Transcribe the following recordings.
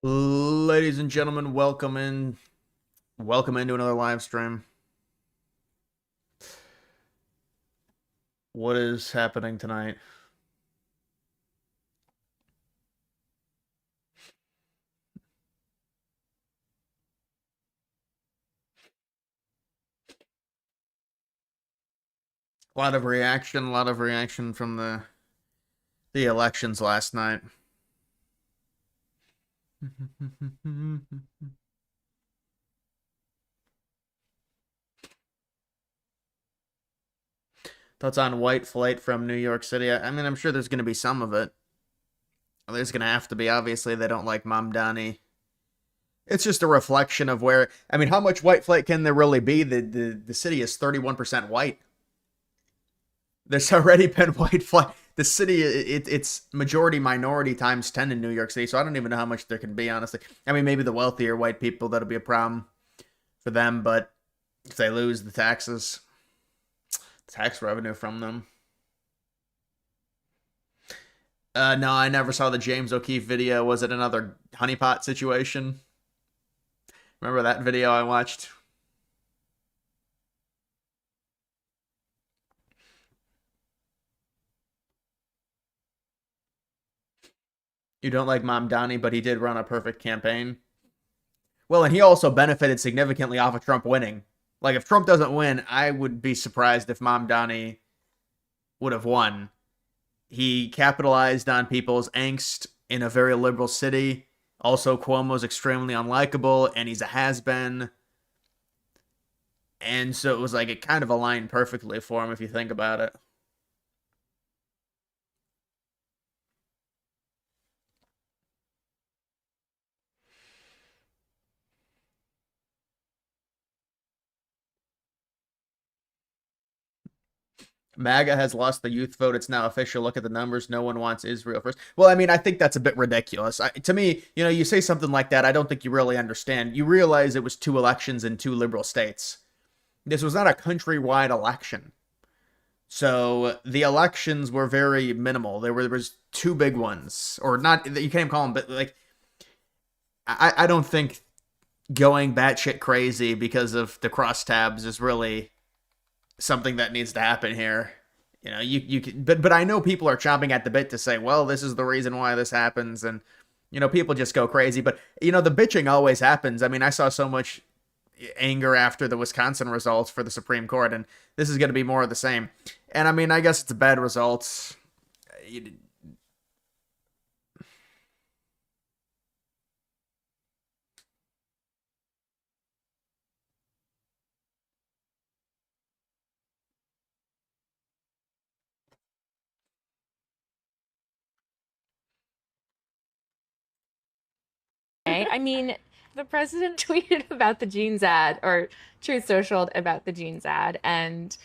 Ladies and gentlemen, welcome into another live stream. What is happening tonight? A lot of reaction from the elections last night. Thoughts on white flight from New York City? I mean, I'm sure there's going to be some of it. There's going to have to be. Obviously, they don't like Mamdani. It's just a reflection of where. I mean, how much white flight can there really be? The city is 31% white. There's already been white flight. The city, it's majority minority times 10 in New York City, so I don't even know how much there can be, honestly. I mean, maybe the wealthier white people, that'll be a problem for them, but if they lose the tax revenue from them. No, I never saw the James O'Keefe video. Was it another honeypot situation? Remember that video I watched? You don't like Mamdani, but he did run a perfect campaign. Well, and he also benefited significantly off of Trump winning. Like, if Trump doesn't win, I would be surprised if Mamdani would have won. He capitalized on people's angst in a very liberal city. Also, Cuomo's extremely unlikable, and he's a has-been. And so it was like it kind of aligned perfectly for him if you think about it. MAGA has lost the youth vote. It's now official. Look at the numbers. No one wants Israel first. Well, I mean, I think that's a bit ridiculous. To me, you say something like that, I don't think you really understand. You realize it was two elections in two liberal states. This was not a countrywide election. So the elections were very minimal. There was two big ones, or not. You can't even call them, but like I don't think going batshit crazy because of the crosstabs is really something that needs to happen here. You can, but I know people are chomping at the bit to say, well, this is the reason why this happens, and people just go crazy. But the bitching always happens. I mean, I saw so much anger after the Wisconsin results for the Supreme Court, and this is going to be more of the same. And I mean, I guess it's a bad results. I mean, the president tweeted about the jeans ad, or Truth Social about the jeans ad, and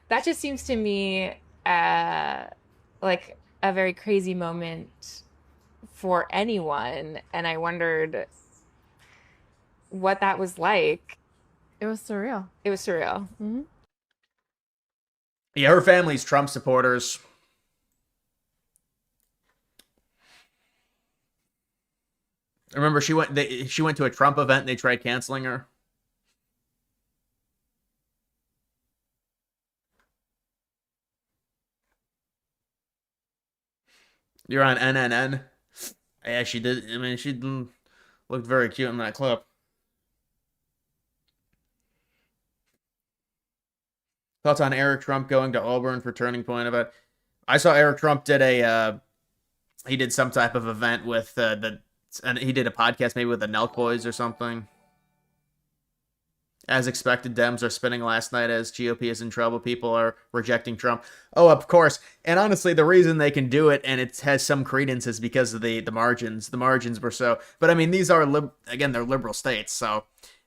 that just seems to me like a very crazy moment for anyone. And I wondered what that was like. It was surreal. It was surreal. Yeah, her family's Trump supporters. Remember, she went to a Trump event and they tried canceling her. You're on NNN. Yeah, she did. I mean, she looked very cute in that clip. Thoughts on Eric Trump going to Auburn for Turning Point event? I saw Eric Trump did he did some type of event with and he did a podcast maybe with the Nelk Boys or something. As expected, Dems are spinning last night as GOP is in trouble. People are rejecting Trump. Oh, of course. And honestly, the reason they can do it and it has some credence is because of the margins. The margins were so. But I mean, these are again, they're liberal states, so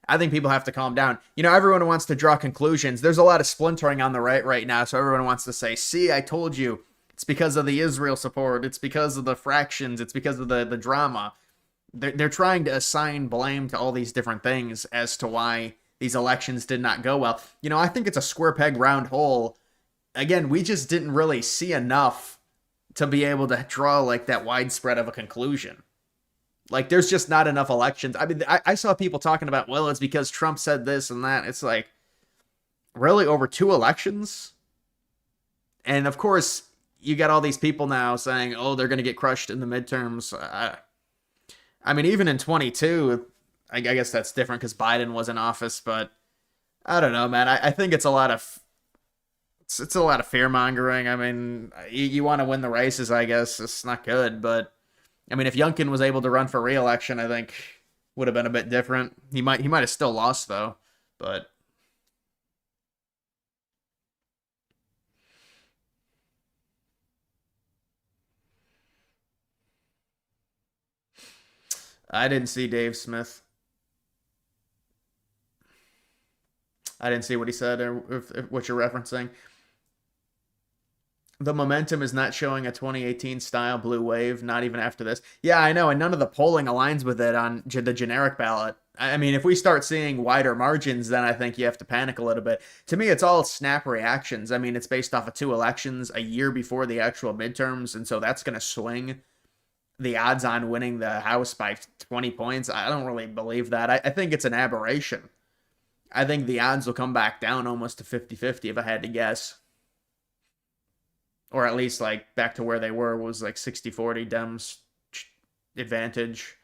I think people have to calm down. Everyone wants to draw conclusions. There's a lot of splintering on the right now, so everyone wants to say, "See, I told you." It's because of the Israel support. It's because of the fractions. It's because of the drama. They're trying to assign blame to all these different things as to why these elections did not go well. I think it's a square peg round hole. Again, we just didn't really see enough to be able to draw like that widespread of a conclusion. Like, there's just not enough elections. I mean, I saw people talking about, well, it's because Trump said this and that. It's like, really, over 2 elections? And of course, you got all these people now saying, oh, they're going to get crushed in the midterms. I mean, even in 22, I guess that's different because Biden was in office, but I don't know, man. I think it's a lot of it's a lot of fear mongering. I mean, you want to win the races, I guess. It's not good, but I mean, if Youngkin was able to run for re-election, I think would have been a bit different. He might have still lost though, but I didn't see Dave Smith. I didn't see what he said or if what you're referencing. The momentum is not showing a 2018 style blue wave, not even after this. Yeah, I know, and none of the polling aligns with it on the generic ballot. I mean, if we start seeing wider margins, then I think you have to panic a little bit. To me, it's all snap reactions. I mean, it's based off of 2 elections a year before the actual midterms, and so that's going to swing the odds on winning the House by 20 points. I don't really believe that. I think it's an aberration. I think the odds will come back down almost to 50-50 if I had to guess. Or at least like back to where they were was like 60-40 Dems advantage.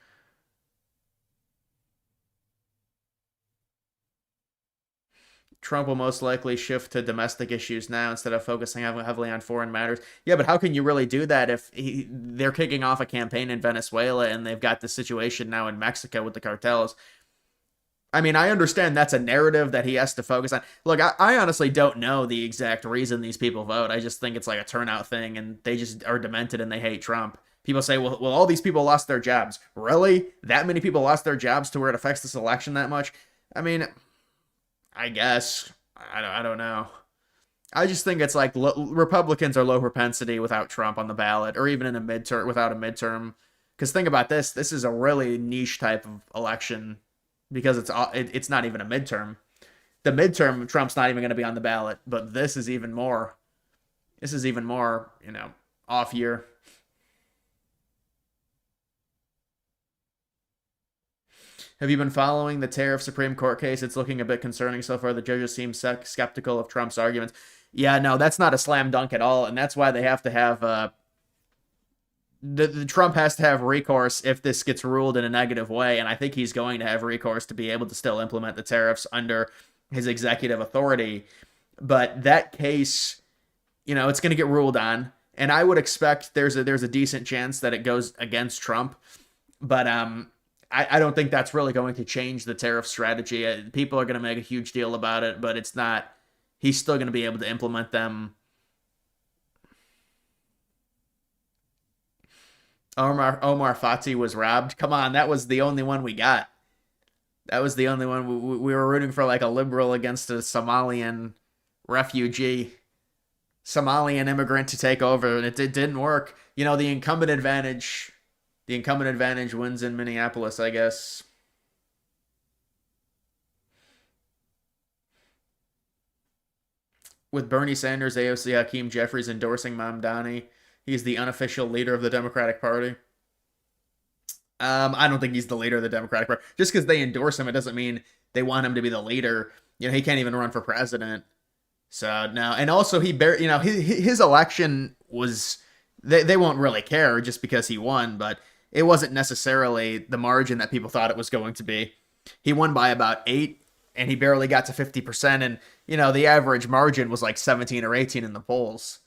Trump will most likely shift to domestic issues now instead of focusing heavily on foreign matters. Yeah, but how can you really do that if they're kicking off a campaign in Venezuela and they've got the situation now in Mexico with the cartels? I mean, I understand that's a narrative that he has to focus on. Look, I honestly don't know the exact reason these people vote. I just think it's like a turnout thing, and they just are demented and they hate Trump. People say, well, all these people lost their jobs. Really? That many people lost their jobs to where it affects this election that much? I mean, I guess. I don't know. I just think it's like Republicans are low propensity without Trump on the ballot, or even in a midterm without a midterm. Because think about this: this is a really niche type of election because it's not even a midterm. The midterm, Trump's not even going to be on the ballot, but this is even more. This is even more, off year. Have you been following the tariff Supreme Court case? It's looking a bit concerning so far. The judges seem skeptical of Trump's arguments. Yeah, no, that's not a slam dunk at all, and that's why they have to have the Trump has to have recourse if this gets ruled in a negative way, and I think he's going to have recourse to be able to still implement the tariffs under his executive authority. But that case, it's going to get ruled on, and I would expect there's a decent chance that it goes against Trump, but I don't think that's really going to change the tariff strategy. People are going to make a huge deal about it, but it's not. He's still going to be able to implement them. Omar Fati was robbed. Come on, that was the only one we got. That was the only one. We were rooting for like a liberal against a Somalian refugee, Somalian immigrant to take over, and it didn't work. The incumbent advantage. The incumbent advantage wins in Minneapolis, I guess. With Bernie Sanders, AOC Hakeem Jeffries endorsing Mamdani, he's the unofficial leader of the Democratic Party. I don't think he's the leader of the Democratic Party. Just because they endorse him, it doesn't mean they want him to be the leader. He can't even run for president. So no, and also his election was they won't really care just because he won, but it wasn't necessarily the margin that people thought it was going to be. He won by about 8, and he barely got to 50%, and the average margin was like 17 or 18 in the polls.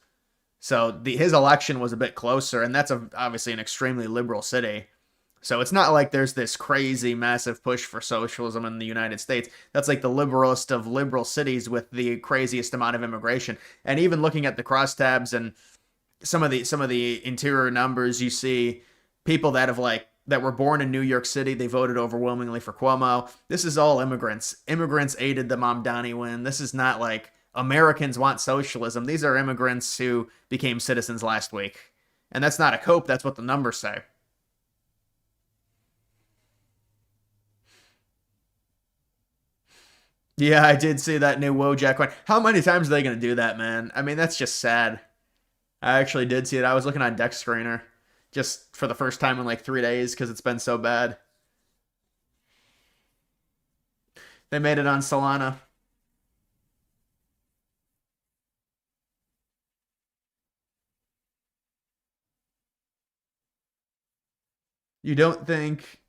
So his election was a bit closer, and that's obviously an extremely liberal city. So it's not like there's this crazy massive push for socialism in the United States. That's like the liberalist of liberal cities with the craziest amount of immigration. And even looking at the crosstabs and some of the interior numbers, you see people that were born in New York City, they voted overwhelmingly for Cuomo. This is all immigrants. Immigrants aided the Mamdani win. This is not like Americans want socialism. These are immigrants who became citizens last week. And that's not a cope, that's what the numbers say. Yeah, I did see that new Wojak one. How many times are they going to do that, man? I mean, that's just sad. I actually did see it. I was looking on Deck Screener. just for the first time in like 3 days because it's been so bad. They made it on Solana. You don't think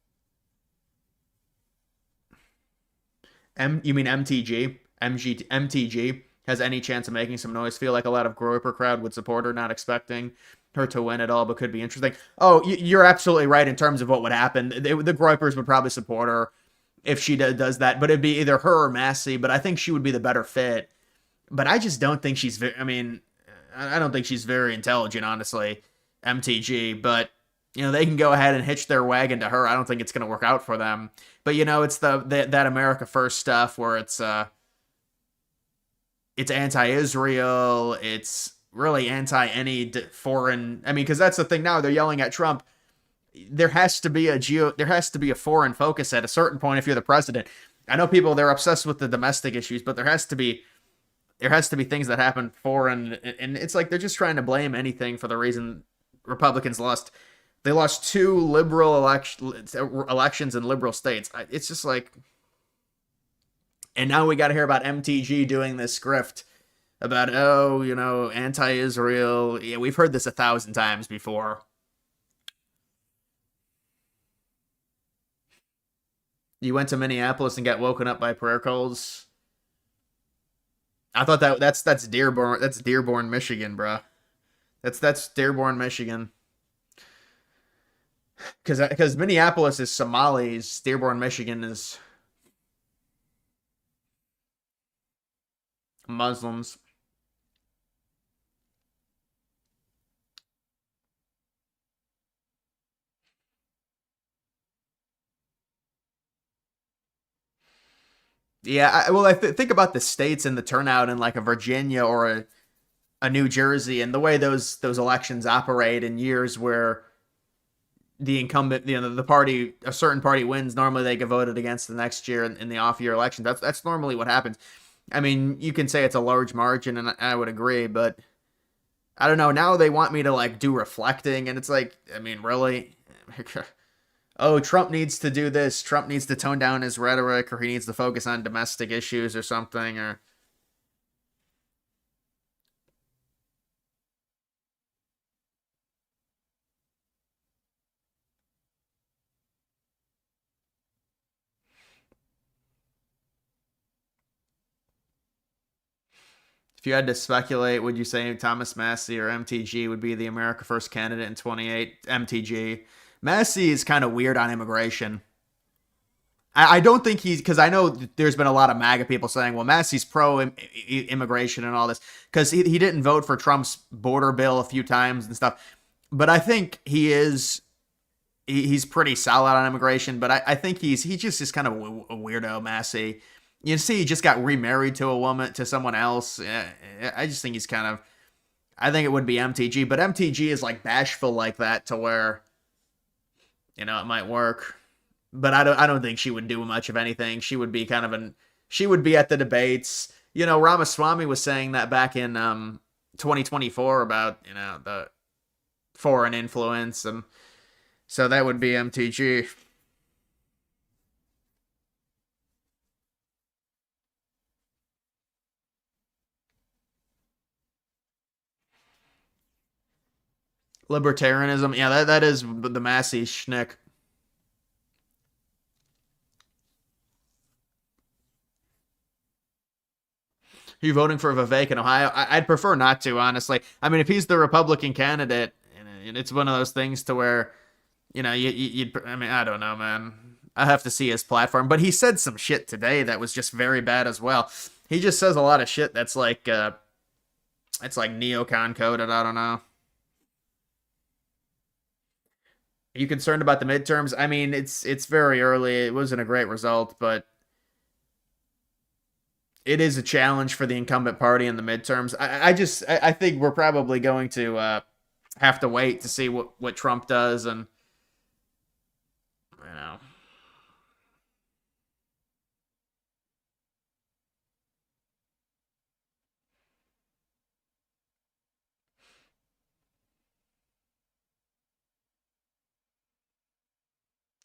you mean MTG? MTG has any chance of making some noise? Feel like a lot of Groyper crowd would support her, not expecting her to win at all, but could be interesting. Oh, you're absolutely right in terms of what would happen. The Groypers would probably support her if she does that, but it'd be either her or Massey. But I think she would be the better fit. But I just don't think she's very. I mean, I don't think she's very intelligent, honestly. MTG, but they can go ahead and hitch their wagon to her. I don't think it's going to work out for them. But it's that America First stuff where it's anti-Israel, it's really anti any foreign. I mean, because that's the thing now. They're yelling at Trump. There has to be a foreign focus at a certain point if you're the president. I know people they're obsessed with the domestic issues, but there has to be things that happen foreign, and it's like they're just trying to blame anything for the reason Republicans lost. They lost two elections in liberal states. It's just like, and now we got to hear about MTG doing this script about anti-Israel. Yeah, we've heard this 1,000 times before. You went to Minneapolis and got woken up by prayer calls. I thought that's Dearborn. That's Dearborn, Michigan, bro. That's Dearborn, Michigan. Because Minneapolis is Somalis, Dearborn, Michigan is Muslims. Yeah, well, think about the states and the turnout in like a Virginia or a New Jersey and the way those elections operate in years where the incumbent, the party, a certain party wins. Normally, they get voted against the next year in the off-year election. That's normally what happens. I mean, you can say it's a large margin, and I would agree, but I don't know. Now they want me to like do reflecting, and it's like, I mean, really? Oh, Trump needs to do this. Trump needs to tone down his rhetoric, or he needs to focus on domestic issues or something, or if you had to speculate, would you say Thomas Massey or MTG would be the America First candidate in 28? MTG. Massey is kind of weird on immigration. I don't think he's because I know there's been a lot of MAGA people saying, well, Massey's pro immigration and all this because he didn't vote for Trump's border bill a few times and stuff. But I think he's pretty solid on immigration. But I think he just is kind of a weirdo, Massey. You see, he just got remarried to a woman to someone else. I just think he's kind of. I think it would be MTG, but MTG is like bashful like that to where it might work. But I don't think she would do much of anything. She would be kind of she would be at the debates. Ramaswamy was saying that back in 2024 about the foreign influence, and so that would be MTG. Libertarianism, yeah, that is the Massey schnick. Are you voting for Vivek in Ohio? I'd prefer not to, honestly. I mean, if he's the Republican candidate, and it's one of those things to where, you'd. I mean, I don't know, man. I have to see his platform, but he said some shit today that was just very bad as well. He just says a lot of shit that's like, it's like neocon coded. I don't know. Are you concerned about the midterms? I mean, it's very early. It wasn't a great result, but it is a challenge for the incumbent party in the midterms. I think we're probably going to have to wait to see what Trump does, and you know,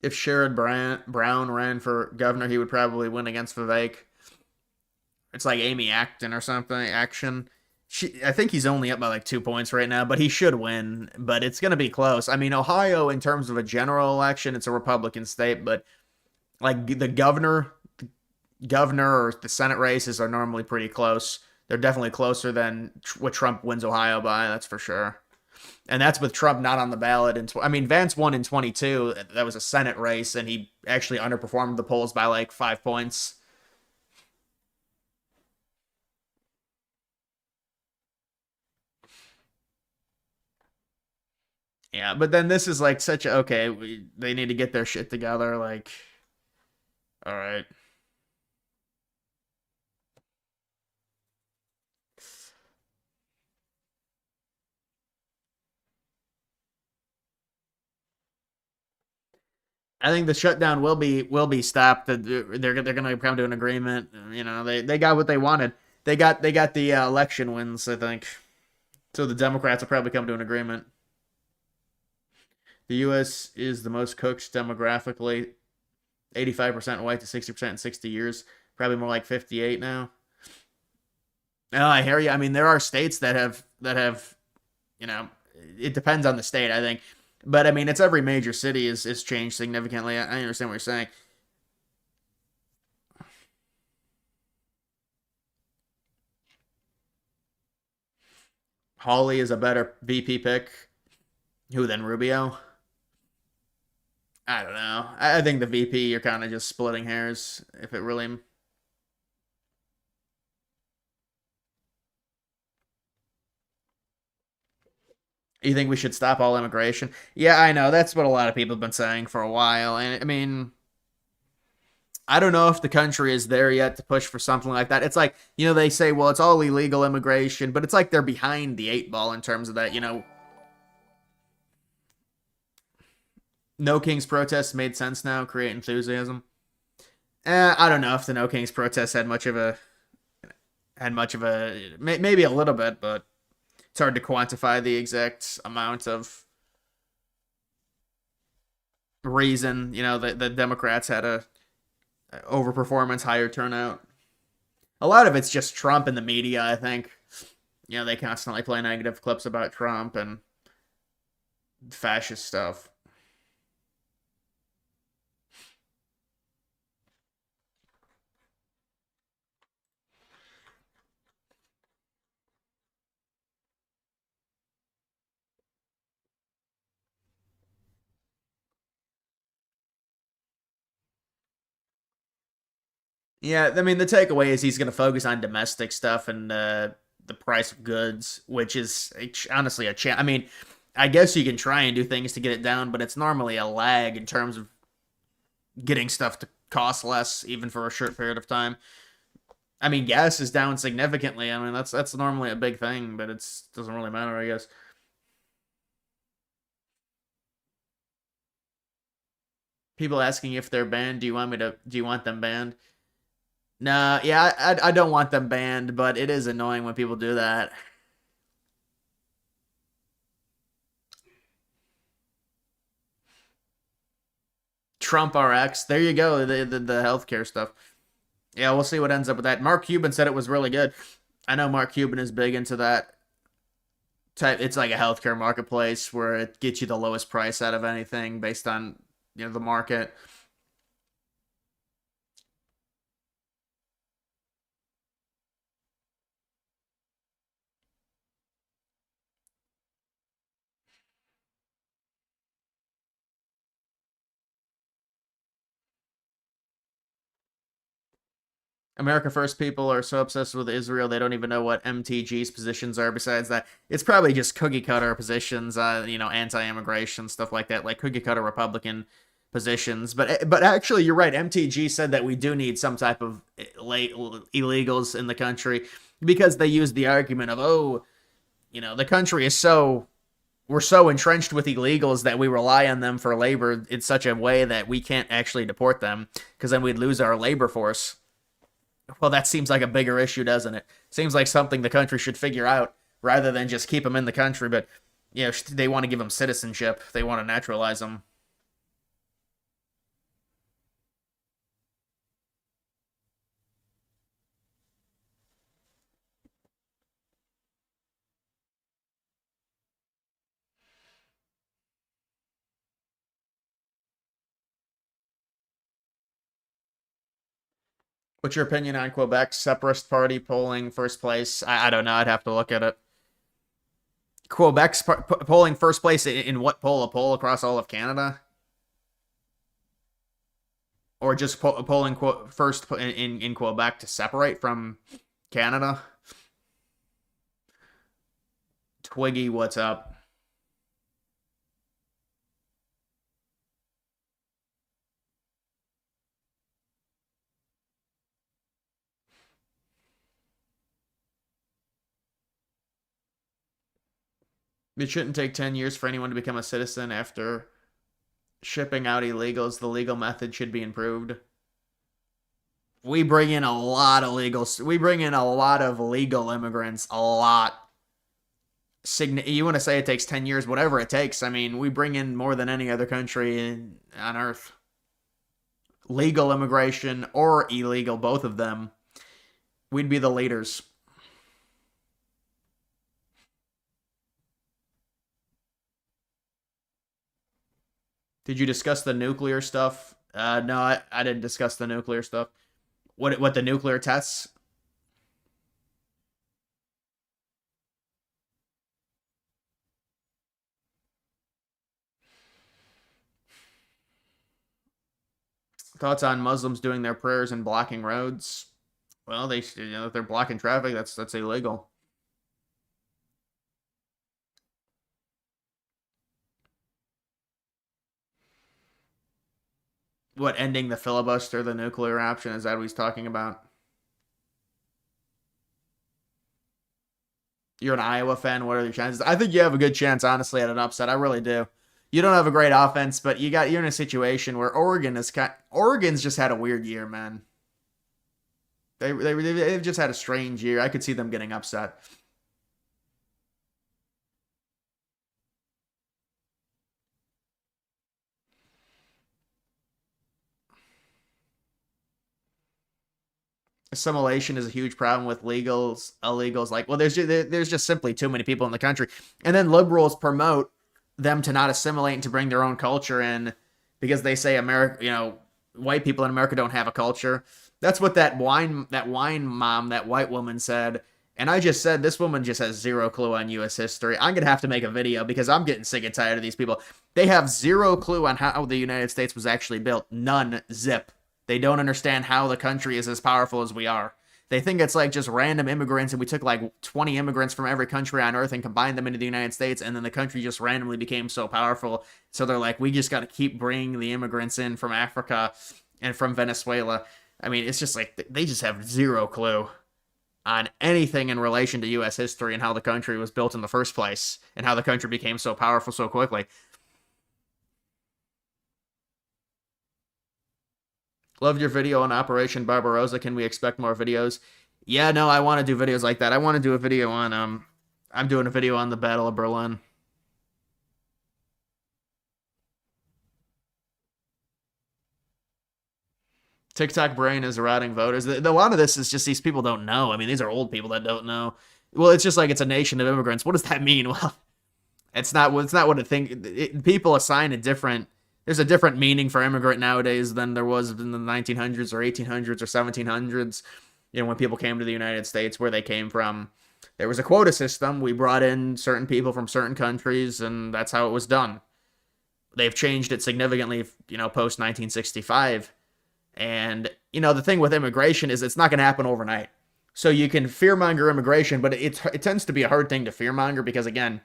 If Sherrod Brown ran for governor, he would probably win against Vivek. It's like Amy Acton or something. Action. I think he's only up by like 2 points right now, but he should win. But it's going to be close. I mean, Ohio, in terms of a general election, it's a Republican state, but like the governor or the Senate races are normally pretty close. They're definitely closer than what Trump wins Ohio by. That's for sure. And that's with Trump not on the ballot. I mean, Vance won in 22. That was a Senate race, and he actually underperformed the polls by like 5 points. Yeah, but then this is like such a okay. They need to get their shit together. Like, all right. I think the shutdown will be stopped. They're gonna come to an agreement. You know, they got what they wanted. They got the election wins. I think so. The Democrats will probably come to an agreement. The U.S. is the most cooked demographically, 85% white to 60% in 60 years. Probably more like 58 now. Oh, I hear you. I mean, there are states that have, you know, it depends on the state, I think. But I mean, it's every major city is changed significantly. I understand what you're saying. Hawley is a better VP pick. Who then Rubio? I don't know. I think the VP, you're kind of just splitting hairs. If it really, you think we should stop all immigration? Yeah, I know. That's what a lot of people have been saying for a while. And I mean, I don't know if the country is there yet to push for something like that. It's like, they say, well, it's all illegal immigration, but it's like they're behind the eight ball in terms of that. No Kings protests made sense now, create enthusiasm. I don't know if the No Kings protests had much of a maybe a little bit, but it's hard to quantify the exact amount of reason. The Democrats had a overperformance, higher turnout. A lot of it's just Trump and the media, I think. They constantly play negative clips about Trump and fascist stuff. Yeah, I mean, the takeaway is he's going to focus on domestic stuff and the price of goods, which is honestly a chance. I mean, I guess you can try and do things to get it down, but it's normally a lag in terms of getting stuff to cost less, even for a short period of time. I mean, gas is down significantly. I mean, that's normally a big thing, but it's doesn't really matter, I guess. People asking if they're banned. Do you want them banned? Nah, yeah, I don't want them banned, but it is annoying when people do that. Trump RX. There you go. The healthcare stuff. Yeah, we'll see what ends up with that. Mark Cuban said it was really good. I know Mark Cuban is big into that type. It's like a healthcare marketplace where it gets you the lowest price out of anything based on the market. America First people are so obsessed with Israel they don't even know what MTG's positions are. Besides that, it's probably just cookie cutter positions, anti-immigration stuff like that, like cookie cutter Republican positions. But actually, you're right. MTG said that we do need some type of late illegals in the country because they use the argument of the country is we're so entrenched with illegals that we rely on them for labor in such a way that we can't actually deport them because then we'd lose our labor force. Well, that seems like a bigger issue, doesn't it? Seems like something the country should figure out rather than just keep them in the country. But they want to give them citizenship. They want to naturalize them. What's your opinion on Quebec's separatist party polling first place? I don't know. I'd have to look at it. Quebec's polling first place in what poll? A poll across all of Canada? Or just polling first in Quebec to separate from Canada? Twiggy, what's up? It shouldn't take 10 years for anyone to become a citizen after shipping out illegals. The legal method should be improved. We bring in a lot of legals. We bring in a lot of legal immigrants. A lot. You want to say it takes 10 years, whatever it takes. I mean, we bring in more than any other country on earth. Legal immigration or illegal, both of them. We'd be the leaders. Did you discuss the nuclear stuff? No, I didn't discuss the nuclear stuff. What the nuclear tests? Thoughts on Muslims doing their prayers and blocking roads? Well, if they're blocking traffic, that's illegal. What, ending the filibuster, the nuclear option? Is that what he's talking about? You're an Iowa fan. What are your chances? I think you have a good chance, honestly, at an upset. I really do. You don't have a great offense, but you're in a situation where Oregon's just had a weird year, man. They've just had a strange year. I could see them getting upset. Assimilation is a huge problem with illegals. Like, well, there's just simply too many people in the country, and then liberals promote them to not assimilate and to bring their own culture in because they say America, white people in America don't have a culture. That's what that wine mom, that white woman said. And I just said this woman just has zero clue on U.S. history. I'm gonna have to make a video because I'm getting sick and tired of these people. They have zero clue on how the United States was actually built. None, zip. They don't understand how the country is as powerful as we are. They think it's like just random immigrants, and we took like 20 immigrants from every country on earth and combined them into the United States, and then the country just randomly became so powerful. So they're like, we just got to keep bringing the immigrants in from Africa and from Venezuela. I mean, it's just like they just have zero clue on anything in relation to U.S. history and how the country was built in the first place and how the country became so powerful so quickly. Loved your video on Operation Barbarossa. Can we expect more videos? Yeah, no, I want to do videos like that. I want to do a video on I'm doing a video on the Battle of Berlin. TikTok brain is eroding voters. A lot of this is just these people don't know. I mean, these are old people that don't know. Well, it's just like it's a nation of immigrants. What does that mean? Well, it's not. It's not what it think. People assign a different. There's a different meaning for immigrant nowadays than there was in the 1900s or 1800s or 1700s. When people came to the United States, where they came from, there was a quota system. We brought in certain people from certain countries, and that's how it was done. They've changed it significantly, post 1965. And the thing with immigration is it's not going to happen overnight. So you can fearmonger immigration, but it tends to be a hard thing to fearmonger because, again,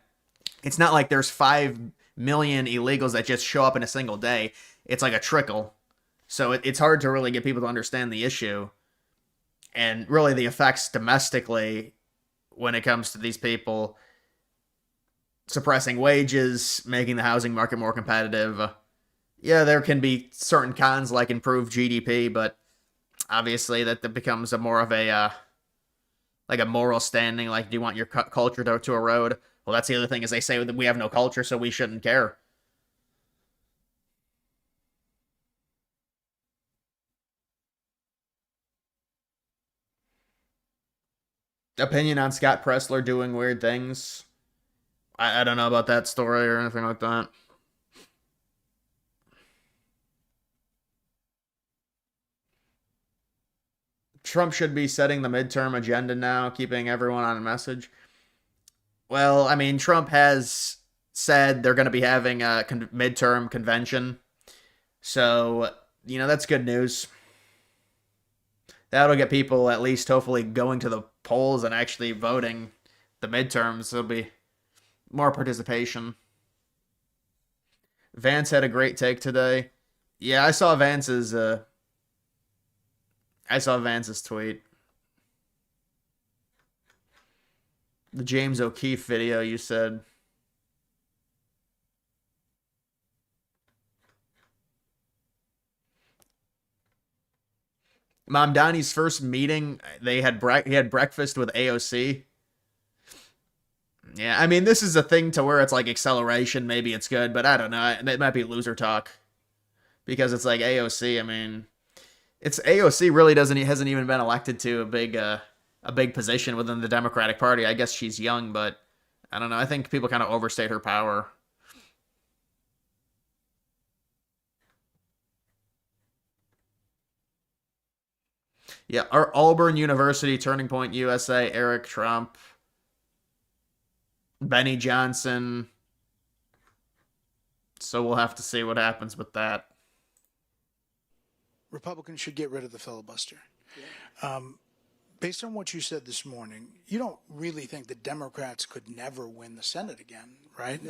it's not like there's 5 million illegals that just show up in a single day. It's like a trickle. So it's hard to really get people to understand the issue and really the effects domestically when it comes to these people suppressing wages, making the housing market more competitive. Yeah, there can be certain cons like improved GDP, but obviously that becomes a more of a like a moral standing. Like, do you want your culture to erode? Well, that's the other thing is they say that we have no culture, so we shouldn't care. Opinion on Scott Pressler doing weird things? I don't know about that story or anything like that. Trump should be setting the midterm agenda now, keeping everyone on a message. Well, I mean, Trump has said they're going to be having a midterm convention. So, that's good news. That'll get people at least hopefully going to the polls and actually voting the midterms. There'll be more participation. Vance had a great take today. Yeah, I saw Vance's tweet. The James O'Keefe video you said. Mamdani's first meeting, he had breakfast with AOC. Yeah, I mean, this is a thing to where it's like acceleration. Maybe it's good, but I don't know. It might be loser talk because it's like AOC. I mean, it's AOC really hasn't even been elected to a big position within the Democratic Party. I guess she's young, but I don't know. I think people kind of overstate her power. Yeah, our Auburn University, Turning Point USA, Eric Trump, Benny Johnson. So we'll have to see what happens with that. Republicans should get rid of the filibuster. Yeah. Based on what you said this morning, you don't really think the Democrats could never win the Senate again, right?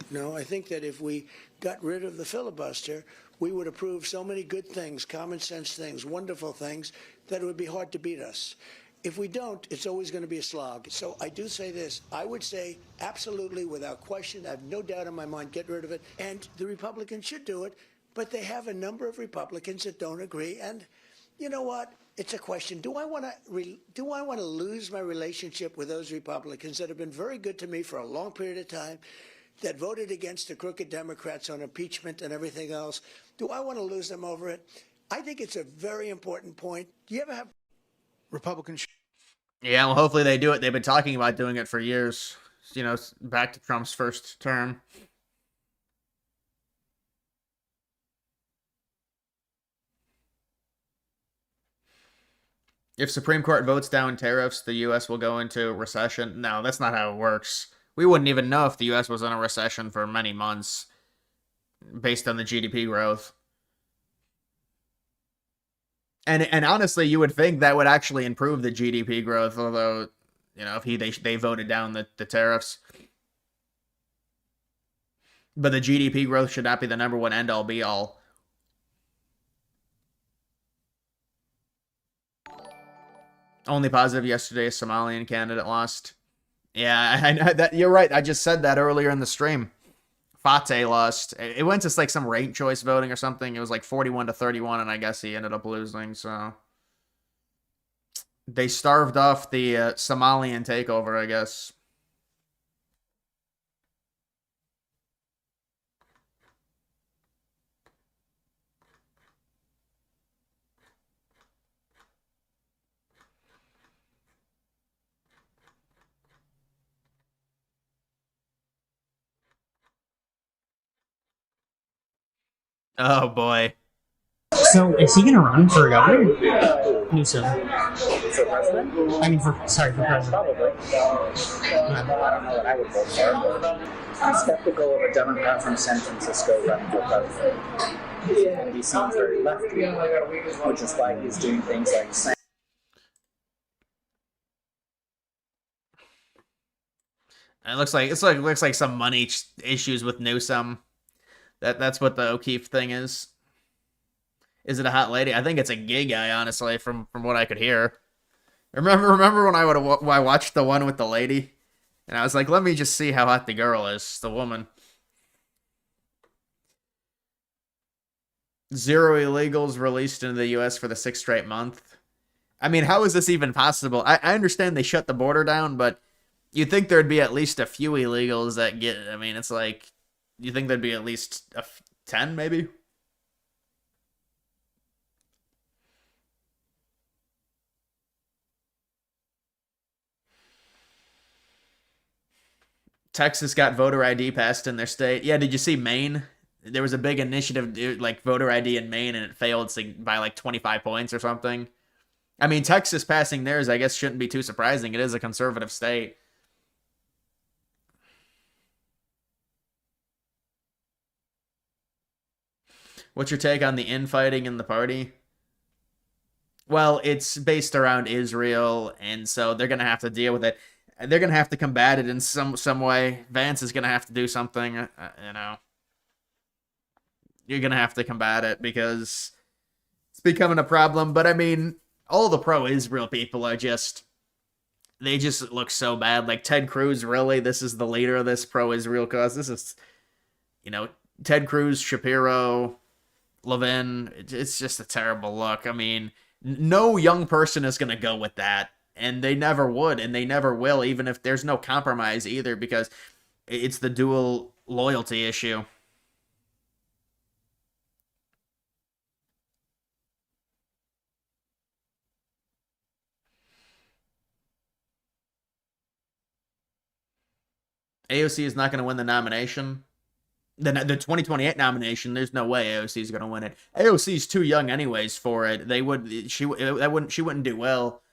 No, I think that if we got rid of the filibuster, we would approve so many good things, common sense things, wonderful things, that it would be hard to beat us. If we don't, it's always going to be a slog. So I do say this. I would say absolutely, without question, I have no doubt in my mind, get rid of it. And the Republicans should do it. But they have a number of Republicans that don't agree. And you know what? It's a question. Do I want to lose my relationship with those Republicans that have been very good to me for a long period of time, that voted against the crooked Democrats on impeachment and everything else? Do I want to lose them over it? I think it's a very important point. Do you ever have Republicans? Yeah, well, hopefully they do it. They've been talking about doing it for years. Back to Trump's first term. If Supreme Court votes down tariffs, the U.S. will go into recession. No, that's not how it works. We wouldn't even know if the U.S. was in a recession for many months based on the GDP growth. And honestly, you would think that would actually improve the GDP growth, although, if they voted down the tariffs. But the GDP growth should not be the number one end-all be-all. Only positive yesterday, Somalian candidate lost. Yeah, I know that. You're right. I just said that earlier in the stream. Fateh lost. It went to like some ranked choice voting or something. It was like 41-31, and I guess he ended up losing. So they starved off the Somalian takeover, I guess. Oh boy. So is he going to run for governor? Newsom. For president? For president. Probably. I don't know that I would vote for, but I'm skeptical of a Democrat from San Francisco running for president. He seems very lefty, which is why he's doing things like saying. It looks like some money issues with Newsom. That's what the O'Keefe thing is. Is it a hot lady? I think it's a gay guy, honestly, from what I could hear. Remember when I watched the one with the lady, and I was like, let me just see how hot the girl is, the woman. 0 illegals released into the U.S. for the 6th straight month. I mean, how is this even possible? I understand they shut the border down, but you'd think there'd be at least a few illegals that get. I mean, it's like. You think there'd be at least 10, maybe? Texas got voter ID passed in their state. Yeah, did you see Maine? There was a big initiative, like voter ID in Maine, and it failed by like 25 points or something. I mean, Texas passing theirs, I guess, shouldn't be too surprising. It is a conservative state. What's your take on the infighting in the party? Well, it's based around Israel, and so they're gonna have to deal with it. They're gonna have to combat it in some way. Vance is gonna have to do something. You're gonna have to combat it because it's becoming a problem. But I mean, all the pro-Israel people are they just look so bad. Like Ted Cruz, really, this is the leader of this pro-Israel cause. This is, Ted Cruz, Shapiro, Levin. It's just a terrible look. I mean, no young person is going to go with that, and they never would, and they never will, even if there's no compromise either, because it's the dual loyalty issue. AOC is not going to win the nomination. The 2028 nomination, there's no way AOC is going to win it. AOC is too young anyways for it. She wouldn't do well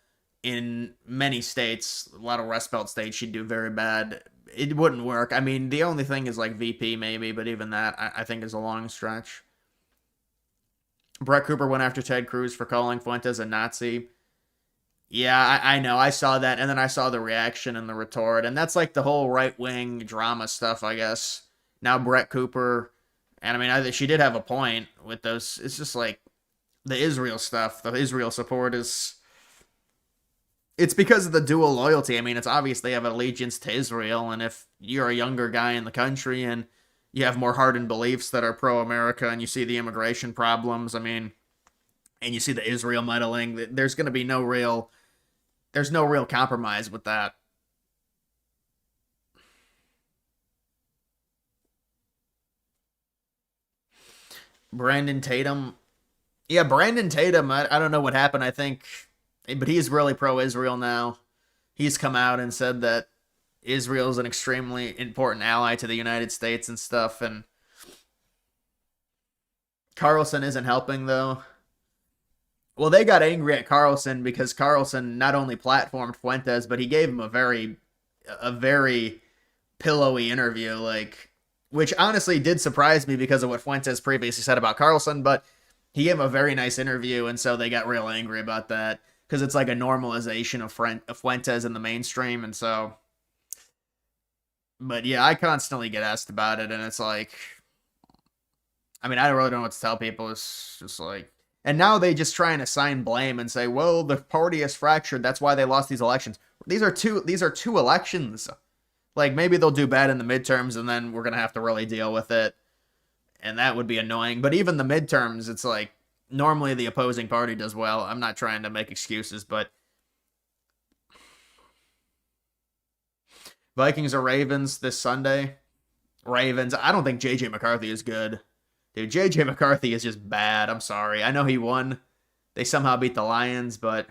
in many states. A lot of Rust Belt states, she'd do very bad. It wouldn't work. I mean, the only thing is like VP maybe, but even that I think is a long stretch. Brett Cooper went after Ted Cruz for calling Fuentes a Nazi. Yeah, I know. I saw that, and then I saw the reaction and the retort, and that's like the whole right-wing drama stuff, I guess. Now Brett Cooper, and I mean, she did have a point with those. It's just like the Israel stuff, the Israel support it's because of the dual loyalty. I mean, it's obvious they have allegiance to Israel, and if you're a younger guy in the country and you have more hardened beliefs that are pro-America, and you see the immigration problems, I mean, and you see the Israel meddling, there's going to be no real compromise with that. Brandon Tatum. Yeah, Brandon Tatum, I don't know what happened, I think, but he's really pro-Israel now. He's come out and said that Israel is an extremely important ally to the United States and stuff, and Carlson isn't helping, though. Well, they got angry at Carlson because Carlson not only platformed Fuentes, but he gave him a very pillowy interview, which honestly did surprise me because of what Fuentes previously said about Carlson, but he gave him a very nice interview, and so they got real angry about that because it's like a normalization of Fuentes in the mainstream, and so... But yeah, I constantly get asked about it, and it's like... I mean, I don't really know what to tell people. It's just like... And now they just try and assign blame and say, well, the party is fractured. That's why they lost these elections. These are two elections. Like, maybe they'll do bad in the midterms, and then we're going to have to really deal with it. And that would be annoying. But even the midterms, it's like, normally the opposing party does well. I'm not trying to make excuses, but... Vikings or Ravens this Sunday? Ravens. I don't think J.J. McCarthy is good. Dude, J.J. McCarthy is just bad. I'm sorry. I know he won. They somehow beat the Lions, but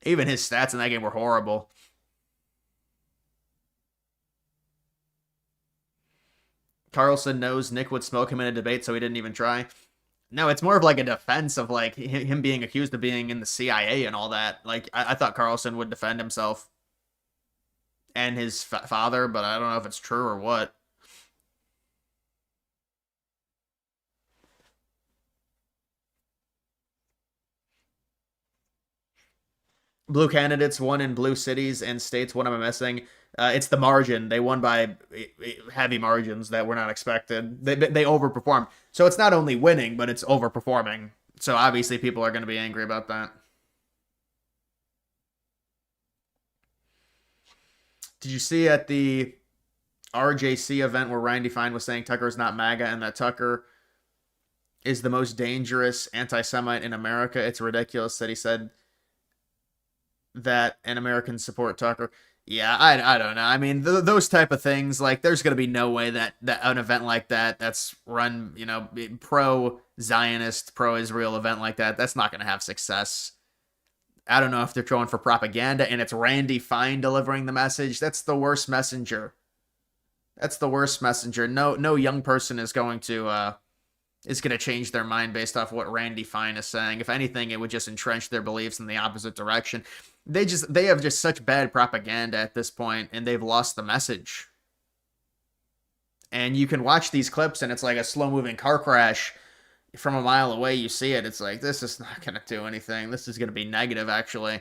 even his stats in that game were horrible. Carlson knows Nick would smoke him in a debate, so he didn't even try. No, it's more of like a defense of like him being accused of being in the CIA and all that. Like, I thought Carlson would defend himself and his father, but I don't know if it's true or what. Blue candidates won in blue cities and states. What am I missing? It's the margin. They won by heavy margins that were not expected. They overperformed. So it's not only winning, but it's overperforming. So obviously people are going to be angry about that. Did you see at the RJC event where Randy Fine was saying Tucker's not MAGA and that Tucker is the most dangerous anti-Semite in America? It's ridiculous that he said that an American support Tucker. Yeah, I don't know. I mean, those type of things, like, there's going to be no way that an event like that's run, pro-Zionist, pro-Israel event like that's not going to have success. I don't know if they're throwing for propaganda and it's Randy Fine delivering the message. That's the worst messenger. No young person is going to is going to change their mind based off what Randy Fine is saying. If anything, it would just entrench their beliefs in the opposite direction. They have just such bad propaganda at this point, and they've lost the message. And you can watch these clips, and it's like a slow-moving car crash. From a mile away, you see it. It's like, this is not going to do anything. This is going to be negative, actually.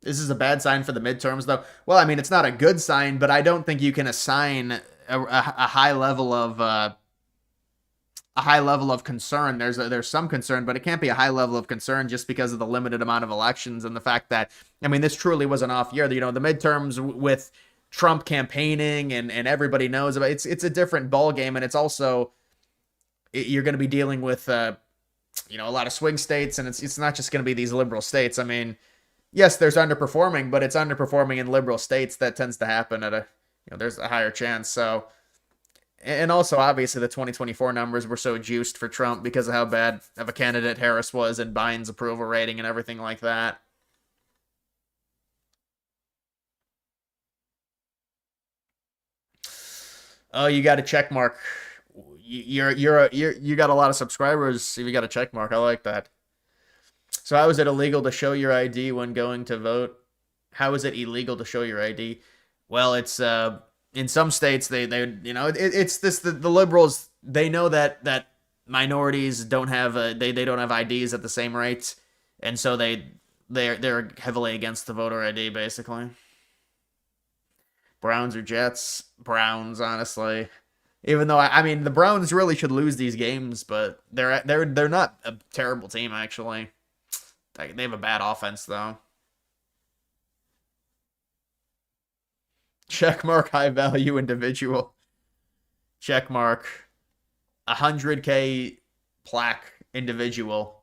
This is a bad sign for the midterms, though. Well, I mean, it's not a good sign, but I don't think you can assign a high level of concern. There's some concern, but it can't be a high level of concern just because of the limited amount of elections and the fact that, I mean, this truly was an off year. You know, the midterms with Trump campaigning and everybody knows about it's a different ball game, and it's also you're going to be dealing with a lot of swing states, and it's not just going to be these liberal states. I mean, yes, there's underperforming, but it's underperforming in liberal states. That tends to happen at there's a higher chance. So, and also obviously the 2024 numbers were so juiced for Trump because of how bad of a candidate Harris was and Biden's approval rating and everything like that. Oh, you got a check mark. You got a lot of subscribers. If you got a check mark, I like that. So how is it illegal to show your ID when going to vote? How is it illegal to show your ID? Well, it's in some states it's this the liberals, they know that minorities don't have they don't have IDs at the same rates, and so they're heavily against the voter ID basically. Browns or Jets? Browns, honestly. Even though I mean the Browns really should lose these games, but they're not a terrible team actually. They have a bad offense, though. Checkmark high value individual. Checkmark 100K plaque individual.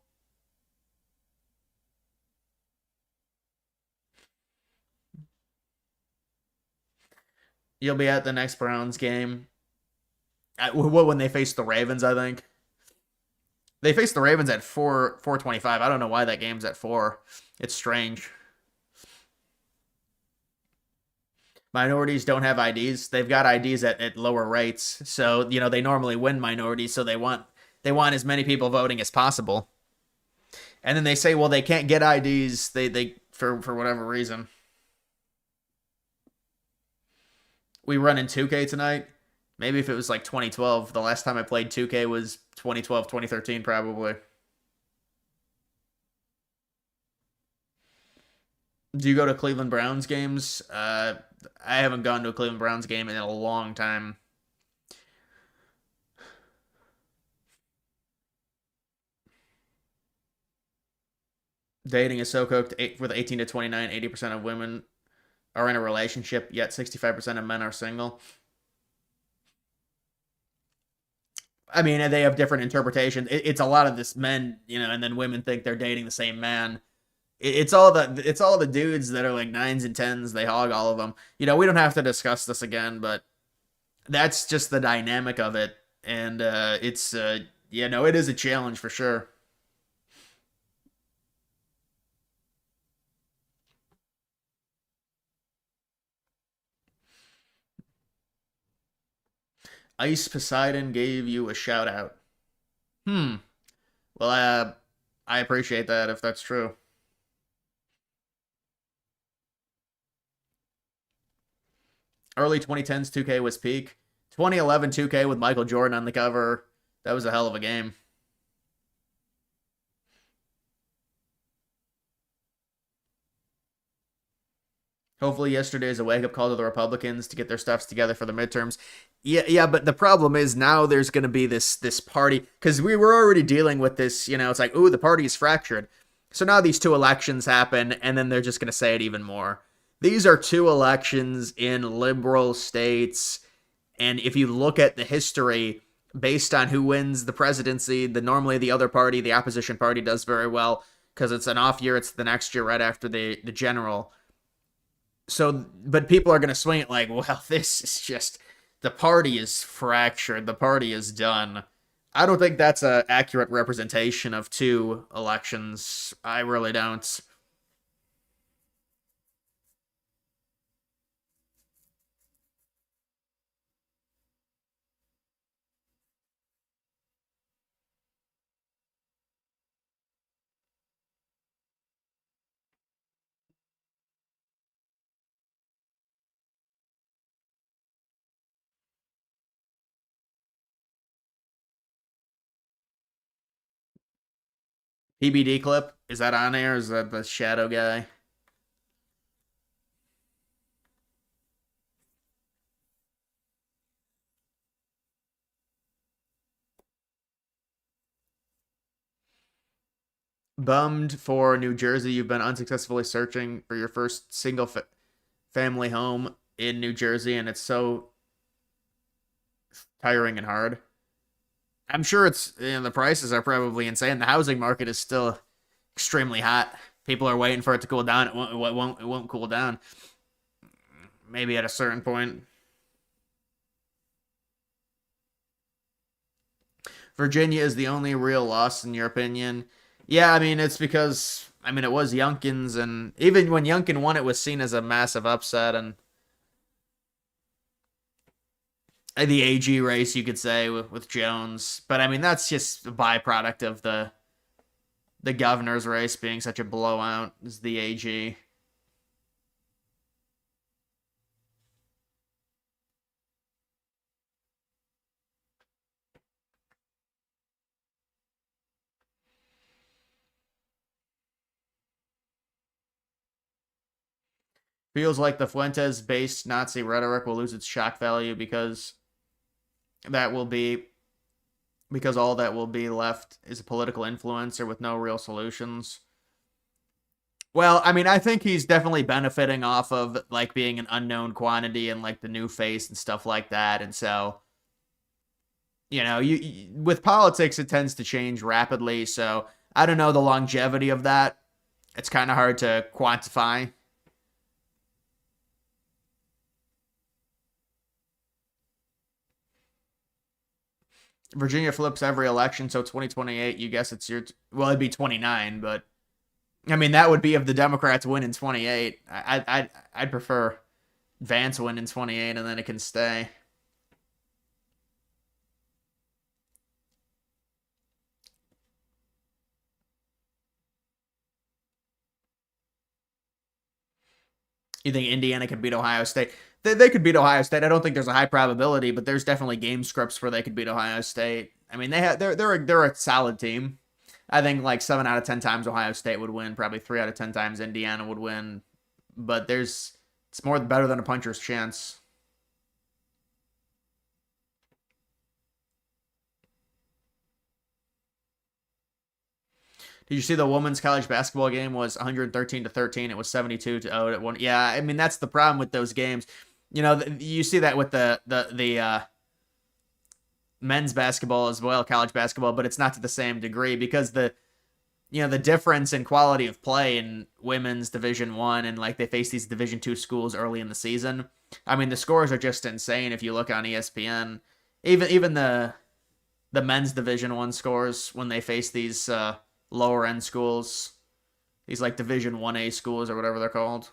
You'll be at the next Browns game. When they face the Ravens, I think. They faced the Ravens at 4:25. I don't know why that game's at 4. It's strange. Minorities don't have IDs. They've got IDs at lower rates. So, they normally win minorities, so they want as many people voting as possible. And then they say, well, they can't get IDs they for whatever reason. We run in 2K tonight. Maybe if it was like 2012. The last time I played 2K was 2012, 2013, probably. Do you go to Cleveland Browns games? I haven't gone to a Cleveland Browns game in a long time. Dating is so cooked. With 18 to 29, 80% of women are in a relationship, yet 65% of men are single. I mean, they have different interpretations. It's a lot of this men, and then women think they're dating the same man. It's all the dudes that are like 9s and 10s. They hog all of them. We don't have to discuss this again, but that's just the dynamic of it. And it is a challenge for sure. Ice Poseidon gave you a shout out. Well, I appreciate that if that's true. Early 2010s 2K was peak. 2011 2K with Michael Jordan on the cover. That was a hell of a game. Hopefully yesterday is a wake-up call to the Republicans to get their stuffs together for the midterms. Yeah, but the problem is now there's going to be this party, because we were already dealing with this, it's like, ooh, the party is fractured. So now these 2 elections happen, and then they're just going to say it even more. These are 2 elections in liberal states, and if you look at the history, based on who wins the presidency, normally the other party, the opposition party, does very well, because it's an off year, it's the next year right after the general. So, but people are going to swing it like, well, this is just, the party is fractured, the party is done. I don't think that's an accurate representation of 2 elections. I really don't. PBD clip, is that on there? Is that the shadow guy? Bummed for New Jersey. You've been unsuccessfully searching for your first single family home in New Jersey, and it's so tiring and hard. I'm sure it's, the prices are probably insane. The housing market is still extremely hot. People are waiting for it to cool down. It won't cool down. Maybe at a certain point. Virginia is the only real loss in your opinion. Yeah, I mean, it's because, I mean, it was Youngkin's, and even when Youngkin won, it was seen as a massive upset, and the AG race, you could say, with Jones. But I mean, that's just a byproduct of the governor's race being such a blowout, is the AG. Feels like the Fuentes-based Nazi rhetoric will lose its shock value because all that will be left is a political influencer with no real solutions. Well, I mean, I think he's definitely benefiting off of like being an unknown quantity and like the new face and stuff like that. And so, you with politics, it tends to change rapidly. So I don't know the longevity of that. It's kind of hard to quantify. Virginia flips every election, so 2028, you guess it's your... well, it'd be 29, but... I mean, that would be if the Democrats win in 28. I'd prefer Vance win in 28, and then it can stay. You think Indiana could beat Ohio State? They could beat Ohio State. I don't think there's a high probability, but there's definitely game scripts where they could beat Ohio State. I mean, they're a solid team. I think like 7 out of 10 times Ohio State would win. Probably 3 out of 10 times Indiana would win. But it's more better than a puncher's chance. Did you see the women's college basketball game was 113-13? It was 72-0 at one. Yeah, I mean that's the problem with those games. You see that with the men's basketball as well, college basketball, but it's not to the same degree because the difference in quality of play in women's Division 1 and like they face these Division 2 schools early in the season. I mean, the scores are just insane if you look on ESPN. Even the men's Division 1 scores when they face these lower end schools, these like Division 1A schools or whatever they're called.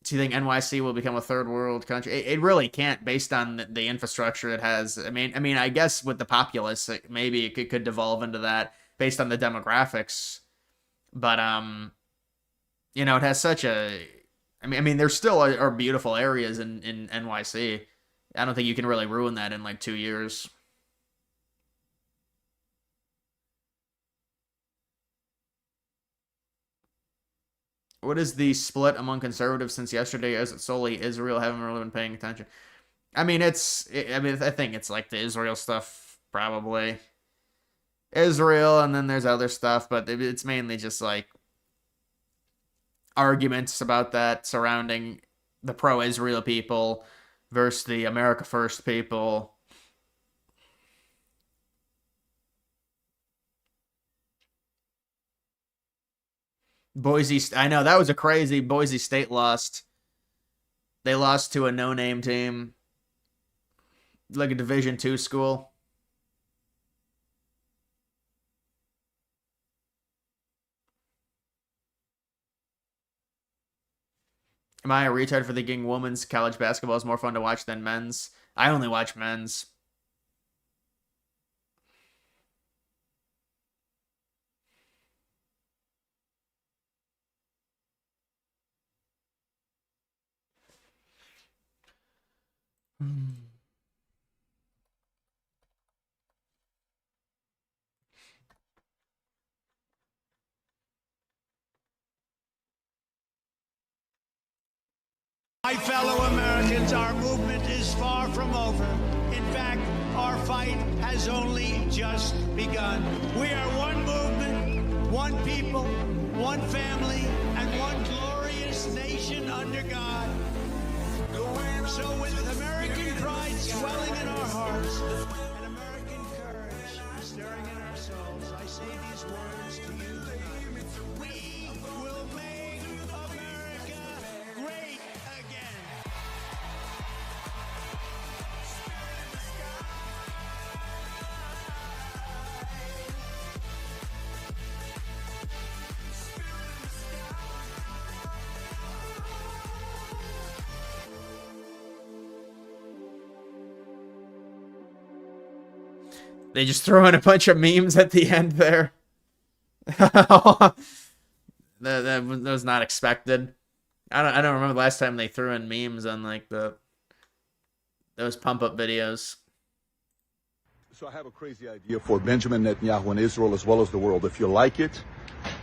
Do you think NYC will become a third world country? It really can't, based on the infrastructure it has. I mean, I guess with the populace, maybe it could devolve into that based on the demographics. But it has such a. I mean, there still are beautiful areas in NYC. I don't think you can really ruin that in like 2 years. What is the split among conservatives since yesterday? Is it solely Israel? Haven't really been paying attention. I mean, I think it's like the Israel stuff, probably. Israel, and then there's other stuff, but it's mainly just like arguments about that surrounding the pro-Israel people versus the America First people. Boise, I know that was a crazy. Boise State lost. They lost to a no-name team, like a Division 2 school. Am I a retard for thinking women's college basketball is more fun to watch than men's? I only watch men's. My fellow Americans, our movement is far from over. In fact, our fight has only just begun. We are one movement, one people, one family, and one glorious nation under God. So with American pride swelling in our hearts and American courage stirring in our souls, I say these words to you tonight. We will make America great again. They just throw in a bunch of memes at the end there. that was not expected. I don't remember the last time they threw in memes on like those pump up videos. So I have a crazy idea for Benjamin Netanyahu and Israel as well as the world. If you like it,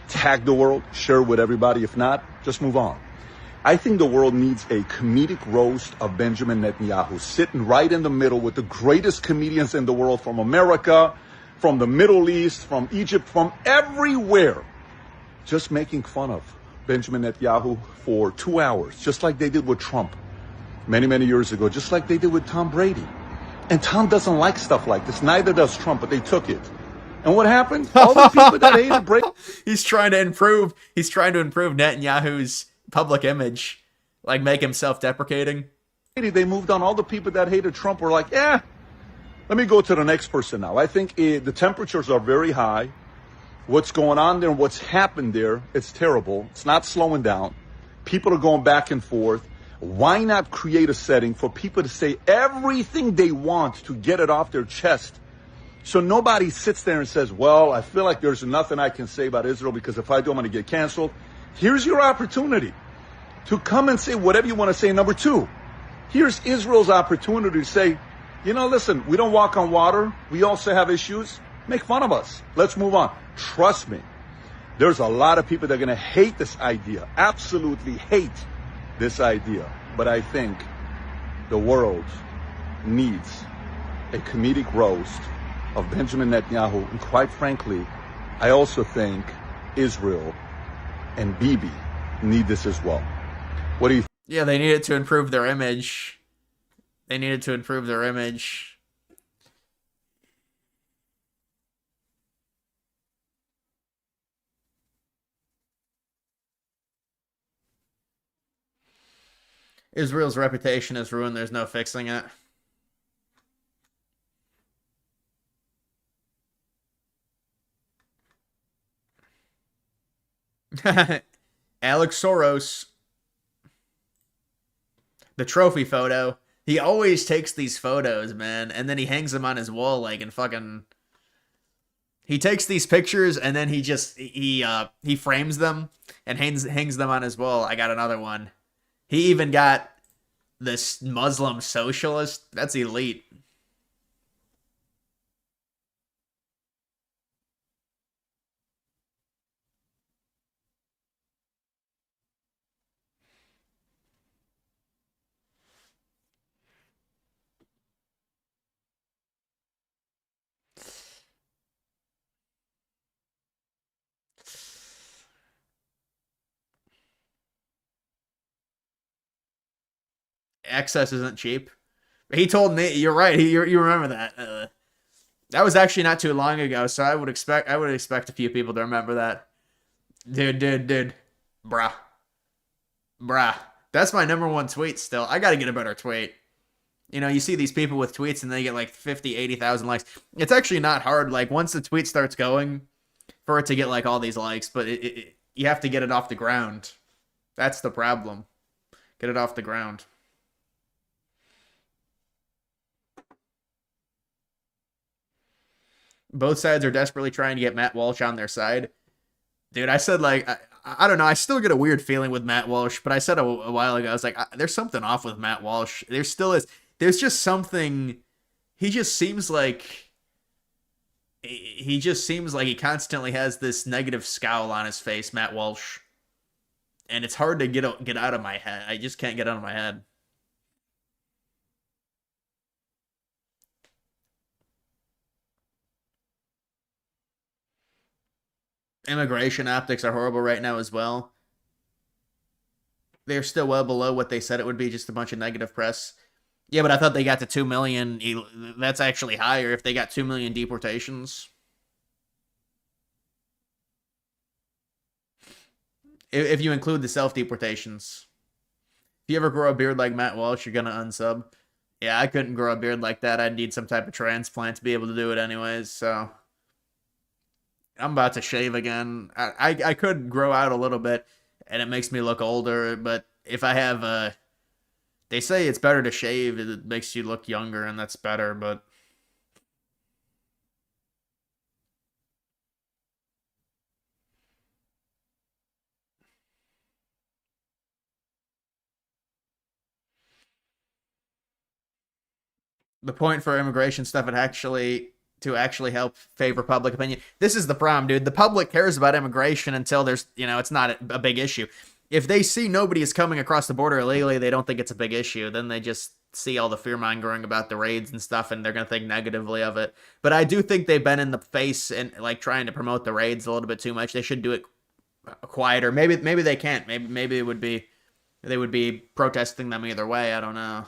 tag the world, share with everybody. If not, just move on. I think the world needs a comedic roast of Benjamin Netanyahu, sitting right in the middle with the greatest comedians in the world, from America, from the Middle East, from Egypt, from everywhere, just making fun of Benjamin Netanyahu for 2 hours, just like they did with Trump many, many years ago, just like they did with Tom Brady. And Tom doesn't like stuff like this. Neither does Trump, but they took it. And what happened? All the people that hated Brady. He's trying to improve Netanyahu's public image, like make him self-deprecating. They moved on. All the people that hated Trump were like, let me go to the next person now. I think the temperatures are very high. What's going on there and what's happened there, it's terrible. It's not slowing down. People are going back and forth. Why not create a setting for people to say everything they want to get it off their chest? So nobody sits there and says, well, I feel like there's nothing I can say about Israel because if I do, I'm going to get canceled. Here's your opportunity to come and say whatever you want to say. Number two, here's Israel's opportunity to say, listen, we don't walk on water. We also have issues. Make fun of us. Let's move on. Trust me, there's a lot of people that are going to hate this idea, absolutely hate this idea. But I think the world needs a comedic roast of Benjamin Netanyahu. And quite frankly, I also think Israel and Bibi need this as well. What do you think? Yeah, they needed to improve their image. Israel's reputation is ruined. There's no fixing it. Alex Soros. The trophy photo. He always takes these photos, man, and then he hangs them on his wall like in fucking... He takes these pictures and then he frames them and hangs them on his wall. I got another one. He even got this Muslim socialist. That's elite. Excess isn't cheap. He told me, you're right. You remember that? That was actually not too long ago, so I would expect a few people to remember that. Dude, bruh. That's my number one tweet still. I gotta get a better tweet. You see these people with tweets and they get like 50, 80,000 likes. It's actually not hard. Like once the tweet starts going, for it to get like all these likes, but you have to get it off the ground. That's the problem. Get it off the ground. Both sides are desperately trying to get Matt Walsh on their side. Dude, I said, like, I don't know. I still get a weird feeling with Matt Walsh, but I said a while ago, I was like, there's something off with Matt Walsh. There still is. There's just something. He just seems like he constantly has this negative scowl on his face, Matt Walsh. and it's hard to get out of my head. I just can't get out of my head. Immigration optics are horrible right now as well. They're still well below what they said it would be, just a bunch of negative press. Yeah, but I thought they got to 2 million. That's actually higher if they got 2 million deportations. If you include the self-deportations. If you ever grow a beard like Matt Walsh, you're gonna unsub. Yeah, I couldn't grow a beard like that. I'd need some type of transplant to be able to do it anyways, so... I'm about to shave again. I could grow out a little bit, and it makes me look older, but if I have they say it's better to shave, it makes you look younger, and that's better, but... The point for immigration stuff to actually help favor public opinion. This is the problem, dude. The public cares about immigration until there's, it's not a big issue. If they see nobody is coming across the border illegally, they don't think it's a big issue. Then they just see all the fear-mongering about the raids and stuff, and they're going to think negatively of it. But I do think they've been in the face and, like, trying to promote the raids a little bit too much. They should do it quieter. Maybe they can't. Maybe they would be protesting them either way. I don't know.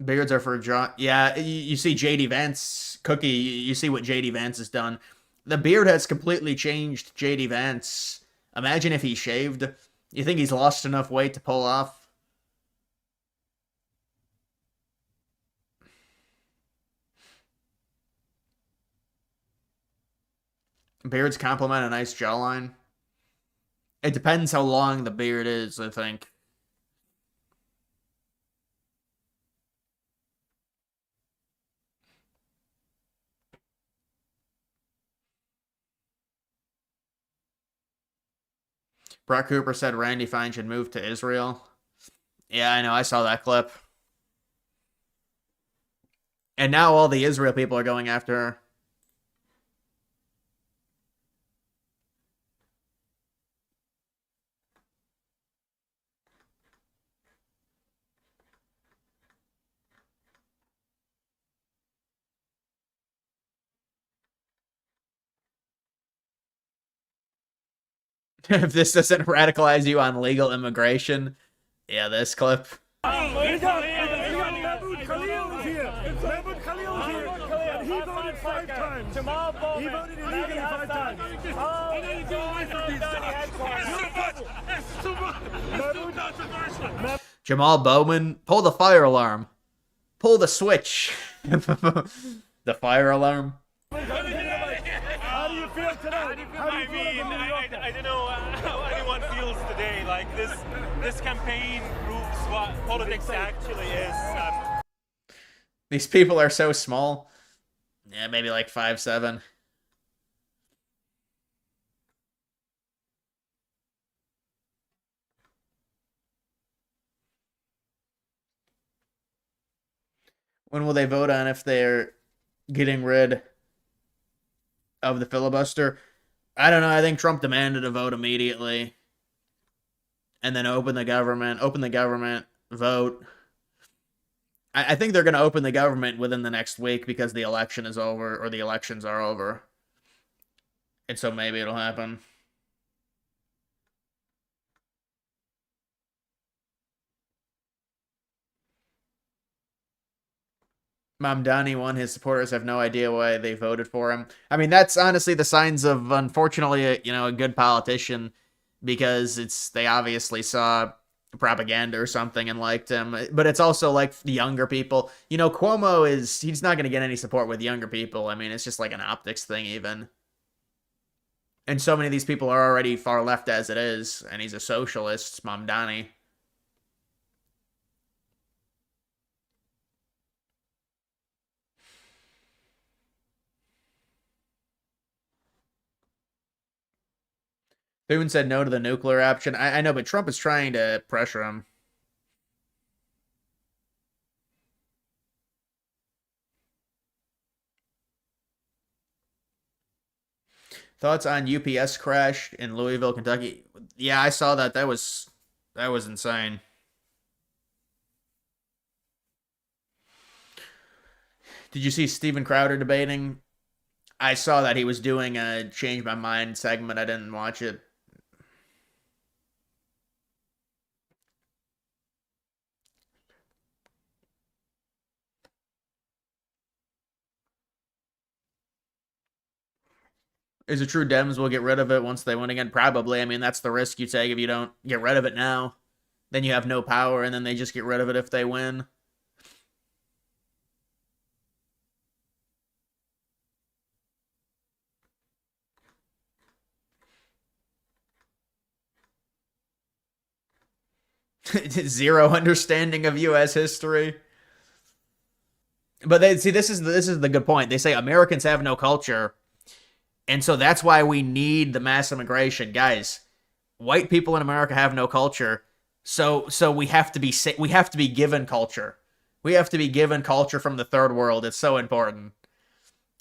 Beards are for John. Yeah, you see JD Vance, Cookie, you see what JD Vance has done. The beard has completely changed JD Vance. Imagine if he shaved. You think he's lost enough weight to pull off? Beards complement a nice jawline. It depends how long the beard is, I think. Brock Cooper said Randy Fine should move to Israel. Yeah, I know. I saw that clip. And now all the Israel people are going after her. If this doesn't radicalize you on legal immigration, yeah, this clip. We got Mahmoud Khalil here. Mahmoud Khalil here. And he voted 5 times. He voted illegally 5 times. Jamal Bowman, pull the fire alarm. Pull the switch. The fire alarm. How do you feel tonight? I don't know how anyone feels today. Like this campaign proves what politics actually is. These people are so small. Yeah, maybe like 5'7". When will they vote on if they're getting rid of the filibuster? I don't know. I think Trump demanded a vote immediately. And then open the government, vote. I think they're going to open the government within the next week because the election is over, or the elections are over. And so maybe it'll happen. Mamdani won. His supporters have no idea why they voted for him. I mean, that's honestly the signs of, unfortunately, a good politician, because they obviously saw propaganda or something and liked him. But it's also like the younger people. Cuomo he's not going to get any support with younger people. I mean, it's just like an optics thing even. And so many of these people are already far left as it is, and he's a socialist, Mamdani. Thune said no to the nuclear option. I know, but Trump is trying to pressure him. Thoughts on UPS crash in Louisville, Kentucky? Yeah, I saw that. That was insane. Did you see Steven Crowder debating? I saw that he was doing a change my mind segment. I didn't watch it. Is it true Dems will get rid of it once they win again? Probably. I mean, that's the risk you take if you don't get rid of it now. Then you have no power, and then they just get rid of it if they win. Zero understanding of U.S. history. But they see this is the good point. They say Americans have no culture, and so that's why we need the mass immigration, guys. White people in America have no culture, so we have to be given culture. We have to be given culture from the third world. It's so important.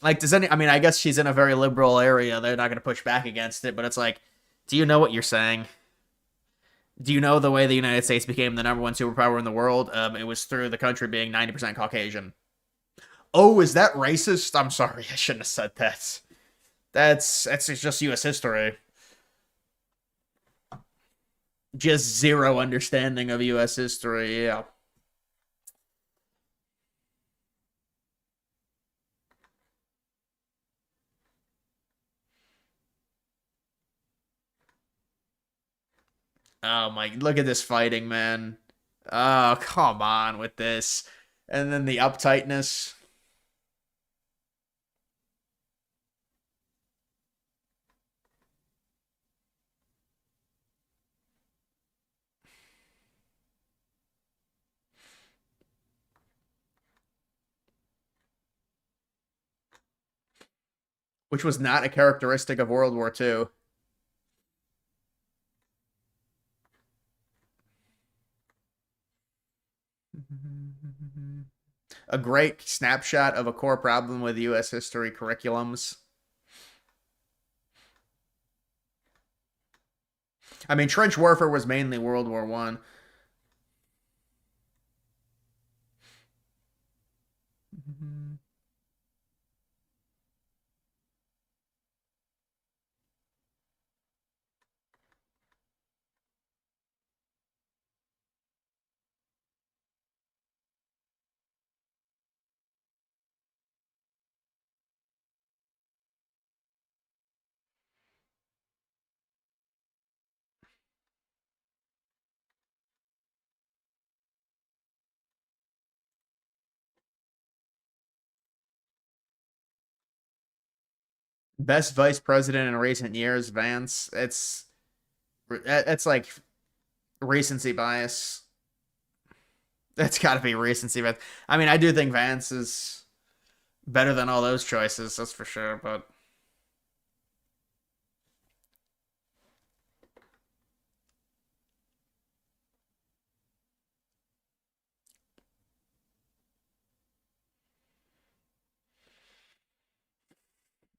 Like, I mean, I guess she's in a very liberal area. They're not going to push back against it, but it's like, do you know what you're saying? Do you know the way the United States became the number one superpower in the world? It was through the country being 90% Caucasian. Oh, is that racist? I'm sorry, I shouldn't have said that. That's just U.S. history. Just zero understanding of U.S. history, yeah. Oh my, look at this fighting, man. Oh, come on with this. And then the uptightness. Which was not a characteristic of World War II. A great snapshot of a core problem with U.S. history curriculums. I mean, trench warfare was mainly World War I. Best vice president in recent years, Vance. It's like recency bias. That's got to be recency bias. I mean, I do think Vance is better than all those choices, that's for sure, but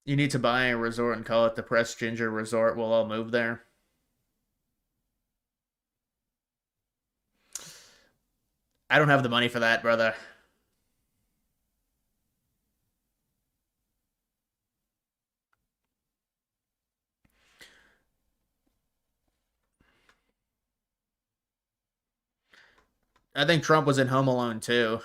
you need to buy a resort and call it the Press Ginger Resort. We'll all move there. I don't have the money for that, brother. I think Trump was in Home Alone too.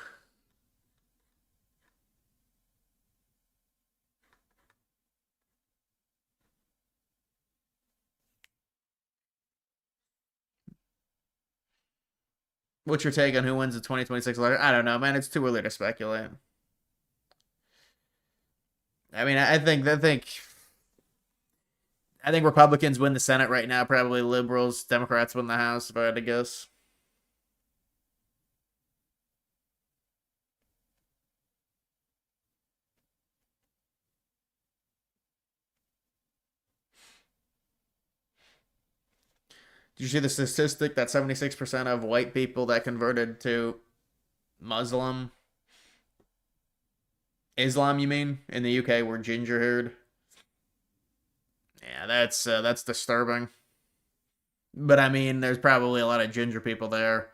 What's your take on who wins the 2026 election? I don't know, man. It's too early to speculate. I mean, I think Republicans win the Senate right now. Probably liberals, Democrats win the House, if I had to guess. Did you see the statistic that 76% of white people that converted to Islam, you mean, in the UK were ginger haired? Yeah, that's disturbing. But I mean, there's probably a lot of ginger people there.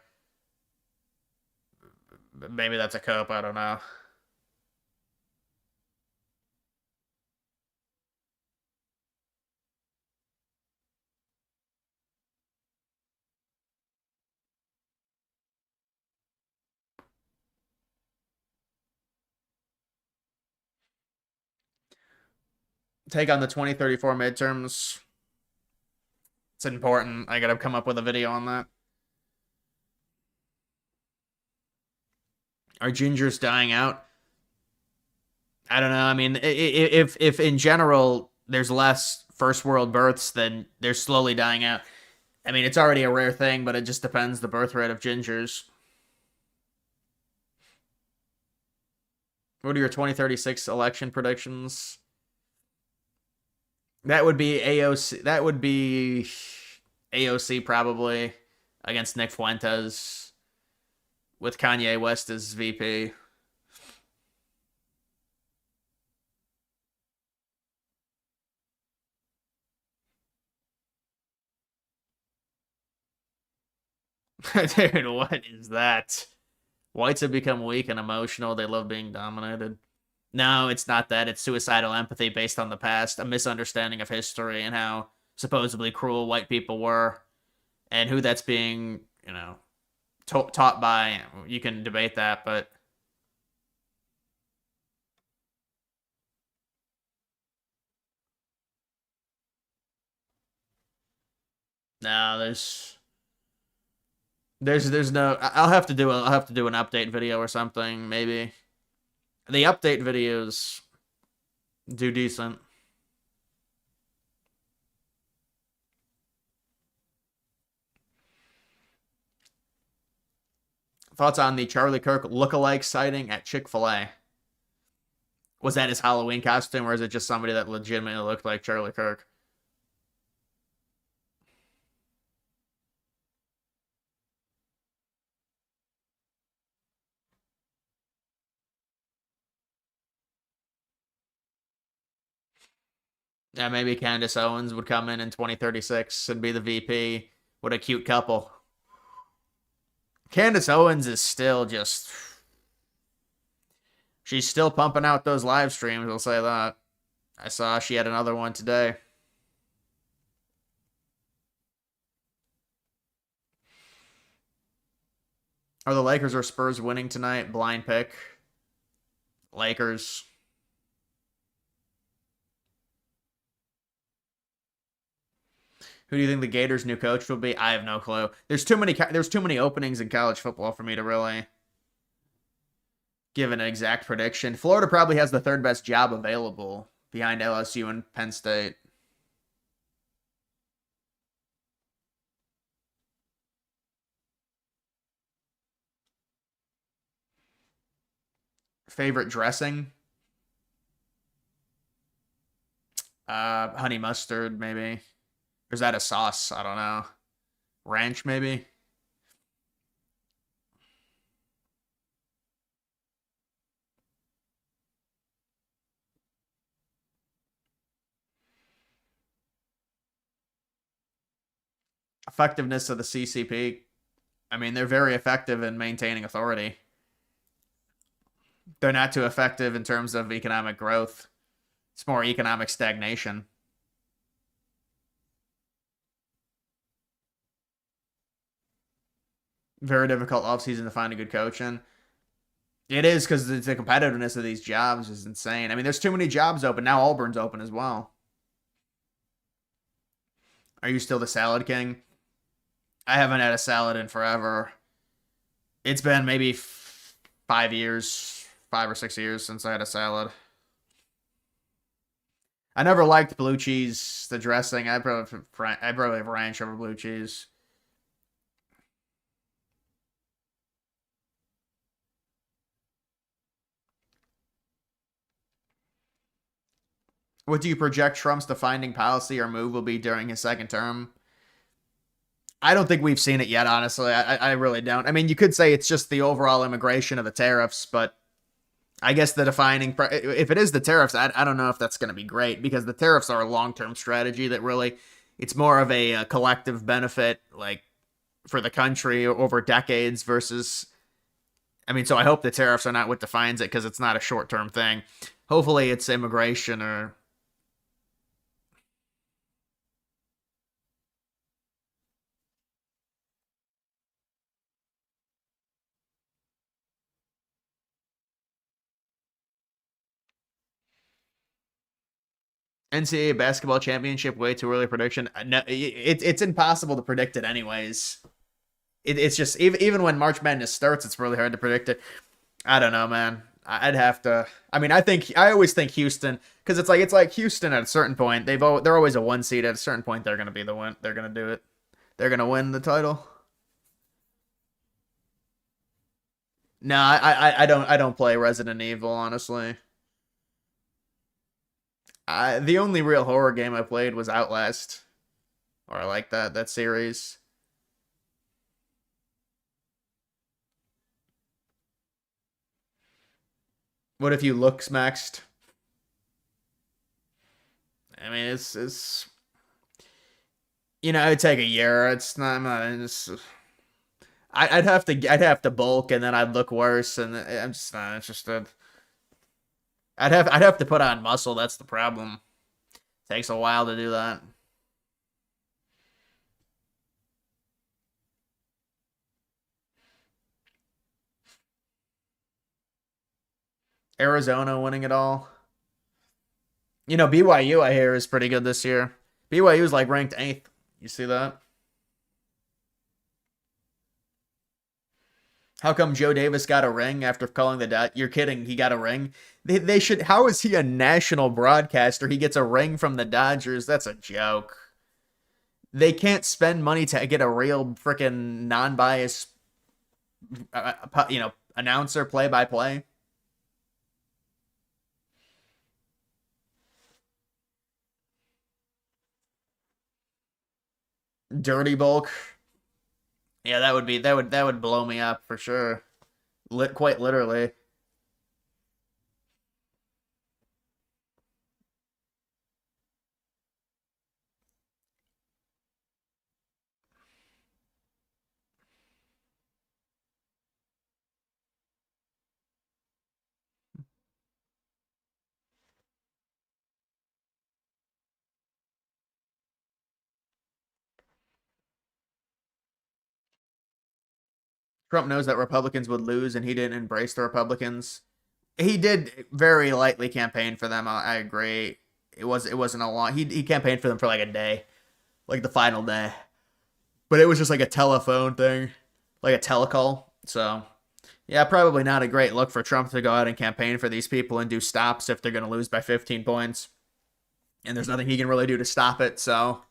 Maybe that's a cope, I don't know. Take on the 2034 midterms. It's important. I gotta come up with a video on that. Are gingers dying out? I don't know. I mean, if in general there's less first world births, then they're slowly dying out. I mean, it's already a rare thing, but it just depends the birth rate of gingers. What are your 2036 election predictions? That would be AOC. That would be AOC probably against Nick Fuentes with Kanye West as VP. Dude, what is that? Whites have become weak and emotional. They love being dominated. No, it's not that. It's suicidal empathy based on the past, a misunderstanding of history and how supposedly cruel white people were, and who that's being, taught by. You can debate that, but no, there's no. I'll have to do an update video or something, maybe. The update videos do decent. Thoughts on the Charlie Kirk lookalike sighting at Chick-fil-A? Was that his Halloween costume, or is it just somebody that legitimately looked like Charlie Kirk? Yeah, maybe Candace Owens would come in 2036 and be the VP. What a cute couple. Candace Owens is still just... She's still pumping out those live streams, I'll say that. I saw she had another one today. Are the Lakers or Spurs winning tonight? Blind pick. Lakers. Who do you think the Gators' new coach will be? I have no clue. There's too many openings in college football for me to really give an exact prediction. Florida probably has the third best job available behind LSU and Penn State. Favorite dressing? Honey mustard, maybe. Or is that a sauce? I don't know. Ranch, maybe? Effectiveness of the CCP. I mean, they're very effective in maintaining authority. They're not too effective in terms of economic growth. It's more economic stagnation. Very difficult offseason to find a good coach in. It is, because the competitiveness of these jobs is insane. I mean, there's too many jobs open. Now Auburn's open as well. Are you still the salad king? I haven't had a salad in forever. It's been maybe 5 or 6 years since I had a salad. I never liked blue cheese, the dressing. I probably have ranch over blue cheese. What do you project Trump's defining policy or move will be during his second term? I don't think we've seen it yet, honestly. I really don't. I mean, you could say it's just the overall immigration of the tariffs, but I guess the defining, if it is the tariffs, I don't know if that's going to be great, because the tariffs are a long-term strategy that really, it's more of a collective benefit, like, for the country over decades versus, I mean, so I hope the tariffs are not what defines it, because it's not a short-term thing. Hopefully it's immigration or... NCAA basketball championship, way too early prediction. No, it's impossible to predict it anyways. It's just, even when March Madness starts, it's really hard to predict it. I don't know, man. I'd have to. I mean, I always think Houston, because it's like Houston at a certain point. They're always a 1 seed. At a certain point, they're gonna be the one. They're gonna do it. They're gonna win the title. No, I don't play Resident Evil, honestly. The only real horror game I played was Outlast, or I like that series. What if you look maxed? I mean, it's it'd take a year. It's not. I'm not it's, I'd have to bulk, and then I'd look worse, and I'm just not interested. I'd have to put on muscle. That's the problem. Takes a while to do that. Arizona winning it all. BYU, I hear, is pretty good this year. BYU is like ranked 8th. You see that? How come Joe Davis got a ring after calling the dot? You're kidding. He got a ring. They should. How is he a national broadcaster? He gets a ring from the Dodgers. That's a joke. They can't spend money to get a real freaking non-biased, announcer play-by-play. Dirty bulk. Yeah, that would blow me up for sure. Quite literally. Trump knows that Republicans would lose, and he didn't embrace the Republicans. He did very lightly campaign for them. I agree. It wasn't a long. He campaigned for them for like a day, like the final day, but it was just like a telephone thing, like a telecall. So yeah, probably not a great look for Trump to go out and campaign for these people and do stops if they're going to lose by 15 points, and there's nothing he can really do to stop it. So.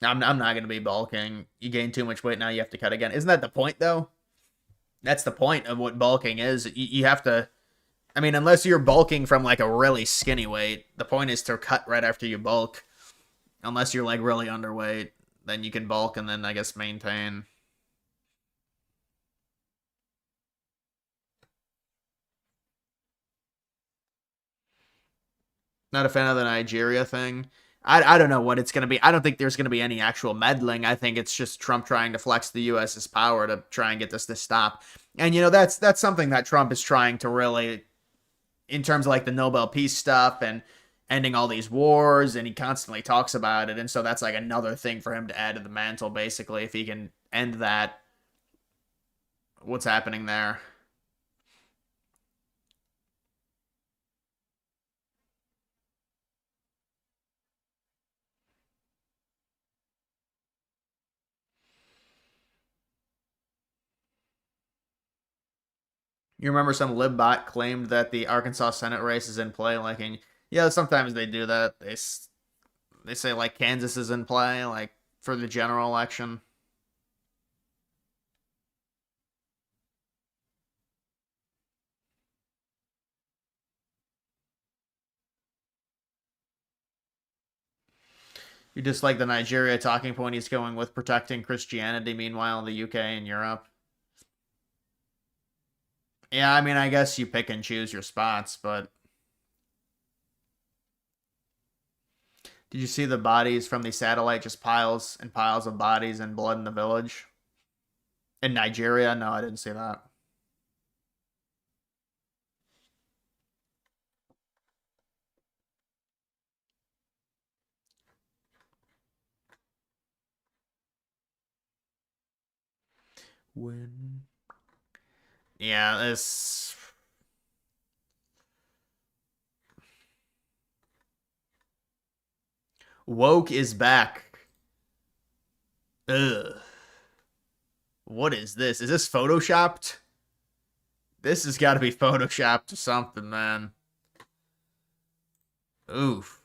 I'm not going to be bulking. You gain too much weight, now you have to cut again. Isn't that the point, though? That's the point of what bulking is. You have to... I mean, unless you're bulking from, like, a really skinny weight, the point is to cut right after you bulk. Unless you're, like, really underweight, then you can bulk and then, I guess, maintain. Not a fan of the Nigeria thing. I don't know what it's going to be. I don't think there's going to be any actual meddling. I think it's just Trump trying to flex the U.S.'s power to try and get this to stop. And, that's something that Trump is trying to really, in terms of like the Nobel Peace stuff and ending all these wars, and he constantly talks about it. And so that's like another thing for him to add to the mantle, basically, if he can end that, what's happening there. You remember some libbot claimed that the Arkansas Senate race is in play, like, and yeah, sometimes they do that. They say like Kansas is in play, like for the general election. You just like the Nigeria talking point he's going with protecting Christianity, meanwhile in the UK and Europe. Yeah, I mean, I guess you pick and choose your spots, but... Did you see the bodies from the satellite? Just piles and piles of bodies and blood in the village? In Nigeria? No, I didn't see that. When... Yeah, this... Woke is back. Ugh. What is this? Is this photoshopped? This has got to be photoshopped or something, man. Oof.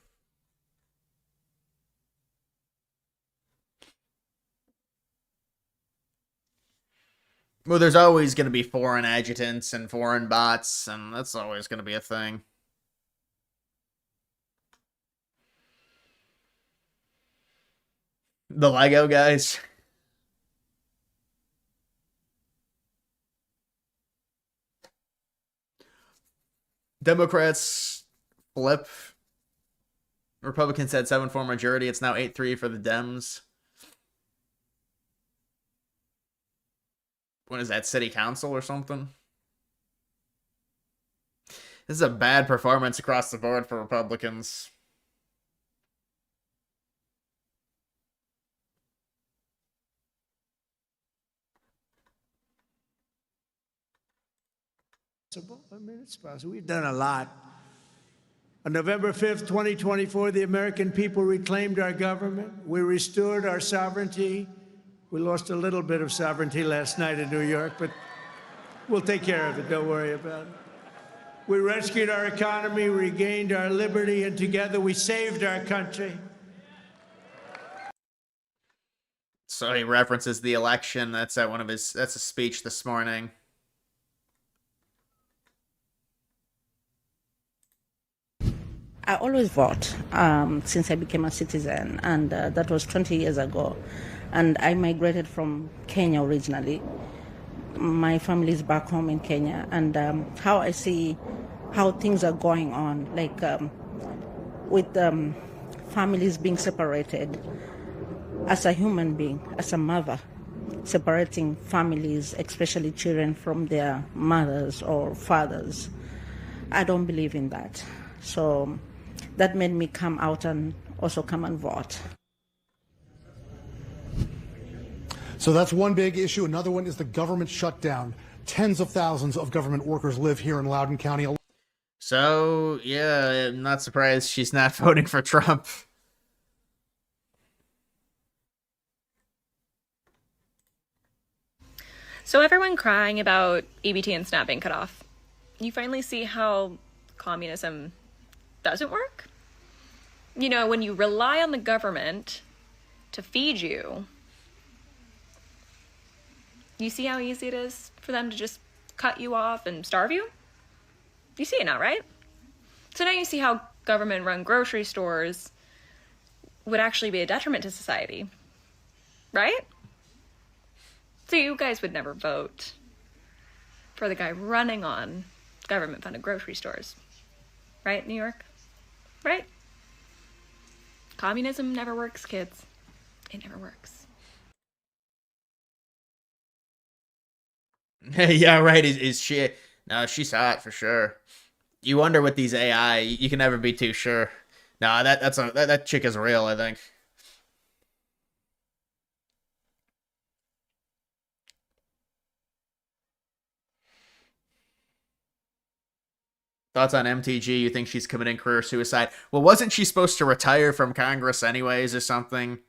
Well, there's always going to be foreign adjutants and foreign bots, and that's always going to be a thing. The Lego guys. Democrats flip. Republicans had 7-4 majority. It's now 8-3 for the Dems. What is that, city council or something? This is a bad performance across the board for Republicans. I mean, it's possible. We've done a lot. On November 5th, 2024, the American people reclaimed our government. We restored our sovereignty. We lost a little bit of sovereignty last night in New York, but we'll take care of it. Don't worry about it. We rescued our economy, regained our liberty, and together we saved our country. So he references the election. That's at one of his. That's a speech this morning. I always vote since I became a citizen, and that was 20 years ago. And I migrated from Kenya originally. My family is back home in Kenya, and how I see how things are going on, like with families being separated. As a human being, as a mother, separating families, especially children, from their mothers or fathers, I don't believe in that. So that made me come out and also come and vote. So that's one big issue. Another one is the government shutdown. Tens of thousands of government workers live here in Loudoun County. So, yeah, I'm not surprised she's not voting for Trump. So everyone crying about EBT and SNAP being cut off. You finally see how communism doesn't work? You know, when you rely on the government to feed you, you see how easy it is for them to just cut you off and starve you? You see it now, right? So now you see how government-run grocery stores would actually be a detriment to society, right? So you guys would never vote for the guy running on government-funded grocery stores, right, New York? Right? Communism never works, kids. It never works. Yeah, right. Is she? No, she's hot for sure. You wonder with these AI, you can never be too sure. No, that chick is real, I think. Thoughts on MTG? You think she's committing career suicide? Well, wasn't she supposed to retire from Congress anyways or something?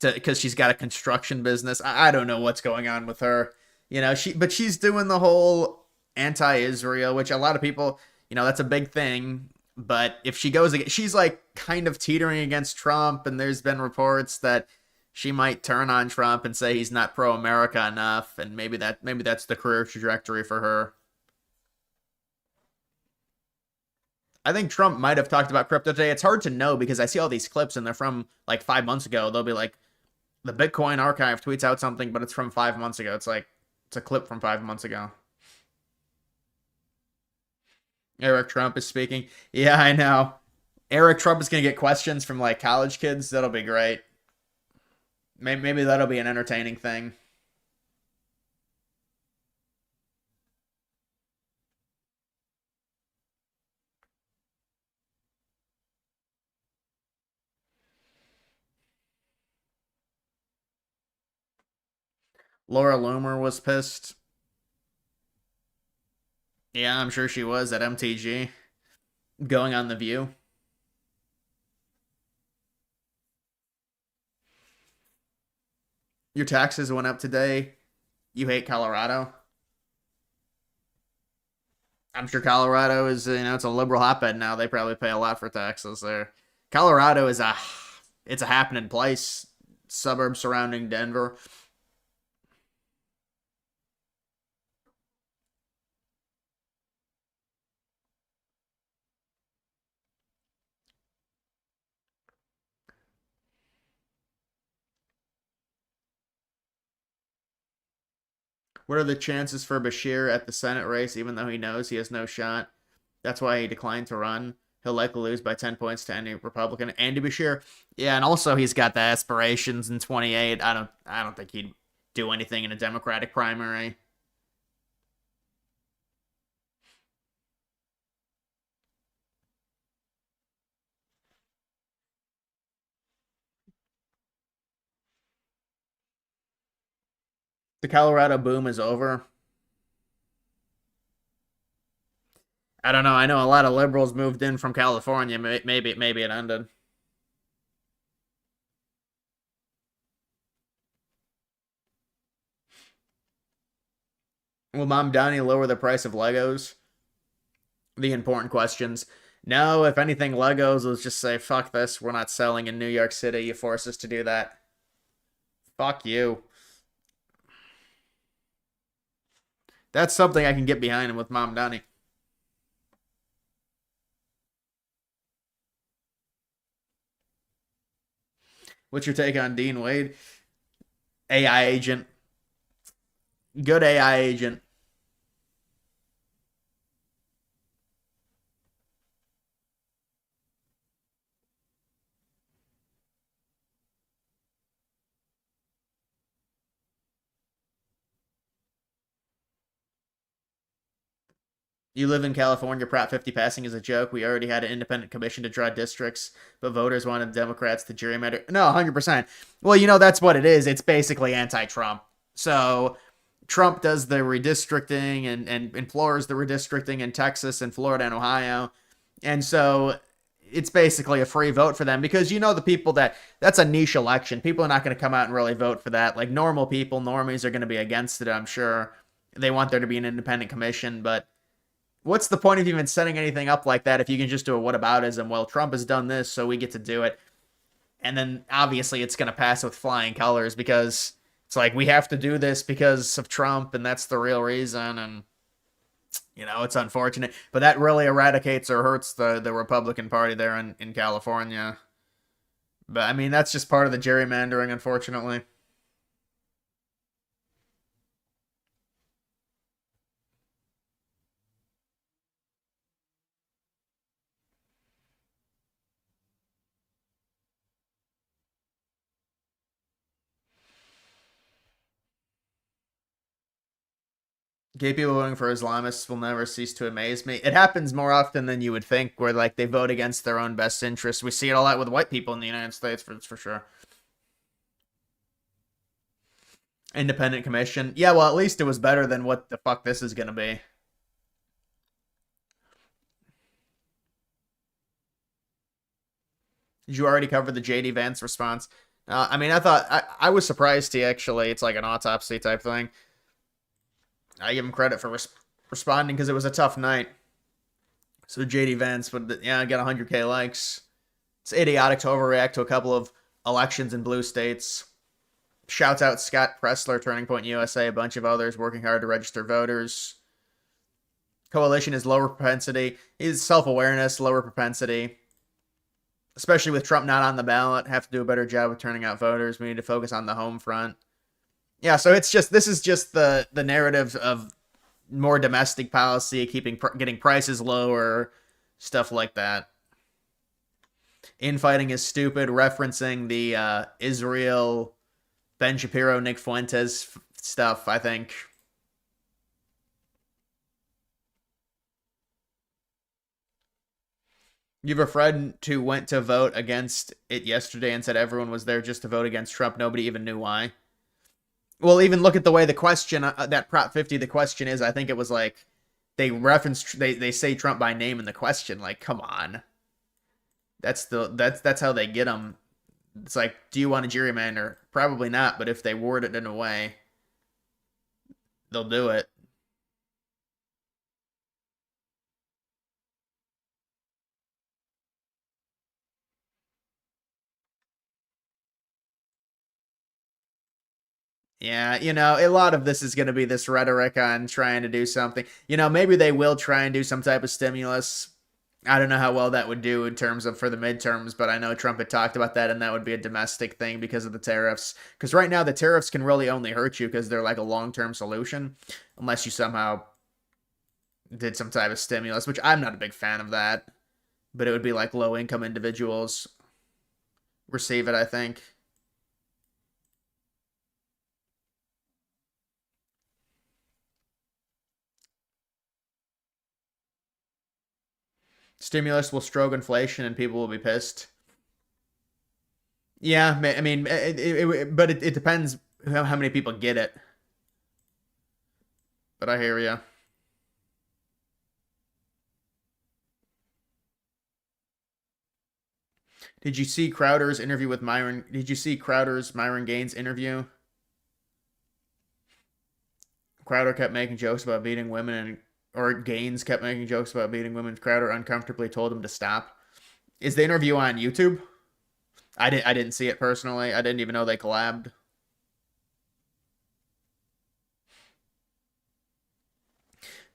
Because she's got a construction business. I don't know what's going on with her. You know, but she's doing the whole anti-Israel, which a lot of people, you know, that's a big thing. But if she goes, she's like kind of teetering against Trump, and there's been reports that she might turn on Trump and say he's not pro-America enough, and maybe that's the career trajectory for her. I think Trump might have talked about crypto today. It's hard to know because I see all these clips and they're from like 5 months ago. They'll be like, the Bitcoin archive tweets out something, but it's from 5 months ago. It's like, it's a clip from 5 months ago. Eric Trump is speaking. Yeah, I know. Eric Trump is going to get questions from like college kids. That'll be great. Maybe that'll be an entertaining thing. Laura Loomer was pissed. Yeah, I'm sure she was at MTG. Going on The View. Your taxes went up today. You hate Colorado. I'm sure Colorado is, it's a liberal hotbed now. They probably pay a lot for taxes there. Colorado is it's a happening place. Suburbs surrounding Denver. What are the chances for Bashir at the Senate race, even though he knows he has no shot? That's why he declined to run. He'll likely lose by 10 points to any Republican. Andy Bashir, yeah, and also he's got the aspirations in 28. I don't think he'd do anything in a Democratic primary. The Colorado boom is over. I don't know. I know a lot of liberals moved in from California. Maybe it ended. Will Mom Donnie lower the price of Legos? The important questions. No, if anything, Legos will just say, fuck this. We're not selling in New York City. You force us to do that. Fuck you. That's something I can get behind with Mom Donnie. What's your take on Dean Wade? AI agent. Good AI agent. You live in California, Prop 50 passing is a joke. We already had an independent commission to draw districts, but voters wanted Democrats to gerrymander. No, 100%. Well, that's what it is. It's basically anti-Trump. So Trump does the redistricting and implores the redistricting in Texas and Florida and Ohio. And so it's basically a free vote for them because the people that's a niche election. People are not going to come out and really vote for that. Like normal people, normies are going to be against it, I'm sure. They want there to be an independent commission, but what's the point of even setting anything up like that if you can just do a whataboutism? Well, Trump has done this, so we get to do it. And then obviously it's going to pass with flying colors because it's like we have to do this because of Trump and that's the real reason. And, it's unfortunate. But that really eradicates or hurts the Republican Party there in California. But, I mean, that's just part of the gerrymandering, unfortunately. Gay people voting for Islamists will never cease to amaze me. It happens more often than you would think, where they vote against their own best interests. We see it a lot with white people in the United States, for sure. Independent commission. Yeah, well, at least it was better than what the fuck this is gonna be. Did you already cover the JD Vance response? I mean, I was surprised he actually. It's like an autopsy type thing. I give him credit for responding because it was a tough night. So JD Vance would, get 100K likes. It's idiotic to overreact to a couple of elections in blue states. Shouts out Scott Pressler, Turning Point USA, a bunch of others working hard to register voters. coalition is lower propensity. Is self-awareness, lower propensity. Especially with Trump not on the ballot, have to do a better job of turning out voters. We need to focus on the home front. Yeah, so this is just the narrative of more domestic policy, getting prices lower, stuff like that. Infighting is stupid, referencing the Israel, Ben Shapiro, Nick Fuentes stuff, I think. You have a friend who went to vote against it yesterday and said everyone was there just to vote against Trump. Nobody even knew why. Well, even look at the way the question, that Prop 50, the question is, I think it was like, they say Trump by name in the question. Like, come on. That's how they get them. It's like, do you want a gerrymander? Probably not, but if they word it in a way, they'll do it. Yeah, a lot of this is going to be this rhetoric on trying to do something. Maybe they will try and do some type of stimulus. I don't know how well that would do in terms of for the midterms, but I know Trump had talked about that, and that would be a domestic thing because of the tariffs. Because right now, the tariffs can really only hurt you because they're like a long-term solution, unless you somehow did some type of stimulus, which I'm not a big fan of that. But it would be like low-income individuals receive it, I think. Stimulus will stroke inflation and people will be pissed. Yeah, I mean, but it depends how many people get it. But I hear you. Did you see Crowder's interview with Myron? Did you see Crowder's Myron Gaines interview? Crowder kept making jokes about beating women, or Gaines kept making jokes about beating women. Crowder uncomfortably told him to stop. Is the interview on YouTube? I didn't see it personally. I didn't even know they collabed.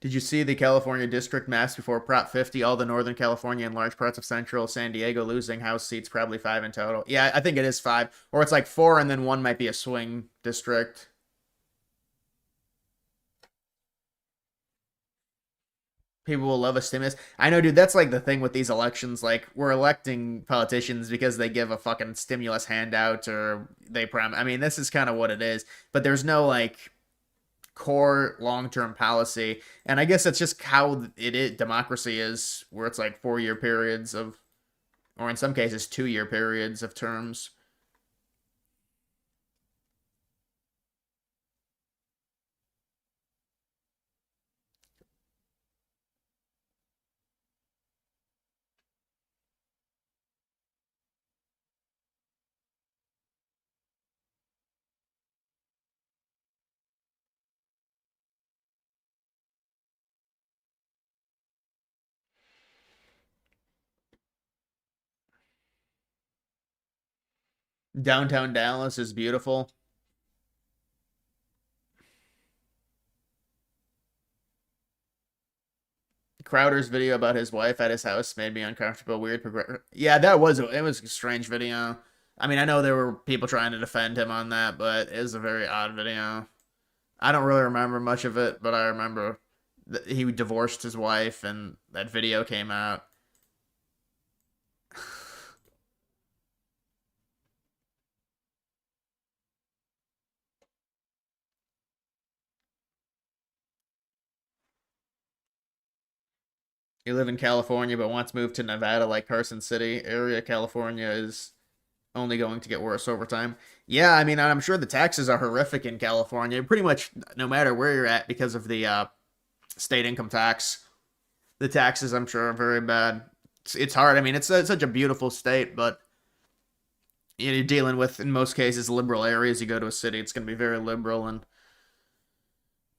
Did you see the California district maps before Prop 50? All the Northern California and large parts of Central San Diego losing House seats, probably 5 in total. Yeah, I think it is 5. Or it's like 4 and then 1 might be a swing district. People will love a stimulus. I know, dude, that's like the thing with these elections. Like, we're electing politicians because they give a fucking stimulus handout or they promise. I mean, this is kind of what it is. But there's no, like, core long-term policy. And I guess that's just how democracy is, where it's like 4-year periods of, or in some cases, 2-year periods of terms. Downtown Dallas is beautiful. Crowder's video about his wife at his house made me uncomfortable. Weird. Yeah, it was a strange video. I mean, I know there were people trying to defend him on that, but it was a very odd video. I don't really remember much of it, but I remember that he divorced his wife and that video came out. You live in California but wants to move to Nevada like Carson City area. California is only going to get worse over time. Yeah, I mean, I'm sure the taxes are horrific in California, pretty much no matter where you're at because of the state income tax. The taxes, I'm sure, are very bad. It's hard. I mean, it's such a beautiful state, but you're dealing with, in most cases, liberal areas. You go to a city, it's going to be very liberal.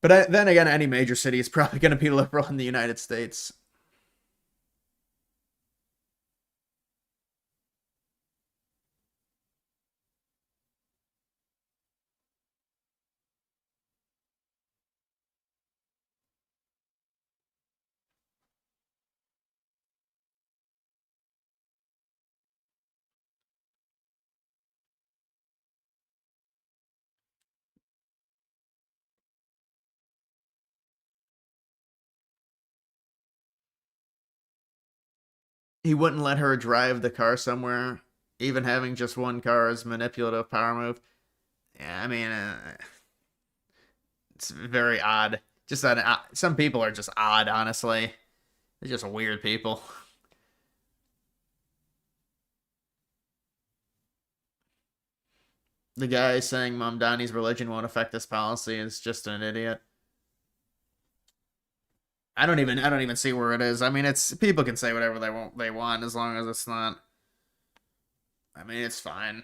But then again, any major city is probably going to be liberal in the United States. He wouldn't let her drive the car somewhere. Even having just one car is manipulative power move. Yeah, I mean, it's very odd. Just that some people are just odd, honestly. They're just weird people. The guy saying Mamdani's religion won't affect this policy is just an idiot. I don't even see where it is. I mean, it's people can say whatever they want as long as it's not. I mean, it's fine.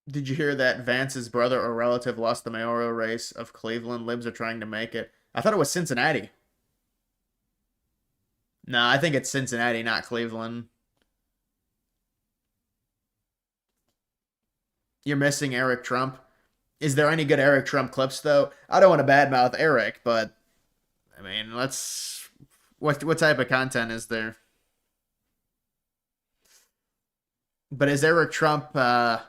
Did you hear that Vance's brother or relative lost the mayoral race of Cleveland? Libs are trying to make it. I thought it was Cincinnati. No, I think it's Cincinnati, not Cleveland. You're missing Eric Trump. Is there any good Eric Trump clips, though? I don't want to badmouth Eric, but I mean, let's. What type of content is there? But is Eric Trump? Are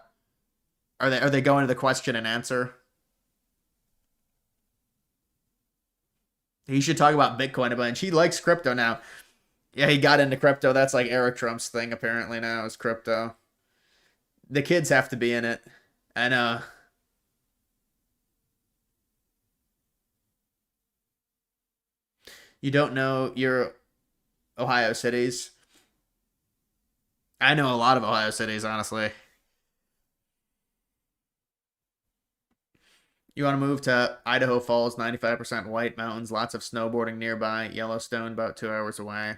they going to the question and answer? He should talk about Bitcoin a bunch. He likes crypto now. Yeah, he got into crypto. That's like Eric Trump's thing apparently now is crypto. The kids have to be in it. And you don't know your Ohio cities. I know a lot of Ohio cities, honestly. You want to move to Idaho Falls, 95% white mountains, lots of snowboarding nearby. Yellowstone, about 2 hours away.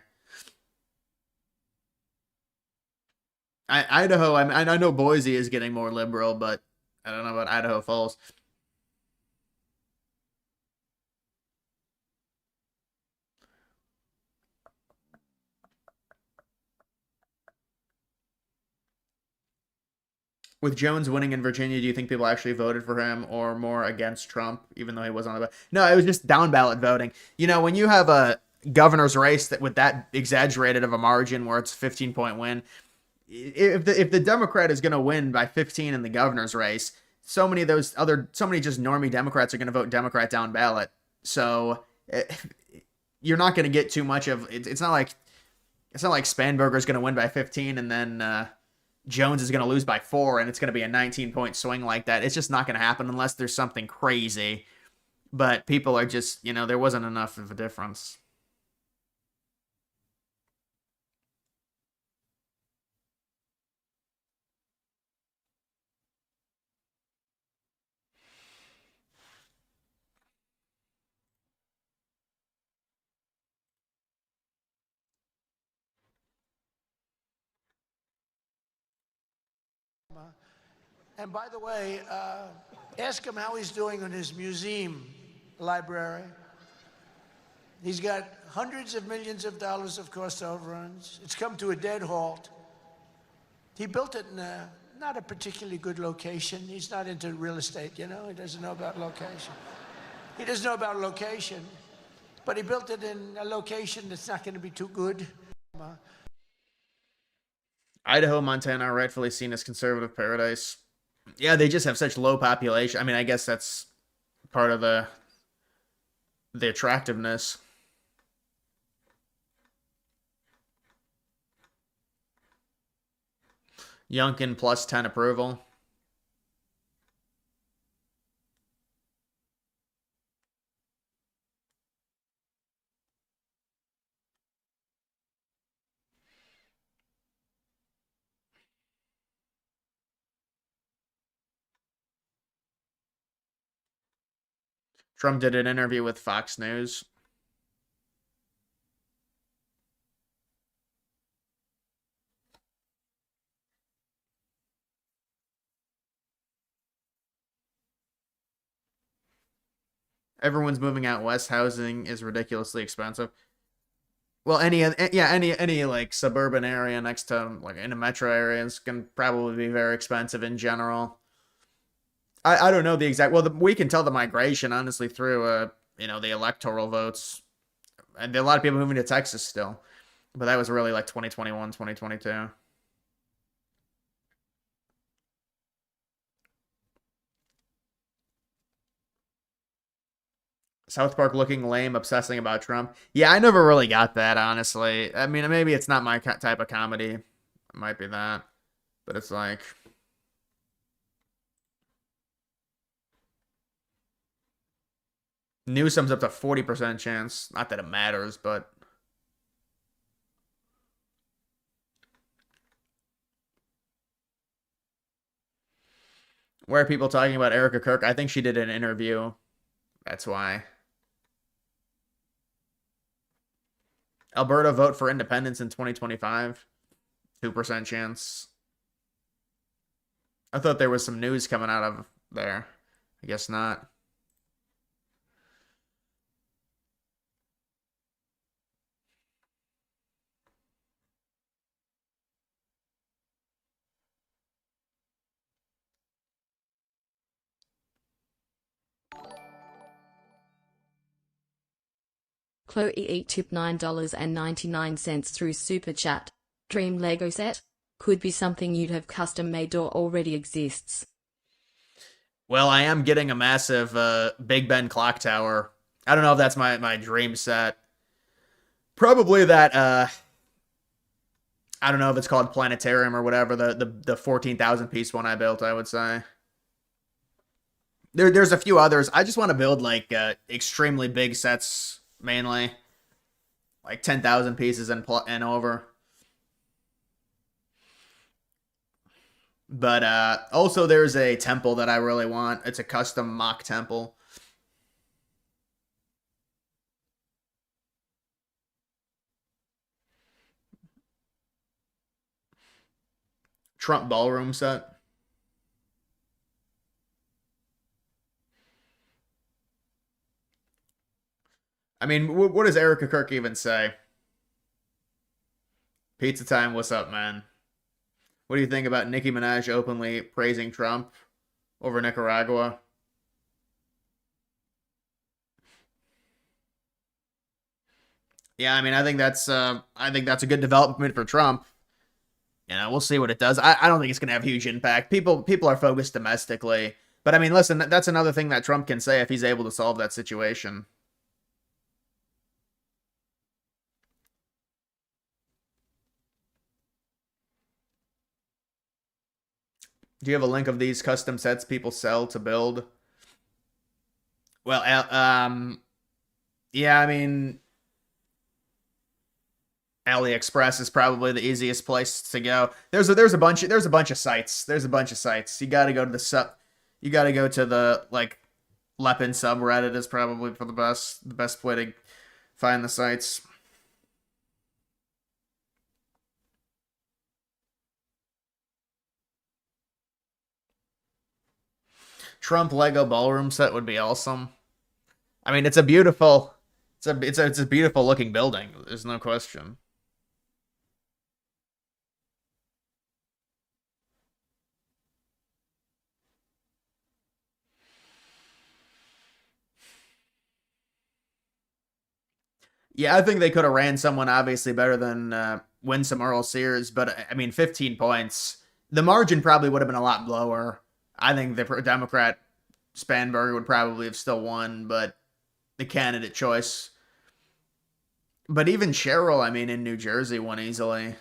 Idaho, I know Boise is getting more liberal, but I don't know about Idaho Falls. With Jones winning in Virginia, do you think people actually voted for him or more against Trump, even though he wasn't on the ballot? No, it was just down ballot voting. You know, when you have a governor's race that with that exaggerated of a margin where it's 15-point win, if the Democrat is going to win by 15 in the governor's race, so many just normie Democrats are going to vote Democrat down ballot. So you're not going to get too much of it. It's not like Spanberger is going to win by 15 and then Jones is going to lose by 4 and it's going to be a 19-point swing like that. It's just not going to happen unless there's something crazy. But people are just, there wasn't enough of a difference. And by the way, ask him how he's doing on his museum library. He's got hundreds of millions of dollars of cost overruns. It's come to a dead halt. He built it in not a particularly good location. He's not into real estate, He doesn't know about location. He doesn't know about location. But he built it in a location that's not going to be too good. Idaho, Montana are rightfully seen as conservative paradise. Yeah, they just have such low population. I mean, I guess that's part of the attractiveness. Youngkin plus 10 approval. Trump did an interview with Fox News. Everyone's moving out west. Housing is ridiculously expensive. Well, any like suburban area next to like in a metro area is going to probably be very expensive in general. I don't know the exact. Well, we can tell the migration honestly through the electoral votes, and there are a lot of people moving to Texas still, but that was really like 2021, 2022. South Park looking lame, obsessing about Trump. Yeah, I never really got that, honestly. I mean, maybe it's not my type of comedy. It might be that. But it's like... Newsom's up to 40% chance. Not that it matters, but... Where are people talking about Erica Kirk? I think she did an interview. That's why. Alberta vote for independence in 2025. 2% chance. I thought there was some news coming out of there. I guess not. Chloe Eat tip $9.99 through Super Chat. Dream Lego set? Could be something you'd have custom made or already exists. Well, I am getting a massive Big Ben clock tower. I don't know if that's my dream set. Probably that, I don't know if it's called Planetarium or whatever, the 14,000 piece one I built, I would say. There's a few others. I just want to build like extremely big sets. Mainly, like 10,000 pieces and over. But also there's a temple that I really want. It's a custom mock temple. Trump ballroom set. I mean, what does Erica Kirk even say? Pizza time, what's up, man? What do you think about Nicki Minaj openly praising Trump over Nicaragua? Yeah, I mean, I think that's a good development for Trump. You know, we'll see what it does. I don't think it's gonna have huge impact. People are focused domestically, but I mean, listen, that's another thing that Trump can say if he's able to solve that situation. Do you have a link of these custom sets people sell to build? Well, yeah, I mean, AliExpress is probably the easiest place to go. There's a bunch of sites. There's a bunch of sites. You got to go to the like Lepin subreddit is probably for the best way to find the sites. Trump Lego ballroom set would be awesome. I mean, it's a beautiful looking building. There's no question. Yeah, I think they could have ran someone obviously better than Winsome Earl Sears, but I mean, 15 points. The margin probably would have been a lot lower. I think the Democrat Spanberger would probably have still won, but the candidate choice. But even Cheryl, I mean, in New Jersey won easily.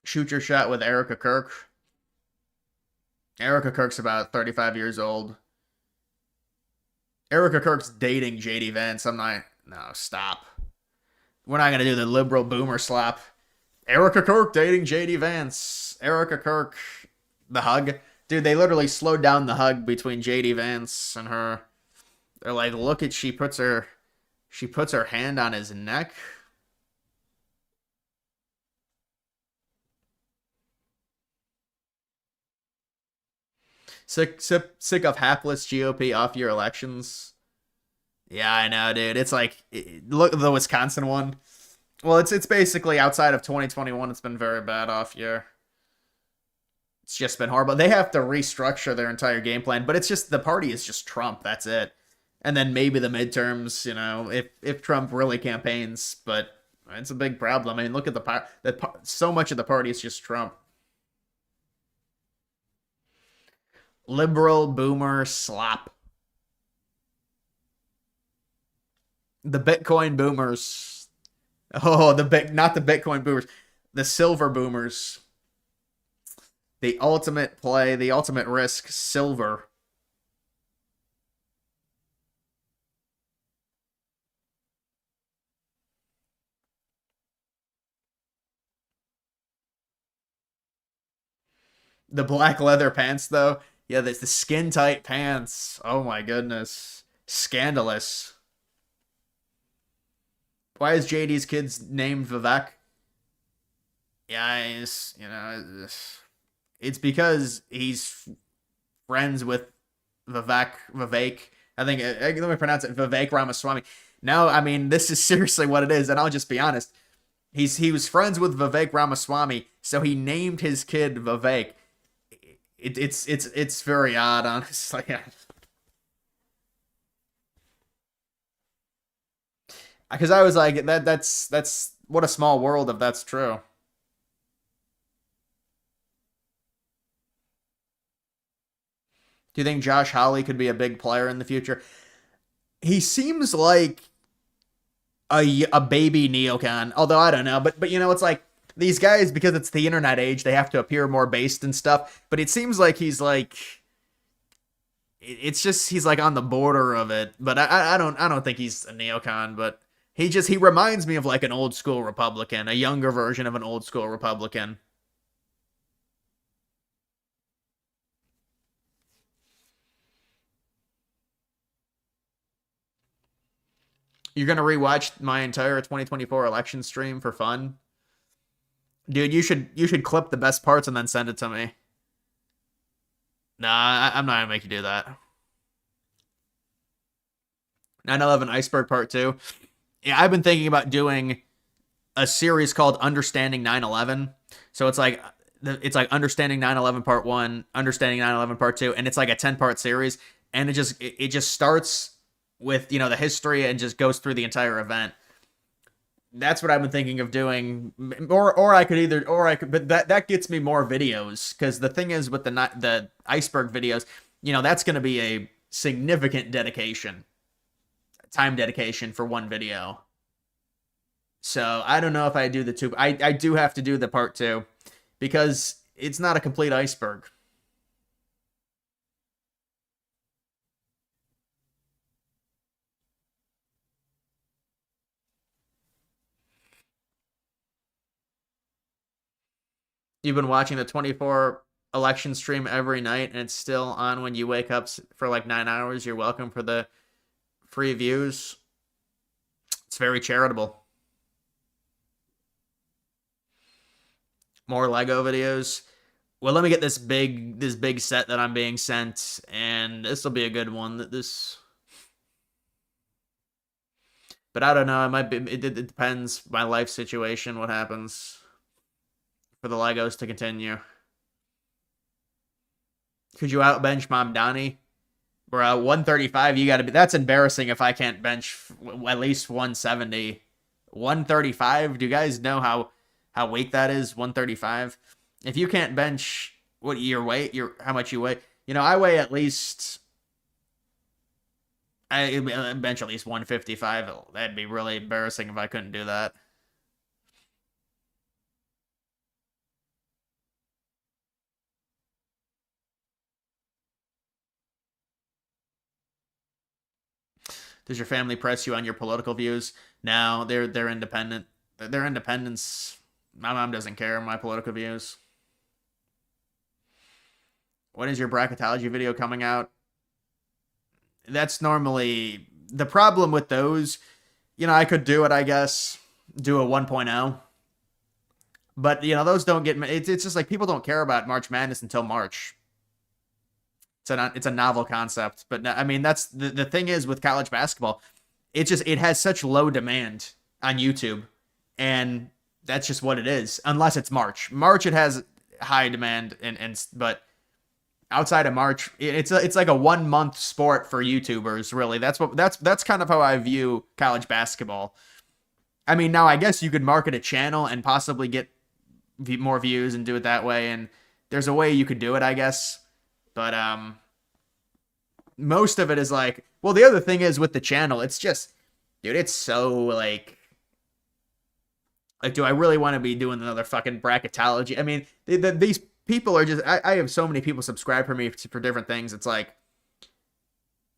Shoot your shot with Erica Kirk. Erica Kirk's about 35 years old. Erica Kirk's dating JD Vance. No, stop. We're not going to do the liberal boomer slap. Erica Kirk dating JD Vance. Erica Kirk, the hug. Dude, they literally slowed down the hug between JD Vance and her. They're like, look at, she puts her hand on his neck. Sick of hapless GOP off-year elections. Yeah, I know, dude. It's like, look at the Wisconsin one. Well, it's basically outside of 2021, it's been very bad off-year. It's just been horrible. They have to restructure their entire game plan, but it's just the party is just Trump. That's it. And then maybe the midterms, if Trump really campaigns, but it's a big problem. I mean, look at so much of the party is just Trump. Liberal boomer slop. The Bitcoin boomers. Oh, not the Bitcoin boomers. The silver boomers. The ultimate play, the ultimate risk, silver. The black leather pants, though. Yeah, the skin tight pants. Oh my goodness. Scandalous. Why is JD's kid's named Vivek? Yeah, it's because he's friends with Vivek. I think, let me pronounce it, Vivek Ramaswamy. No, I mean, this is seriously what it is, and I'll just be honest. He was friends with Vivek Ramaswamy, so he named his kid Vivek. It's very odd, honestly. Because I was like, that's what a small world if that's true. Do you think Josh Hawley could be a big player in the future? He seems like a baby neocon, although I don't know. But it's like these guys, because it's the internet age, they have to appear more based and stuff. But it seems like he's like, he's like on the border of it. But I don't think he's a neocon. But he reminds me of like an old school Republican, a younger version of an old school Republican. You're gonna rewatch my entire 2024 election stream for fun? Dude, you should clip the best parts and then send it to me. Nah, I'm not gonna make you do that. 9/11 Iceberg Part 2. Yeah, I've been thinking about doing a series called Understanding 9/11. So it's like Understanding 9/11 Part 1, Understanding 9/11 Part 2, and it's like a 10-part series, and it just starts with, the history and just goes through the entire event. That's what I've been thinking of doing, but that gets me more videos, because the thing is with the iceberg videos, that's going to be a significant time dedication for one video. So I don't know if I do the two. I do have to do the part 2 because it's not a complete iceberg. You've been watching the 24 election stream every night, and it's still on when you wake up for like 9 hours. You're welcome for the free views. It's very charitable. More Lego videos. Well, let me get this big set that I'm being sent, and this will be a good one. But I don't know. It might be. It depends. My life situation. What happens for the Legos to continue? Could you outbench Mamdani? Bro, 135, you gotta be. That's embarrassing if I can't bench at least 170. 135? Do you guys know how weak that is? 135? If you can't bench what your weight, how much you weigh. I weigh at least. I bench at least 155. That'd be really embarrassing if I couldn't do that. Does your family press you on your political views? No, they're independent. They're independents. My mom doesn't care my political views. When is your bracketology video coming out? That's normally the problem with those. I could do it, I guess. Do a 1.0. But, those don't get... It's just like people don't care about March Madness until March. It's a novel concept, but I mean, that's the thing is with college basketball, it has such low demand on YouTube, and that's just what it is. Unless it's March. March, it has high demand, and but outside of March, it's like a 1 month sport for YouTubers. Really, that's kind of how I view college basketball. I mean, now I guess you could market a channel and possibly get more views and do it that way, and there's a way you could do it, I guess. But most of it is like, well, the other thing is with the channel, it's just, dude, it's so like, do I really want to be doing another fucking bracketology? I mean, these people are just, I have so many people subscribe for me for different things. It's like,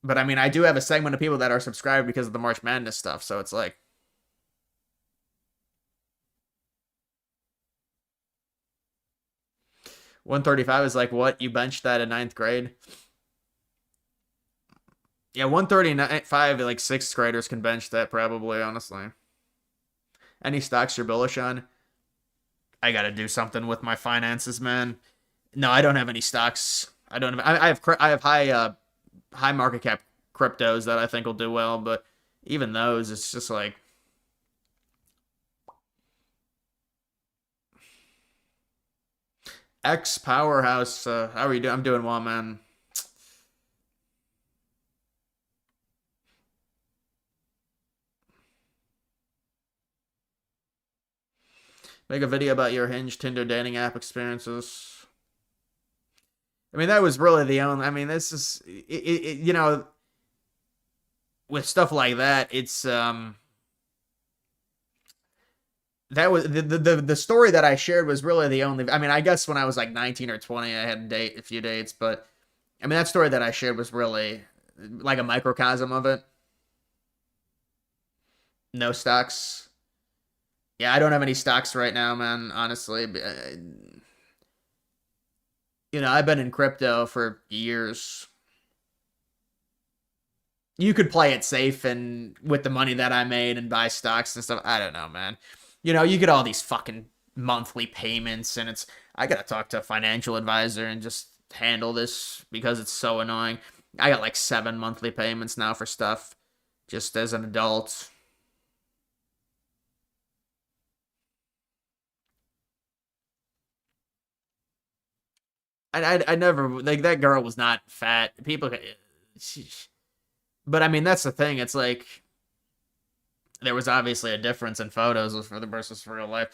but I mean, I do have a segment of people that are subscribed because of the March Madness stuff. So it's like, $135 is like, what? You benched that in 9th grade? Yeah, 135, like 6th graders can bench that probably, honestly. Any stocks you're bullish on? I gotta do something with my finances, man. No, I don't have any stocks. I don't have. I have high market cap cryptos that I think will do well, but even those, it's just like. X Powerhouse, how are you doing? I'm doing well, man. Make a video about your Hinge, Tinder, dating app experiences. I mean, that was really the only. I mean, this is you know, with stuff like that, it's that was the story that I shared was really the only. I mean, I guess when I was like 19 or 20, I had a few dates, but I mean, that story that I shared was really like a microcosm of it. No stocks. Yeah, I don't have any stocks right now, man, honestly. You know, I've been in crypto for years. You could play it safe and with the money that I made and buy stocks and stuff. I don't know, man. You know, you get all these fucking monthly payments, and I gotta talk to a financial advisor and just handle this because it's so annoying. I got like 7 monthly payments now for stuff just as an adult. I never, like, that girl was not fat. People, but I mean, that's the thing. It's like, there was obviously a difference in photos for the versus real life.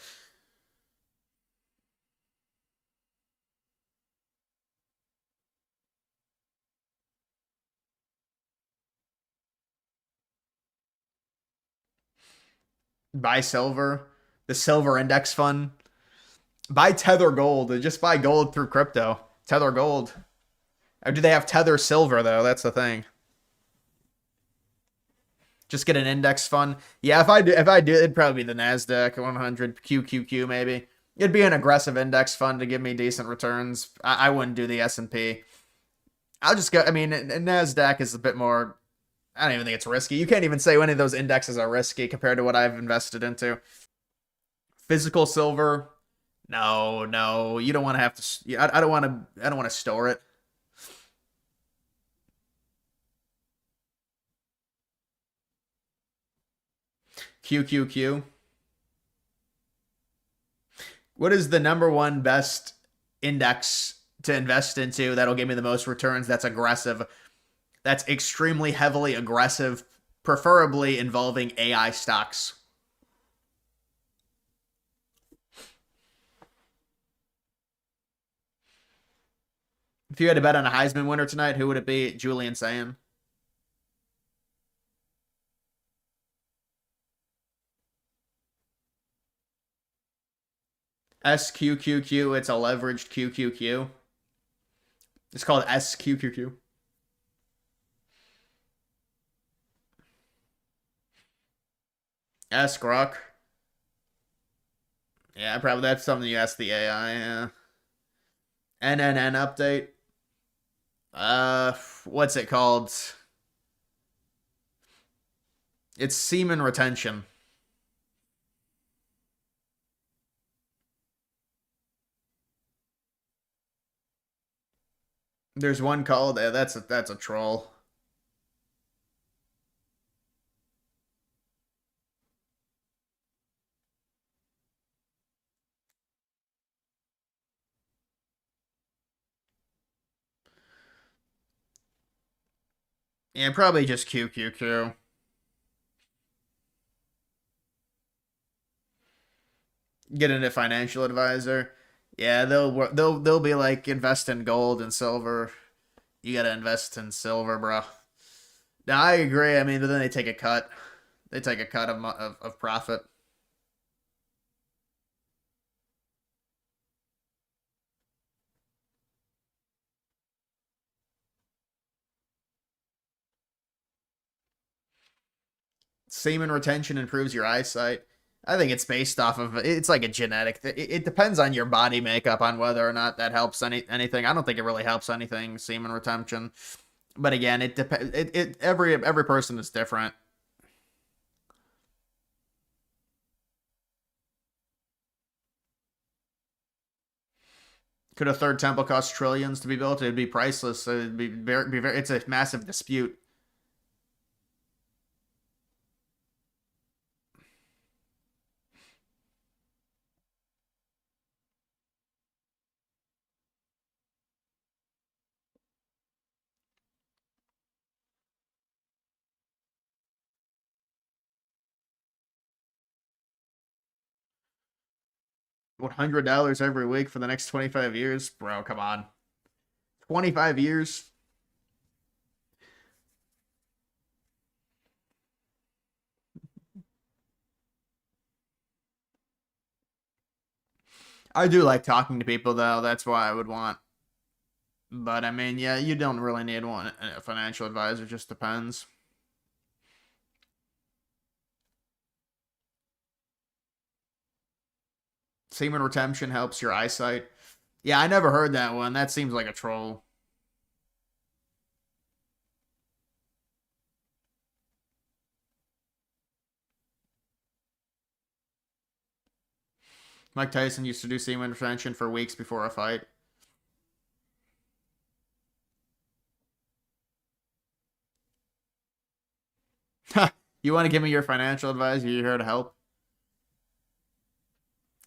Buy silver, the silver index fund. Buy Tether Gold. Just buy gold through crypto. Tether Gold. Or do they have Tether Silver, though? That's the thing. Just get an index fund. Yeah, if I do, it'd probably be the NASDAQ 100 QQQ maybe. It'd be an aggressive index fund to give me decent returns. I wouldn't do the S&P. I'll just go. I mean, NASDAQ is a bit more. I don't even think it's risky. You can't even say any of those indexes are risky compared to what I've invested into. Physical silver. No, you don't want to have to. I don't want to. I don't want to store it. QQQ. What is the number one best index to invest into that'll give me the most returns? That's aggressive. That's extremely heavily aggressive, preferably involving AI stocks. If you had to bet on a Heisman winner tonight, who would it be? Julian Sayin. SQQQ. It's a leveraged QQQ. It's called SQQQ. Ask Rock. Yeah, probably that's something you ask the AI. Yeah. NNN update. What's it called? It's semen retention. There's one called. That's a troll. Yeah, probably just QQQ. Get into financial advisor. Yeah, they'll be like, invest in gold and silver. You gotta invest in silver, bro. Now I agree. I mean, but then they take a cut. They take a cut of profit. Semen retention improves your eyesight. I think it's based off of, it's like a genetic. It depends on your body makeup on whether or not that helps anything. I don't think it really helps anything, semen retention. But again, it depends. Every person is different. Could a third temple cost trillions to be built? It'd be priceless. It'd be very. It's a massive dispute. $100 every week for the next 25 years? Bro, come on. 25 years? I do like talking to people, though. That's why I would want. But, I mean, yeah, you don't really need one. A financial advisor, just depends. Semen retention helps your eyesight. Yeah, I never heard that one. That seems like a troll. Mike Tyson used to do semen retention for weeks before a fight. You want to give me your financial advice? You're here to help?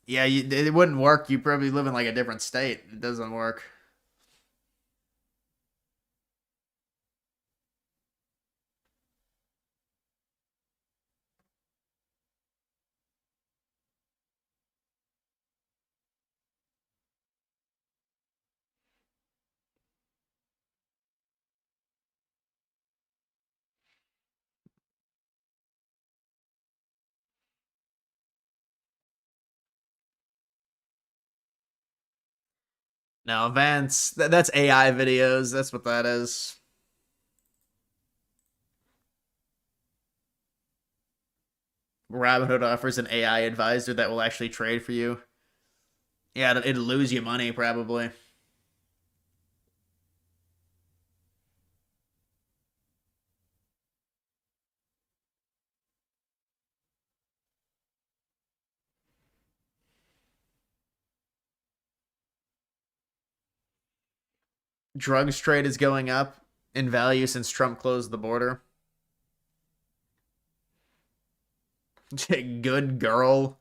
Yeah, it wouldn't work. You probably live in like a different state. It doesn't work. No, Vance, that's AI videos. That's what that is. Robinhood offers an AI advisor that will actually trade for you. Yeah, it'll lose you money, probably. Drugs trade is going up in value since Trump closed the border. Good girl.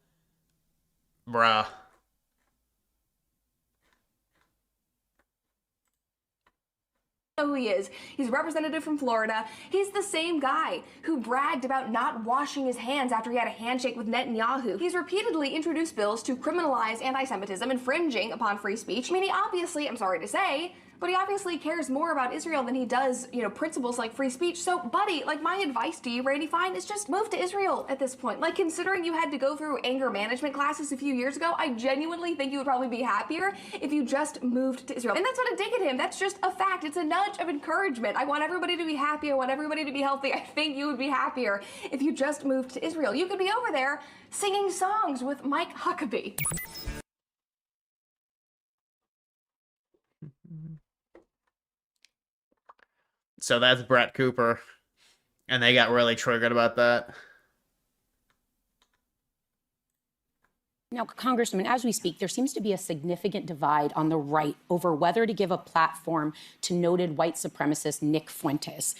Bruh. Who he is. He's a representative from Florida. He's the same guy who bragged about not washing his hands after he had a handshake with Netanyahu. He's repeatedly introduced bills to criminalize anti-Semitism, infringing upon free speech. I mean, he obviously, I'm sorry to say, but he obviously cares more about Israel than he does, principles like free speech. So, buddy, like, my advice to you, Randy Fine, is just move to Israel at this point. Like, considering you had to go through anger management classes a few years ago, I genuinely think you would probably be happier if you just moved to Israel. And that's not a dig at him. That's just a fact. It's a nudge of encouragement. I want everybody to be happy. I want everybody to be healthy. I think you would be happier if you just moved to Israel. You could be over there singing songs with Mike Huckabee. So that's Brett Cooper. And they got really triggered about that. Now, Congressman, as we speak, there seems to be a significant divide on the right over whether to give a platform to noted white supremacist Nick Fuentes.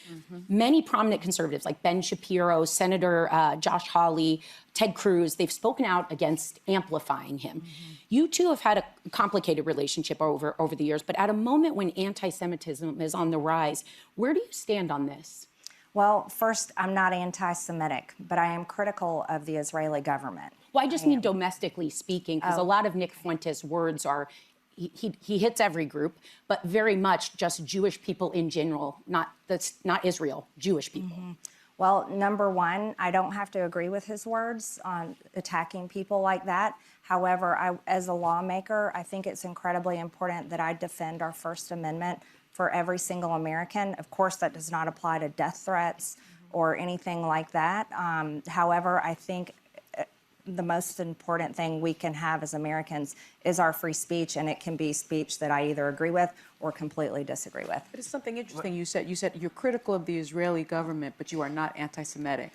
Many prominent conservatives like Ben Shapiro, Senator Josh Hawley, Ted Cruz, they've spoken out against amplifying him. You two have had a complicated relationship over the years, but at a moment when anti-Semitism is on the rise, where do you stand on this? Well, first, I'm not anti-Semitic, but I am critical of the Israeli government. Well, I just mean domestically speaking, because a lot of Nick Fuentes' words are, he hits every group, but very much just Jewish people in general, not Israel, Jewish people. Well, number one, I don't have to agree with his words on attacking people like that. However, as a lawmaker, I think it's incredibly important that I defend our First Amendment for every single American. Of course, that does not apply to death threats or anything like that. However, I think the most important thing we can have as Americans is our free speech, and it can be speech that I either agree with or completely disagree with. But it's something interesting you said. You said you're critical of the Israeli government, but you are not anti-Semitic.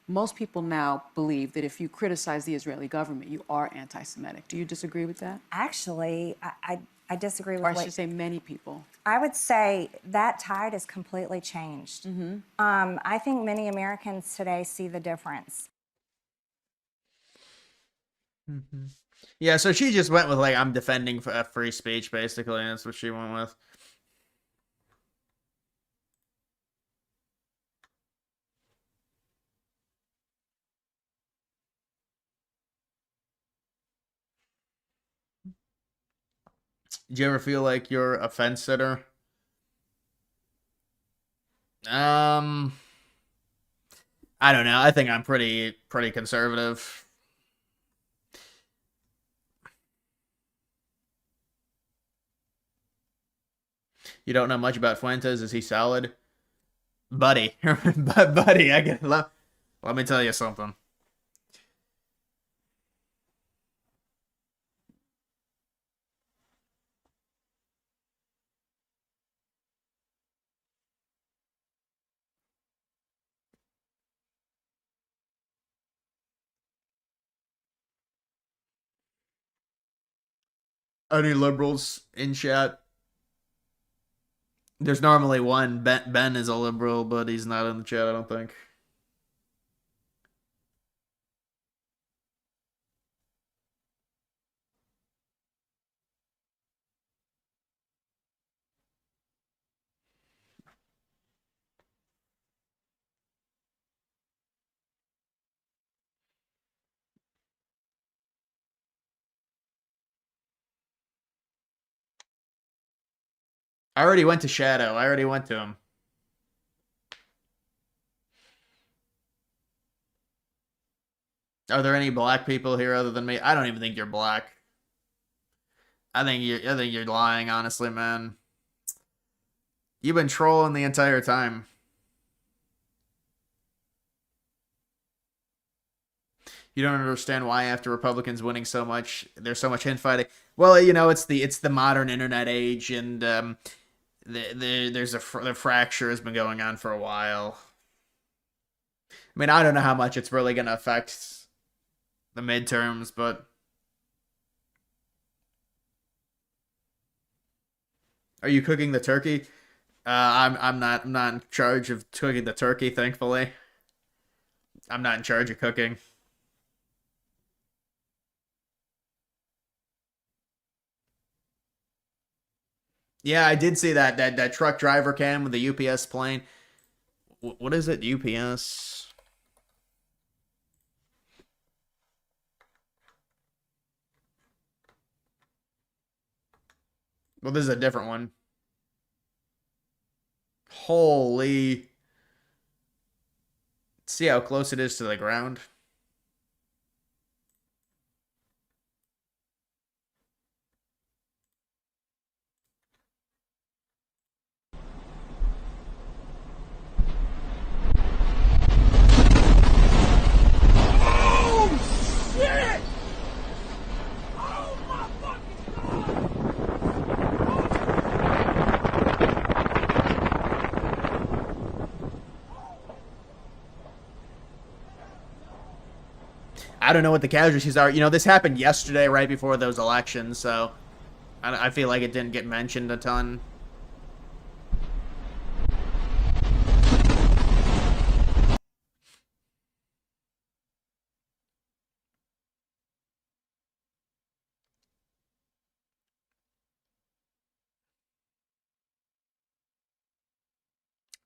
Most people now believe that if you criticize the Israeli government, you are anti-Semitic. Do you disagree with that? Actually, I disagree with Or I should say many people. I would say that tide has completely changed. I think many Americans today see the difference. Yeah, so she just went with, like, I'm defending free speech, basically, and that's what she went with. Do you ever feel like you're a fence sitter? I don't know. I think I'm pretty conservative. You don't know much about Fuentes. Is he solid? Buddy. Buddy, let me tell you something. Any liberals in chat? There's normally one. Ben is a liberal, but he's not in the chat, I don't think. I already went to Shadow. I already went to him. Are there any black people here other than me? I don't even think you're black. I think you're lying, honestly, man. You've been trolling the entire time. You don't understand why after Republicans winning so much, there's so much infighting. Well, you know, it's the modern internet age, and the fracture has been going on for a while. I mean, I don't know how much it's really going to affect the midterms, but are you cooking the turkey? I'm not in charge of cooking the turkey, thankfully. I'm not in charge of cooking. Yeah, I did see that truck driver cam with the UPS plane. What is it? UPS? Well, this is a different one. Holy. See how close it is to the ground? I don't know what the casualties are. You know, this happened yesterday, right before those elections, so I feel like it didn't get mentioned a ton.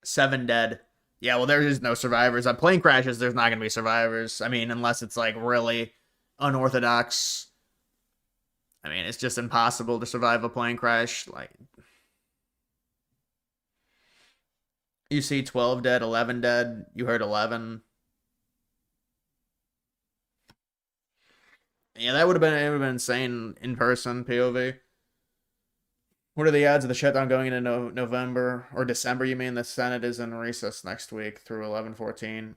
Seven dead. Yeah, well, there is no survivors. On plane crashes, there's not going to be survivors. I mean, unless it's like really unorthodox. I mean, it's just impossible to survive a plane crash. Like, you see 12 dead, 11 dead. You heard 11. Yeah, it would have been insane in person, POV. What are the odds of the shutdown going into November or December? You mean the Senate is in recess next week through 11/14?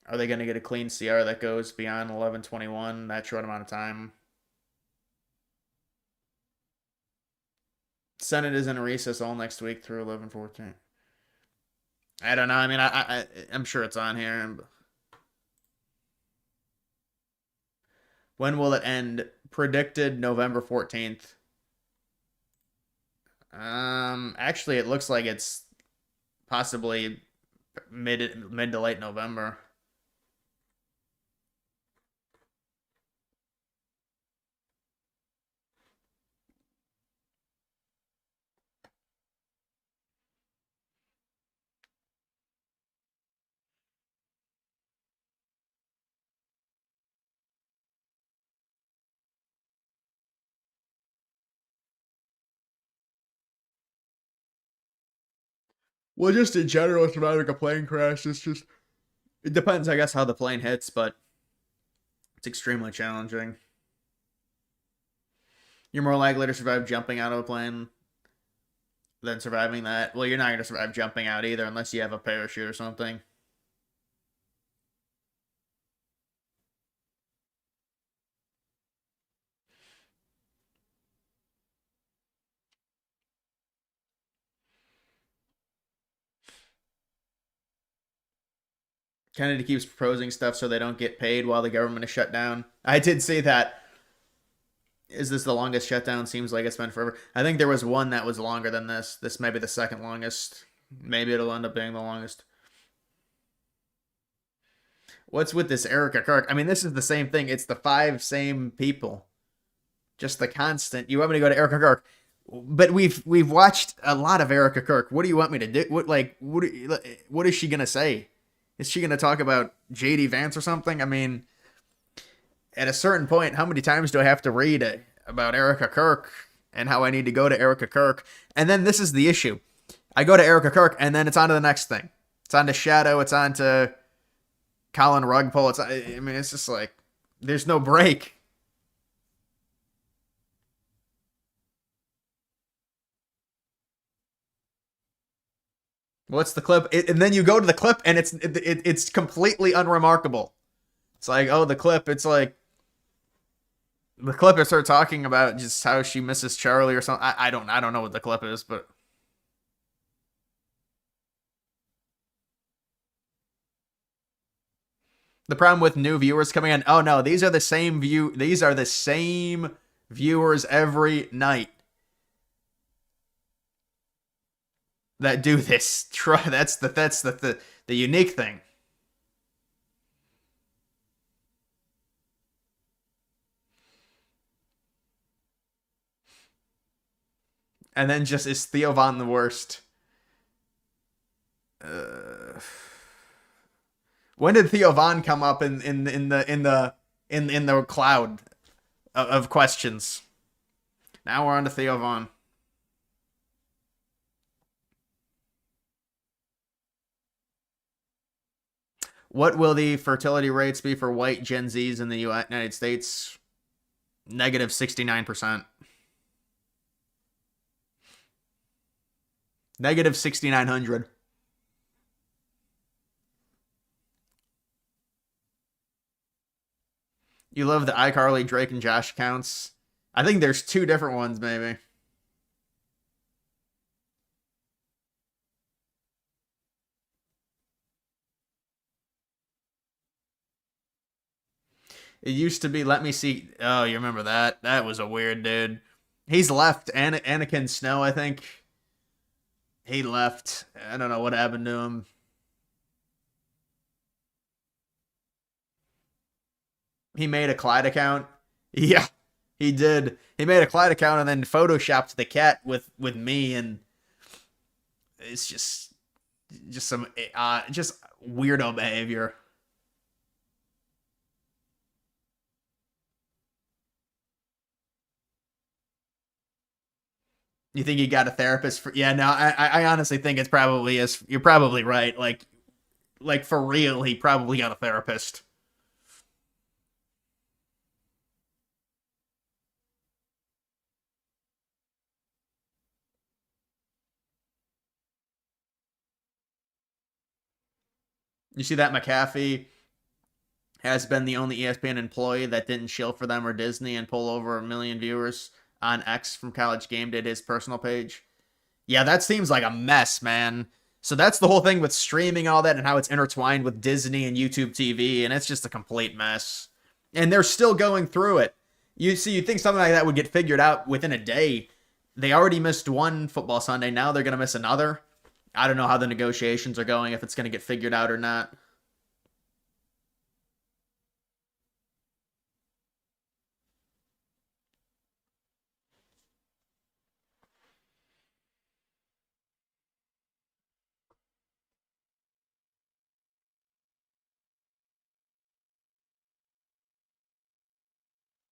Are they going to get a clean CR that goes beyond 11/21 that short amount of time? Senate is in recess all next week through 11/14. I don't know. I mean, I'm sure it's on here. When will it end? Predicted November 14th. Actually, it looks like it's possibly mid to late November. Well, just in general, surviving a plane crash, it depends, I guess, how the plane hits, but it's extremely challenging. You're more likely to survive jumping out of a plane than surviving that. Well, you're not going to survive jumping out either unless you have a parachute or something. Kennedy keeps proposing stuff so they don't get paid while the government is shut down. I did see that. Is this the longest shutdown? Seems like it's been forever. I think there was one that was longer than this. This may be the second longest. Maybe it'll end up being the longest. What's with this Erica Kirk? I mean, this is the same thing. It's the 5 same people. Just the constant. You want me to go to Erica Kirk? But we've watched a lot of Erica Kirk. What do you want me to do? What is she gonna say? Is she going to talk about J.D. Vance or something? I mean, at a certain point, how many times do I have to read about Erica Kirk and how I need to go to Erica Kirk? And then this is the issue. I go to Erica Kirk, and then it's on to the next thing. It's on to Shadow. It's on to Colin Rugpole. It's just like, there's no break. What's the clip? And then you go to the clip, and it's completely unremarkable. It's like, oh, the clip. It's like the clip is her talking about just how she misses Charlie or something. I don't know what the clip is, but the problem with new viewers coming in. Oh no, these are the same viewers every night that do this. That's the unique thing. And then just, is Theo Von the worst? When did Theo Von come up in the cloud of questions? Now we're on to Theo Von. What will the fertility rates be for white Gen Zs in the United States? Negative 69%. Negative 6,900. You love the iCarly, Drake, and Josh accounts? I think there's 2 different ones, maybe. It used to be, let me see. Oh, you remember that? That was a weird dude. He's left. Anakin Snow, I think. He left. I don't know what happened to him. He made a Clyde account. Yeah, he did. He made a Clyde account and then photoshopped the cat with me, and it's just some weirdo behavior. You think you got a therapist for? Yeah, no, I honestly think it's probably is. You're probably right. Like for real, he probably got a therapist. You see that McAfee has been the only ESPN employee that didn't shill for them or Disney and pull over 1 million viewers on X from College Game Day, his personal page. Yeah, that seems like a mess, man. So that's the whole thing with streaming and all that and how it's intertwined with Disney and YouTube TV, and it's just a complete mess. And they're still going through it. You see, you'd think something like that would get figured out within a day. They already missed one football Sunday. Now they're going to miss another. I don't know how the negotiations are going, if it's going to get figured out or not.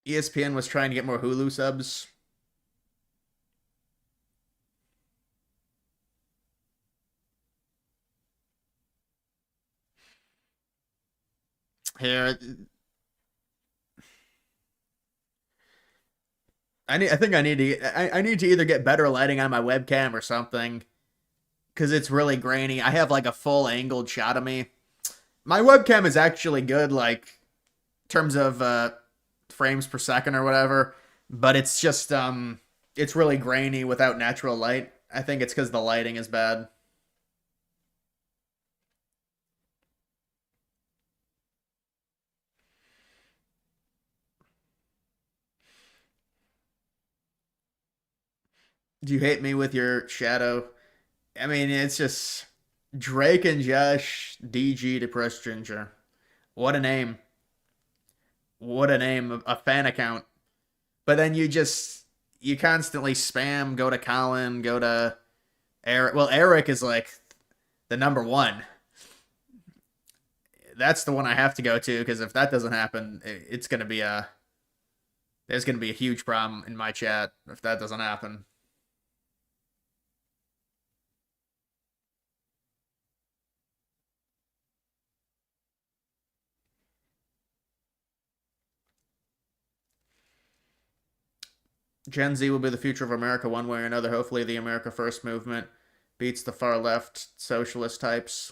ESPN was trying to get more Hulu subs. Here, I think I need to I need to either get better lighting on my webcam or something, because it's really grainy. I have like a full angled shot of me. My webcam is actually good, like in terms of frames per second or whatever, but it's just it's really grainy without natural light. I think it's because the lighting is bad. Do you hate me with your shadow? I mean, it's just Drake and Josh DG Depressed Ginger. What a name. What a name. A fan account. But then you constantly spam, go to Colin, go to Eric. Well, Eric is like the number one. That's the one I have to go to, because if that doesn't happen, it's going to be there's going to be a huge problem in my chat if that doesn't happen. Gen Z will be the future of America one way or another. Hopefully the America First movement beats the far left socialist types.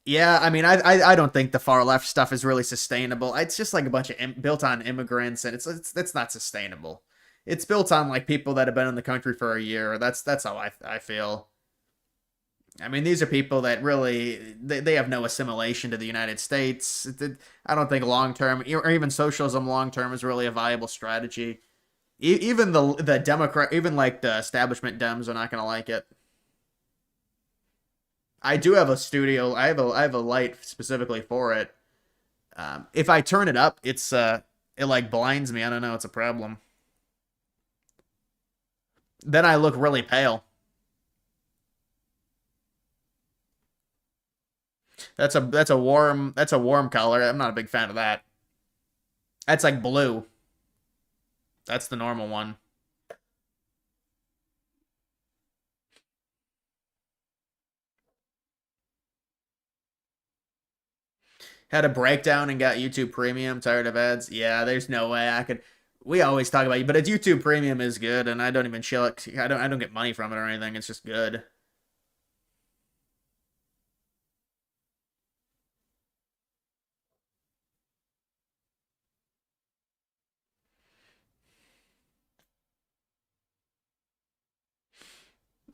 Yeah, I mean, I don't think the far left stuff is really sustainable. It's just like a bunch of built on immigrants, and it's not sustainable. It's built on like people that have been in the country for a year. That's how I feel. I mean, these are people that really they have no assimilation to the United States. I don't think long term or even socialism long term is really a viable strategy. Even the Democrat, even like the establishment Dems are not going to like it. I do have a studio. I have a light specifically for it. If I turn it up, it like blinds me. I don't know. It's a problem. Then I look really pale. That's a warm color. I'm not a big fan of that. That's like blue. That's the normal one. Had a breakdown and got YouTube Premium. Tired of ads. Yeah, there's no way I could. We always talk about you, but it's YouTube Premium is good, and I don't even chill it. I don't get money from it or anything. It's just good.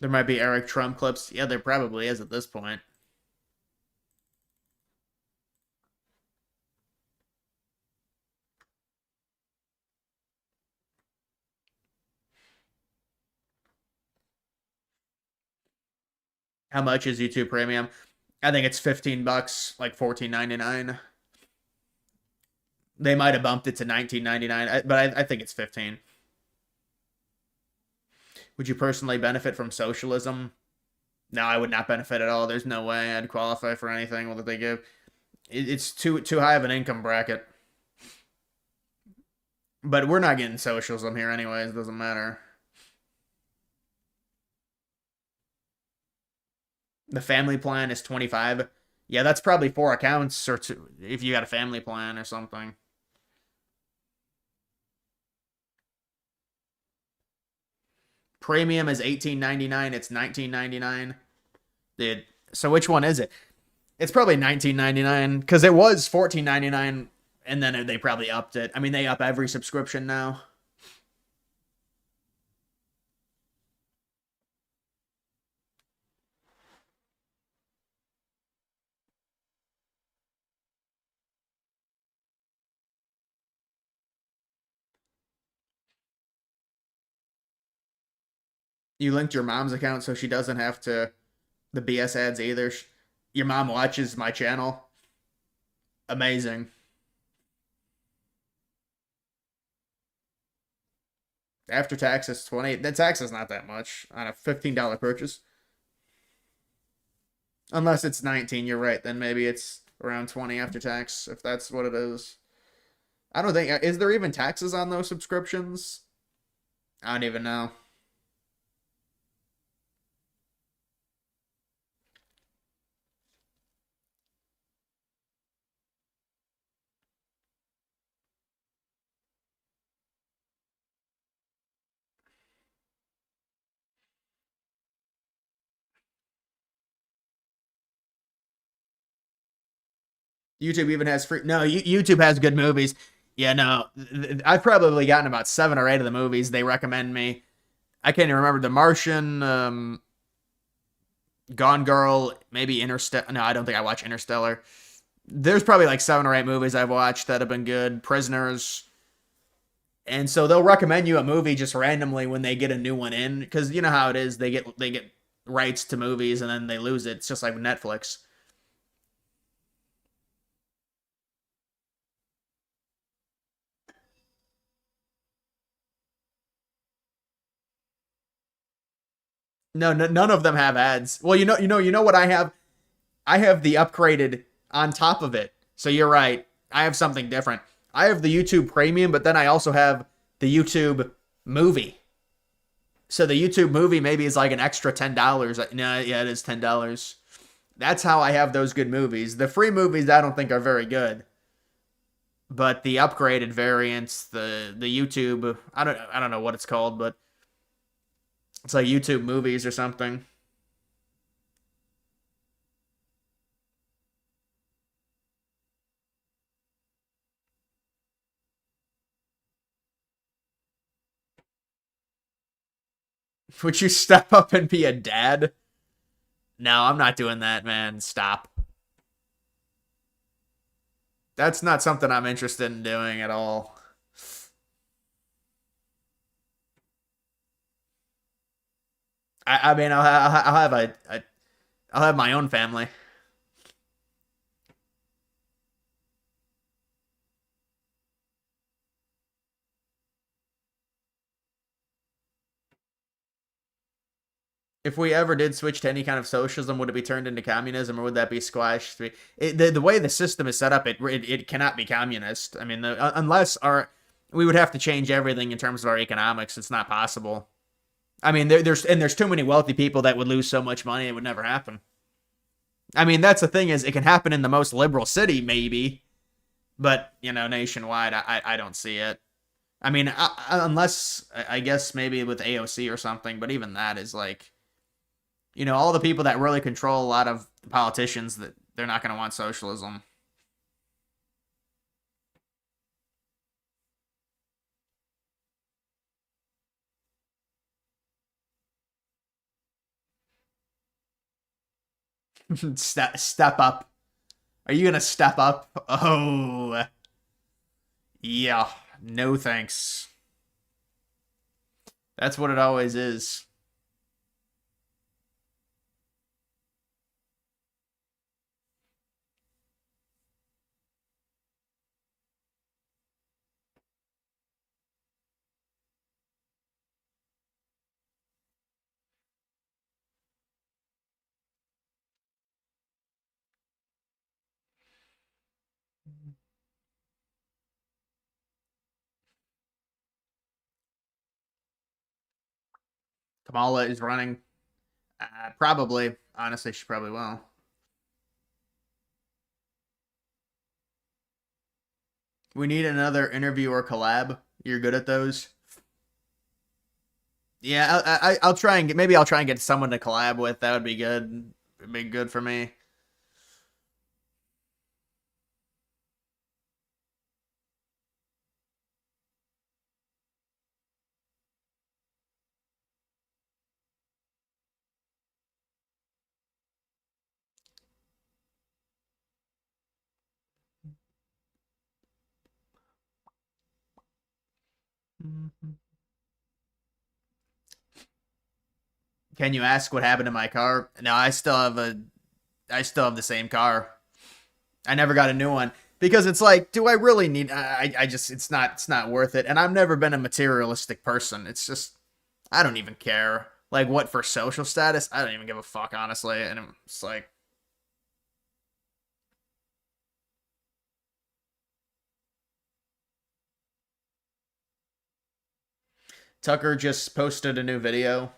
There might be Eric Trump clips. Yeah, there probably is at this point. How much is YouTube Premium? I think it's $15, like $14.99. They might have bumped it to $19.99, but I think it's 15. Would you personally benefit from socialism? No, I would not benefit at all. There's no way I'd qualify for anything that they give. It's too high of an income bracket. But we're not getting socialism here anyways. It doesn't matter. The family plan is 25. Yeah, that's probably 4 accounts or two, if you got a family plan or something. Premium is $18.99. It's $19.99. Dude, so which one is it? It's probably $19.99 because it was $14.99 and then they probably upped it. I mean, they up every subscription now. You linked your mom's account so she doesn't have to the BS ads either. Your mom watches my channel. Amazing. After tax is 20. The tax is not that much on a $15 purchase. Unless it's 19, you're right. Then maybe it's around 20 after tax, if that's what it is. I don't think... Is there even taxes on those subscriptions? I don't even know. YouTube even has free... No, YouTube has good movies. Yeah, no. I've probably gotten about 7 or 8 of the movies they recommend me. I can't even remember. The Martian, Gone Girl, maybe Interstellar. No, I don't think I watch Interstellar. There's probably like 7 or 8 movies I've watched that have been good. Prisoners. And so they'll recommend you a movie just randomly when they get a new one in. Because you know how it is. They get rights to movies and then they lose it. It's just like Netflix. No, none of them have ads. Well, you know what I have? I have the upgraded on top of it. So you're right. I have something different. I have the YouTube Premium, but then I also have the YouTube Movie. So the YouTube Movie maybe is like an extra $10. No, yeah, it is $10. That's how I have those good movies. The free movies I don't think are very good. But the upgraded variants, the YouTube, I don't know what it's called, but it's like YouTube Movies or something. Would you step up and be a dad? No, I'm not doing that, man. Stop. That's not something I'm interested in doing at all. I mean, I'll have my own family. If we ever did switch to any kind of socialism, would it be turned into communism, or would that be squashed? The way the system is set up, it cannot be communist. I mean, unless we would have to change everything in terms of our economics. It's not possible. I mean, there's too many wealthy people that would lose so much money, it would never happen. I mean, that's the thing, is it can happen in the most liberal city, maybe, but nationwide, I don't see it. I mean, unless I guess maybe with AOC or something, but even that is like, all the people that really control a lot of the politicians, that they're not going to want socialism. Step up. Are you gonna step up? Oh, yeah. No thanks. That's what it always is. Kamala is running. Probably. Honestly, she probably will. We need another interview or collab. You're good at those. Yeah, I'll try and maybe I'll try and get someone to collab with. That would be good. It'd be good for me. Can you ask what happened to my car? No, I still have the same car. I never got a new one because it's like, do I really need? I just it's not worth it. And I've never been a materialistic person. It's just I don't even care. Like what for social status? I don't even give a fuck honestly. And it's like. Tucker just posted a new video.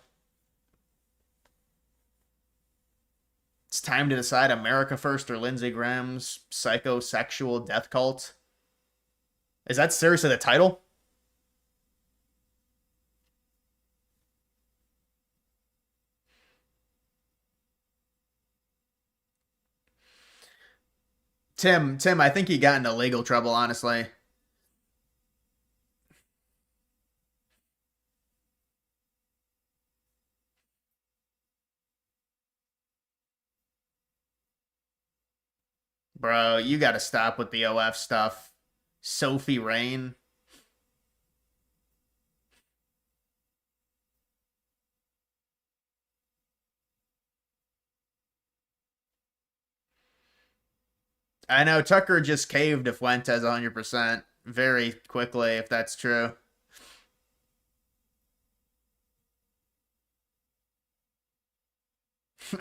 It's time to decide America First or Lindsey Graham's psychosexual death cult. Is that seriously the title? Tim, I think he got into legal trouble, honestly. Bro, you gotta stop with the OF stuff. Sophie Rain. I know Tucker just caved to Fuentes 100% very quickly, if that's true.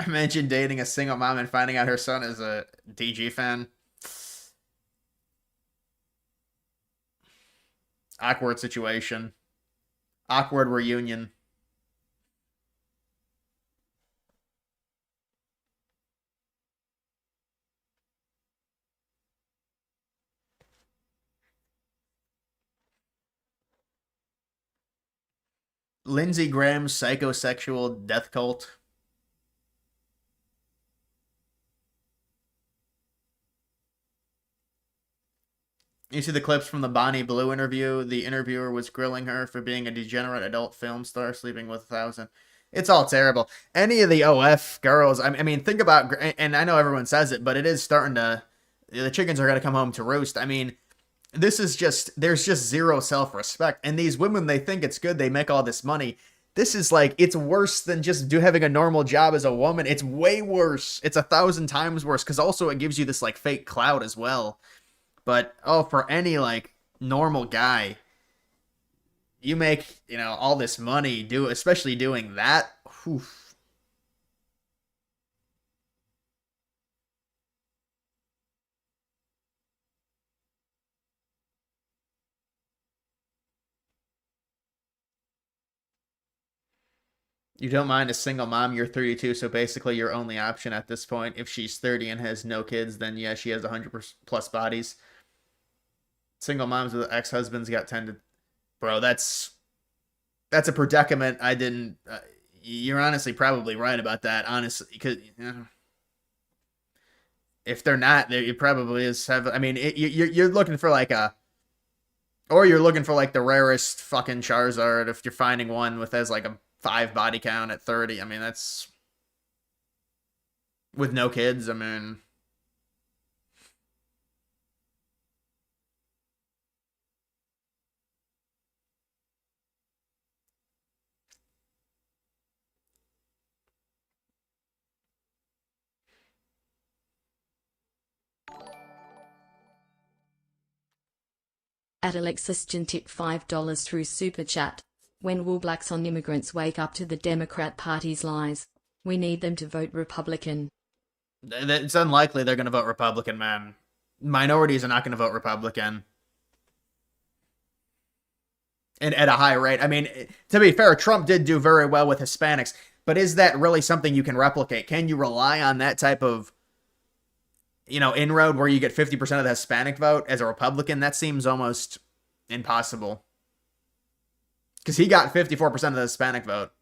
Imagine dating a single mom and finding out her son is a DG fan. Awkward situation. Awkward reunion. Lindsey Graham's psychosexual death cult. You see the clips from the Bonnie Blue interview. The interviewer was grilling her for being a degenerate adult film star sleeping with 1,000. It's all terrible. Any of the OF girls, I mean, think about, and I know everyone says it, but it is starting to, the chickens are going to come home to roost. I mean, this is just, there's just zero self-respect. And these women, they think it's good. They make all this money. This is like, it's worse than just having a normal job as a woman. It's way worse. It's 1,000 times worse because also it gives you this like fake clout as well. But, oh, for any, like, normal guy, you make, you know, all this money, especially doing that. Oof. You don't mind a single mom, you're 32, so basically your only option at this point. If she's 30 and has no kids, then yeah, she has 100 plus bodies. Single moms with ex-husbands got 10 to... Bro, that's a predicament I didn't... you're honestly probably right about that, honestly, because... if they're not, it probably is... I mean, you're looking for like a... Or you're looking for like the rarest fucking Charizard if you're finding one with has like a 5 body count at 30. I mean, that's... With no kids, I mean... At Alexis Jen tip $5 through Super Chat. When will blacks on immigrants wake up to the Democrat Party's lies? We need them to vote Republican. It's unlikely they're going to vote Republican, man. Minorities are not going to vote Republican. and at a high rate. I mean, to be fair, Trump did do very well with Hispanics, but is that really something you can replicate? Can you rely on that type of, inroad where you get 50% of the Hispanic vote as a Republican? That seems almost impossible. Because he got 54% of the Hispanic vote.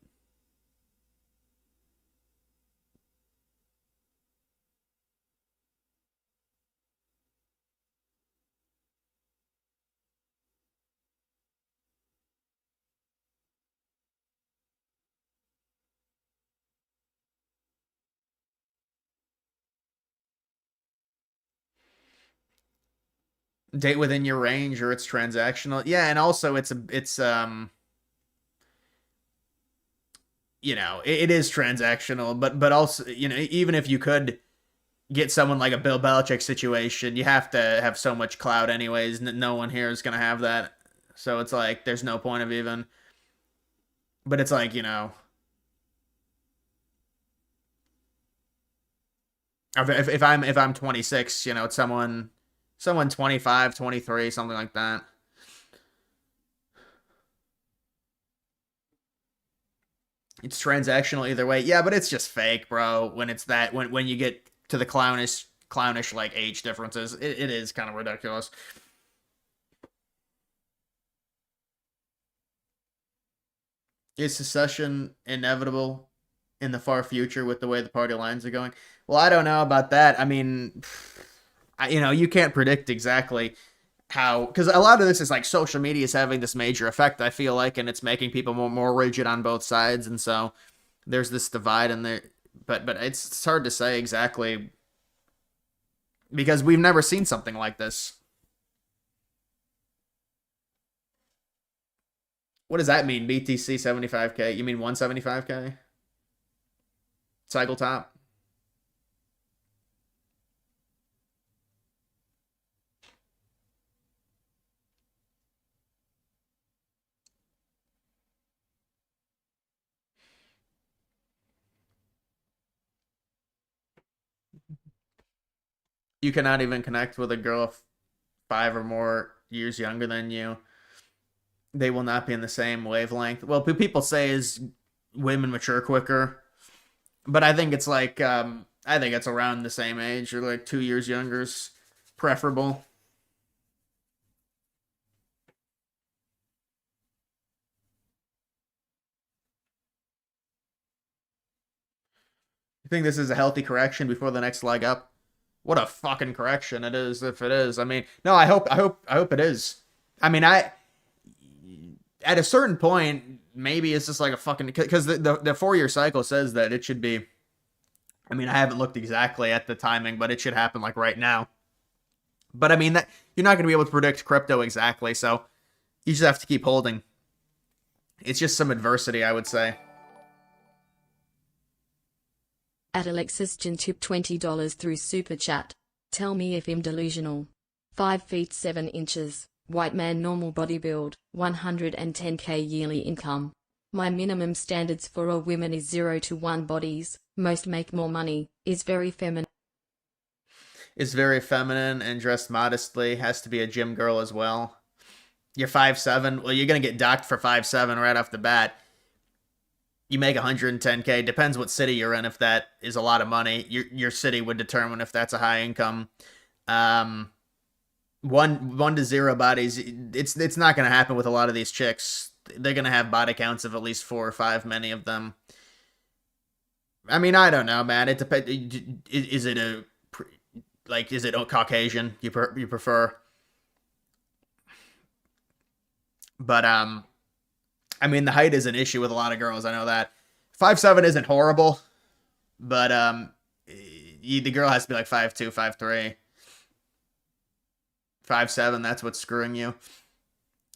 Date within your range, or it's transactional. Yeah, and also it is transactional, but also, even if you could get someone like a Bill Belichick situation, you have to have so much clout anyways. No one here is going to have that. So it's like, there's no point of even, but it's like, if I'm 26, it's someone 25, 23, something like that. It's transactional either way. Yeah, but it's just fake, bro. When it's that, when you get to the clownish like age differences, it is kind of ridiculous. Is secession inevitable in the far future with the way the party lines are going? Well, I don't know about that. I mean, you can't predict exactly how, because a lot of this is like social media is having this major effect, I feel like, and it's making people more rigid on both sides, and so there's this divide in there. But it's hard to say exactly, because we've never seen something like this. What does that mean? BTC 75K? You mean 175K? Cycle top? You cannot even connect with a girl 5 or more years younger than you. They will not be in the same wavelength. Well, people say is women mature quicker, but I think it's like, I think it's around the same age, or like 2 years younger is preferable. You think this is a healthy correction before the next leg up? What a fucking correction it is, if it is. I mean, no, I hope it is. I mean, at a certain point, maybe it's just like a fucking, because the 4-year cycle says that it should be, I mean, I haven't looked exactly at the timing, but it should happen like right now. But I mean, that you're not going to be able to predict crypto exactly, so you just have to keep holding. It's just some adversity, I would say. At Alexis Jin tip $20 through Super Chat. Tell me if I'm delusional. 5 feet 7 inches, white man, normal body build, 110k yearly income. My minimum standards for all women is 0 to 1 bodies, most make more money, is very feminine. Is very feminine and dressed modestly, has to be a gym girl as well. You're 5'7", well, you're going to get docked for 5'7" right off the bat. You make 110k, depends what city you're in. If that is a lot of money, your city would determine if that's a high income. 1 to 0 bodies, it's not going to happen with a lot of these chicks. They're going to have body counts of at least 4 or 5, many of them. I mean, I don't know, man. It depends. Is it a Caucasian you prefer? But I mean, the height is an issue with a lot of girls. I know that 5'7" isn't horrible, but the girl has to be like 5'2", 5'3", 5'7". That's what's screwing you.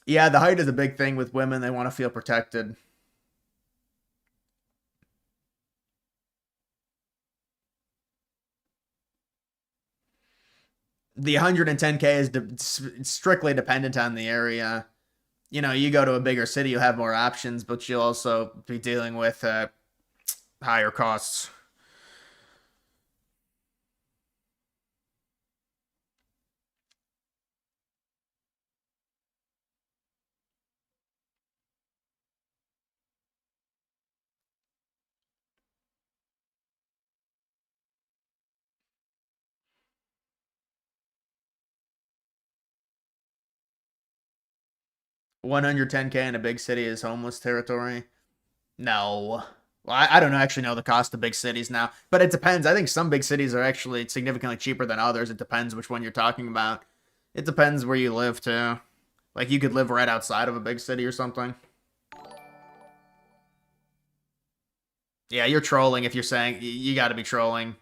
Yeah, the height is a big thing with women. They want to feel protected. The 110k is strictly dependent on the area. You go to a bigger city, you'll have more options, but you'll also be dealing with higher costs. 110K in a big city is homeless territory. No. Well, I don't actually know the cost of big cities now, but it depends. I think some big cities are actually significantly cheaper than others. It depends which one you're talking about. It depends where you live, too. Like, you could live right outside of a big city or something. Yeah, you're trolling if you're saying... You gotta be trolling.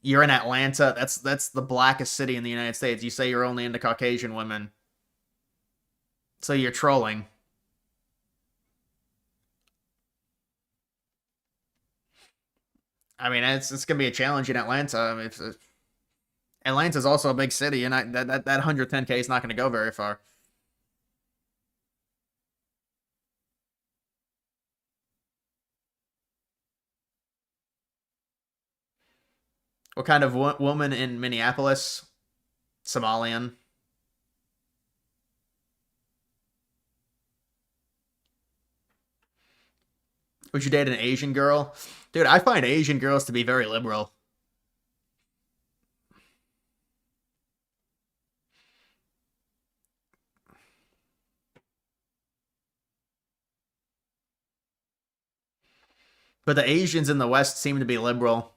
You're in Atlanta. That's the blackest city in the United States. You say you're only into Caucasian women. So you're trolling. I mean, it's gonna be a challenge in Atlanta. I mean, Atlanta's also a big city, and that 110K is not gonna go very far. What kind of woman in Minneapolis? Somalian. Would you date an Asian girl? Dude, I find Asian girls to be very liberal. But the Asians in the West seem to be liberal.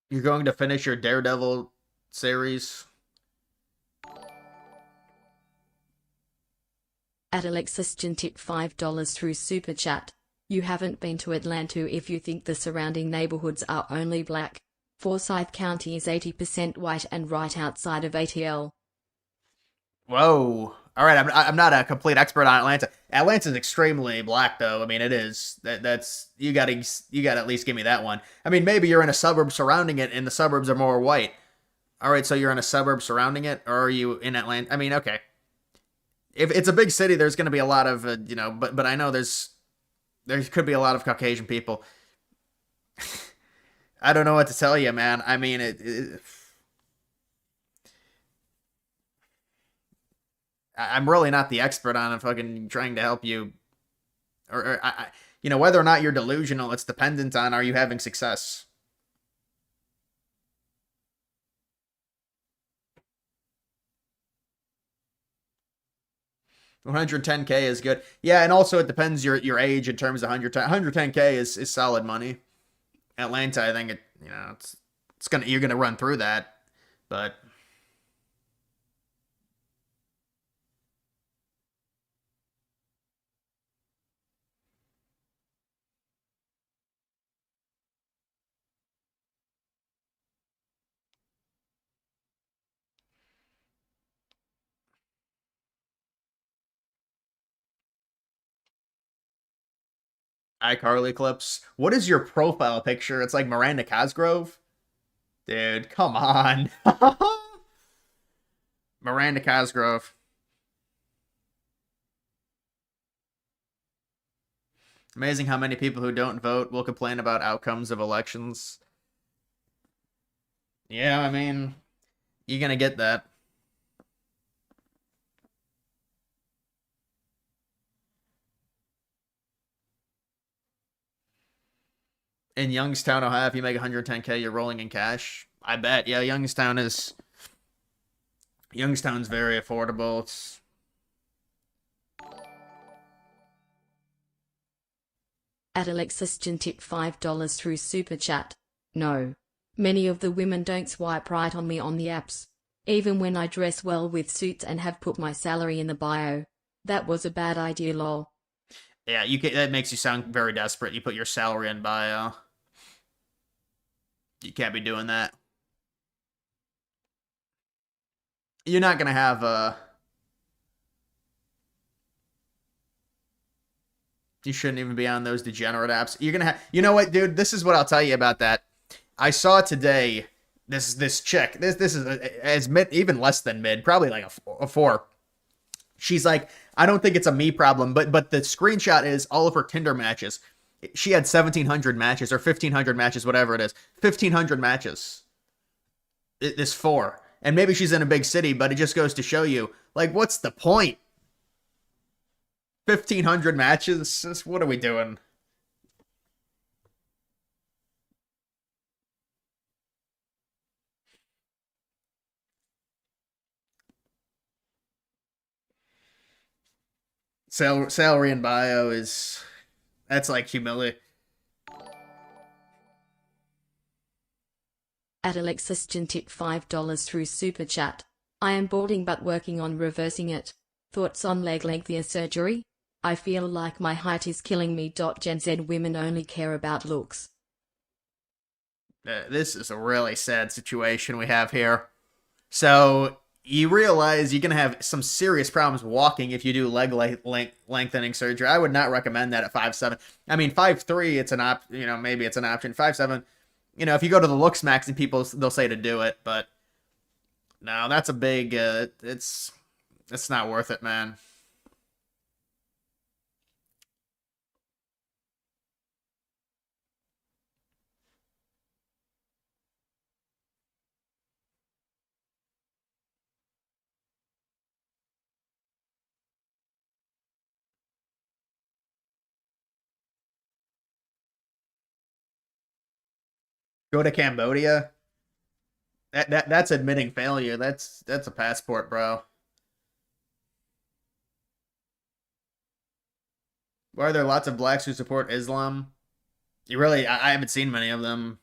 You're going to finish your Daredevil series? At Alexis Jin tip $5 through Super Chat. You haven't been to Atlanta if you think the surrounding neighborhoods are only black. Forsyth County is 80% white and right outside of ATL. Whoa. All right, I'm not a complete expert on Atlanta. Atlanta's extremely black, though. I mean, it is. That's you got to at least give me that one. I mean, maybe you're in a suburb surrounding it, and the suburbs are more white. All right, so you're in a suburb surrounding it, or are you in Atlanta? I mean, okay. If it's a big city, there's going to be a lot of but I know there could be a lot of Caucasian people. I don't know what to tell you, man. I mean, I'm really not the expert on it, fucking trying to help you. Or whether or not you're delusional, it's dependent on, are you having success? $110K is good. Yeah, and also it depends your age in terms of 110K is solid money. Atlanta, I think you're gonna run through that, but iCarly clips. What is your profile picture? It's like Miranda Cosgrove? Dude, come on. Miranda Cosgrove. Amazing how many people who don't vote will complain about outcomes of elections. Yeah, I mean, you're gonna get that. In Youngstown, Ohio, if you make 110K, you're rolling in cash. I bet. Yeah, Youngstown's very affordable. It's At Alexis Jin tip $5 through Super Chat. No. Many of the women don't swipe right on me on the apps. Even when I dress well with suits and have put my salary in the bio. That was a bad idea, lol. Yeah, that makes you sound very desperate. You put your salary in bio. You can't be doing that. You're not gonna have you shouldn't even be on those degenerate apps. You're gonna have. You know what, dude? This is what I'll tell you about that. I saw today. This chick. This is as mid, even less than mid, probably like a 4. She's like, I don't think it's a me problem, but the screenshot is all of her Tinder matches. She had 1,700 matches or 1,500 matches, whatever it is. 1,500 matches. This 4. And maybe she's in a big city, but it just goes to show you, like, what's the point? 1,500 matches? What are we doing? Salary in bio is... That's like humility. At Alexis Jin tip $5 through Super Chat. I am balding but working on reversing it. Thoughts on leg lengthening surgery? I feel like my height is killing me. Gen Z women only care about looks. This is a really sad situation we have here. So, you realize you're going to have some serious problems walking if you do leg lengthening surgery. I would not recommend that at 5'7". I mean, 5'3", it's an maybe it's an option. 5'7", if you go to the looks max and people, they'll say to do it, but no, that's a big, it's not worth it, man. Go to Cambodia. That's admitting failure. That's a passport, bro. Why are there lots of blacks who support Islam? I haven't seen many of them.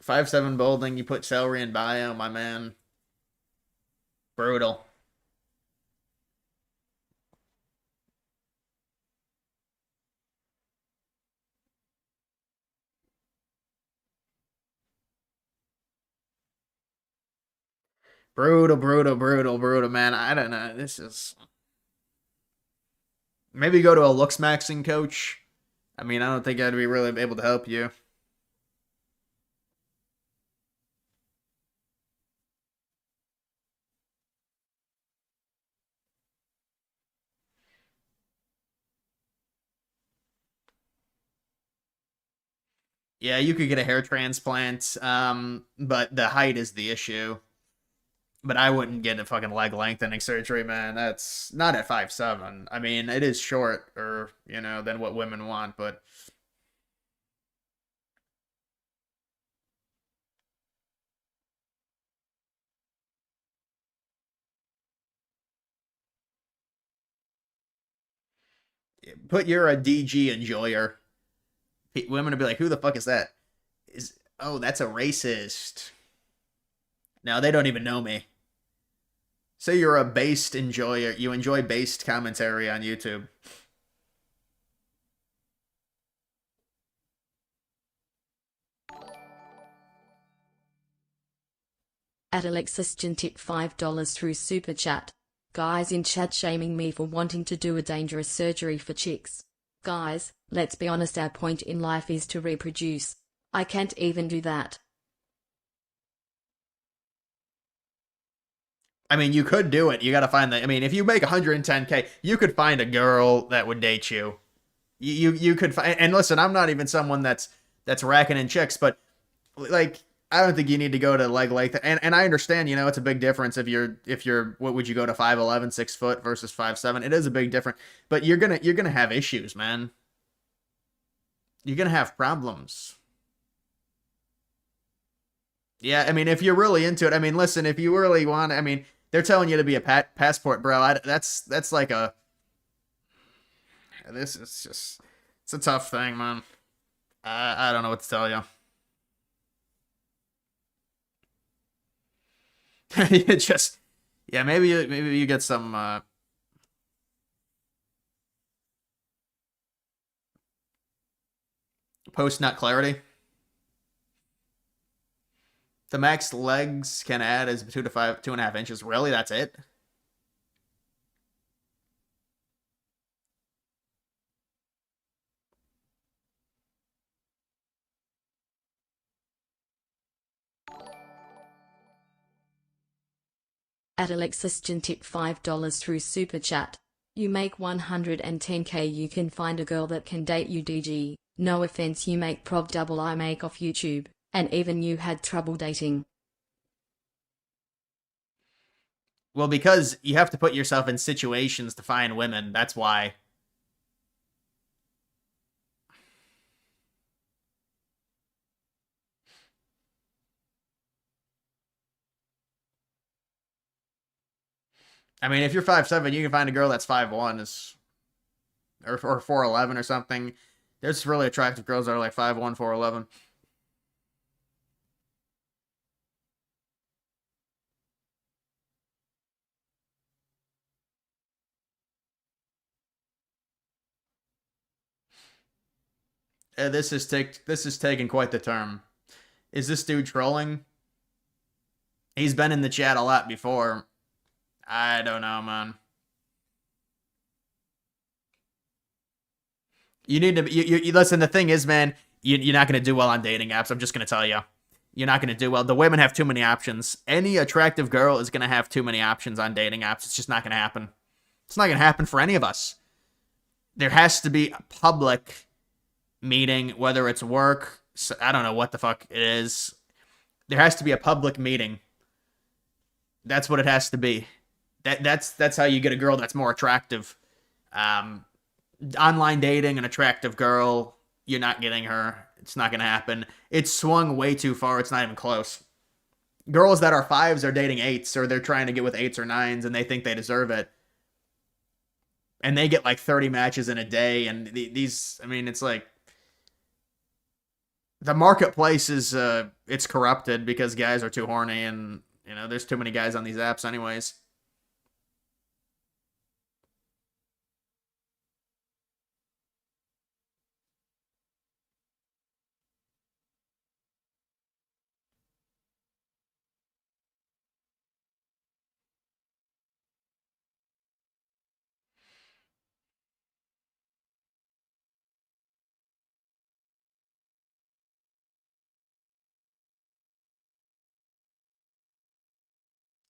$5'7" balding, you put salary in bio, my man. Brutal. Brutal, man. I don't know. This is... Maybe go to a looks maxing coach. I mean, I don't think I'd be really able to help you. Yeah, you could get a hair transplant, but the height is the issue. But I wouldn't get a fucking leg lengthening surgery, man. That's not at 5'7". I mean, it is short, or, than what women want, but... Put you're a DG enjoyer. Women would be like, who the fuck is that? Oh, that's a racist. No, they don't even know me. Say you're a based enjoyer. You enjoy based commentary on YouTube. At Alexis Jin tip $5 through Super Chat. Guys in chat shaming me for wanting to do a dangerous surgery for chicks. Guys, let's be honest, our point in life is to reproduce. I can't even do that. I mean, you could do it. You gotta find the... I mean, if you make 110K, you could find a girl that would date you. You could find... And listen, I'm not even someone that's racking in chicks, but, like, I don't think you need to go to leg length. And I understand, it's a big difference if you're... What would you go to, 5'11", 6 foot versus 5'7"? It is a big difference. But you're gonna have issues, man. You're gonna have problems. Yeah, I mean, if you're really into it, I mean, listen, if you really want... I mean... They're telling you to be a passport, bro. That's like a... This is just... It's a tough thing, man. I don't know what to tell you. You just... Yeah, maybe you get some... Post-nut clarity. The max legs can add is 2 to 2.5 inches. Really? That's it? At Alexis Jin tip $5 through Super Chat. You make 110k, you can find a girl that can date you, DG. No offense, you make prob double I make off YouTube. And even you had trouble dating. Well, because you have to put yourself in situations to find women. That's why. I mean, if you're 5'7", you can find a girl that's 5'1", or 4'11" or something. There's really attractive girls that are like 5'1", 4'11". This is taking quite the turn. Is this dude trolling? He's been in the chat a lot before. I don't know, man. You need to you listen. The thing is, man, you're not gonna do well on dating apps. I'm just gonna tell you, you're not gonna do well. The women have too many options. Any attractive girl is gonna have too many options on dating apps. It's just not gonna happen. It's not gonna happen for any of us. There has to be a public meeting, whether it's work. I don't know what the fuck it is. There has to be a public meeting. That's what it has to be. That's how you get a girl that's more attractive. Online dating, an attractive girl, you're not getting her. It's not gonna happen. It's swung way too far. It's not even close. Girls that are 5s are dating 8s, or they're trying to get with 8s or 9s, and they think they deserve it. And they get like 30 matches in a day, and these, I mean, it's like, the marketplace is, it's corrupted because guys are too horny, and, you know, there's too many guys on these apps anyways.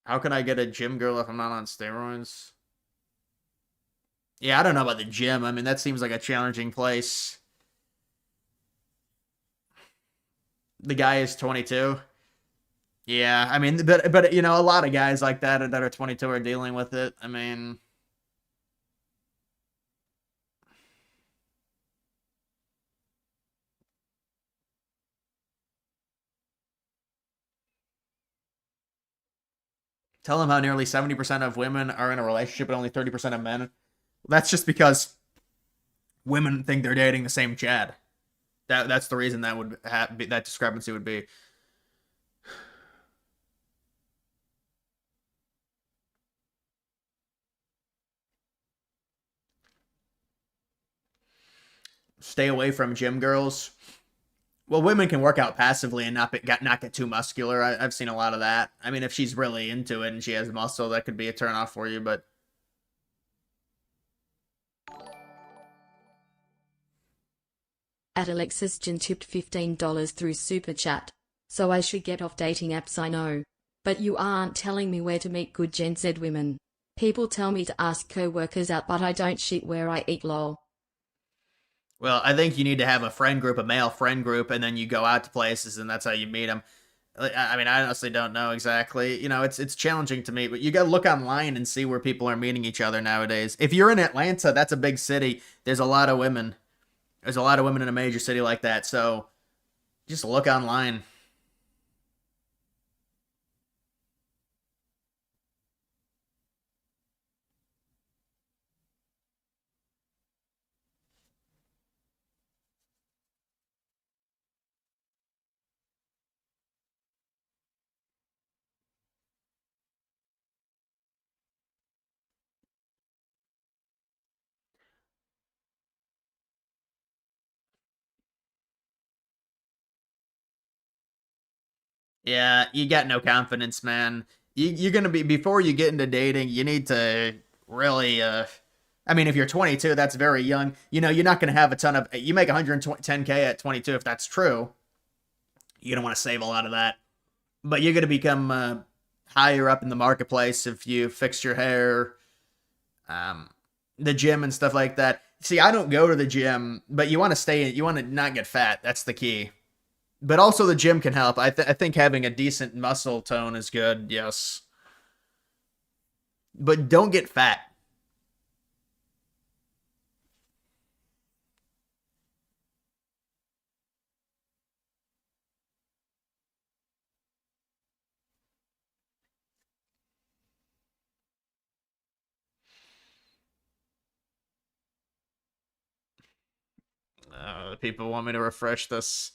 How can I get a gym girl if I'm not on steroids? Yeah, I don't know about the gym. I mean, that seems like a challenging place. The guy is 22. Yeah, I mean, but you know, a lot of guys like that are 22 are dealing with it. I mean, tell them how nearly 70% of women are in a relationship and only 30% of men. That's just because women think they're dating the same Chad. That's the reason that would be, that discrepancy would be. Stay away from gym girls. Well, women can work out passively and not get too muscular. I've seen a lot of that. I mean, if she's really into it and she has muscle, that could be a turn off for you, but At Alexis Jin tipped $15 through Super Chat. So I should get off dating apps, I know. But you aren't telling me where to meet good Gen Z women. People tell me to ask co-workers out, but I don't shit where I eat, lol. well, I think you need to have a friend group, a male friend group, and then you go out to places, and that's how you meet them. I mean, I honestly don't know exactly. You know, it's challenging to meet, but you got to look online and see where people are meeting each other nowadays. If you're in Atlanta, that's a big city. There's a lot of women. There's a lot of women in a major city like that, so just look online. Yeah, you got no confidence, man. You're gonna be, before you get into dating, you need to really, I mean, if you're 22, that's very young. You know, you're not gonna have a ton of, you make 110K at 22, if that's true. You're gonna want to save a lot of that. But you're gonna become, higher up in the marketplace if you fix your hair, the gym and stuff like that. See, I don't go to the gym, but you want to not get fat. That's the key. But also the gym can help. I think having a decent muscle tone is good, yes. But don't get fat. People want me to refresh this.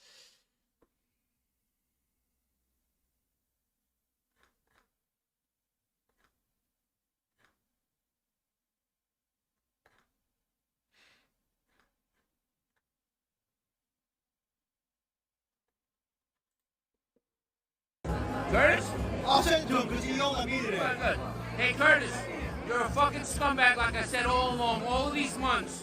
Curtis? I'll send it to him because he yelled at me today. Good. Hey, Curtis, you're a fucking scumbag like I said all along, all these months.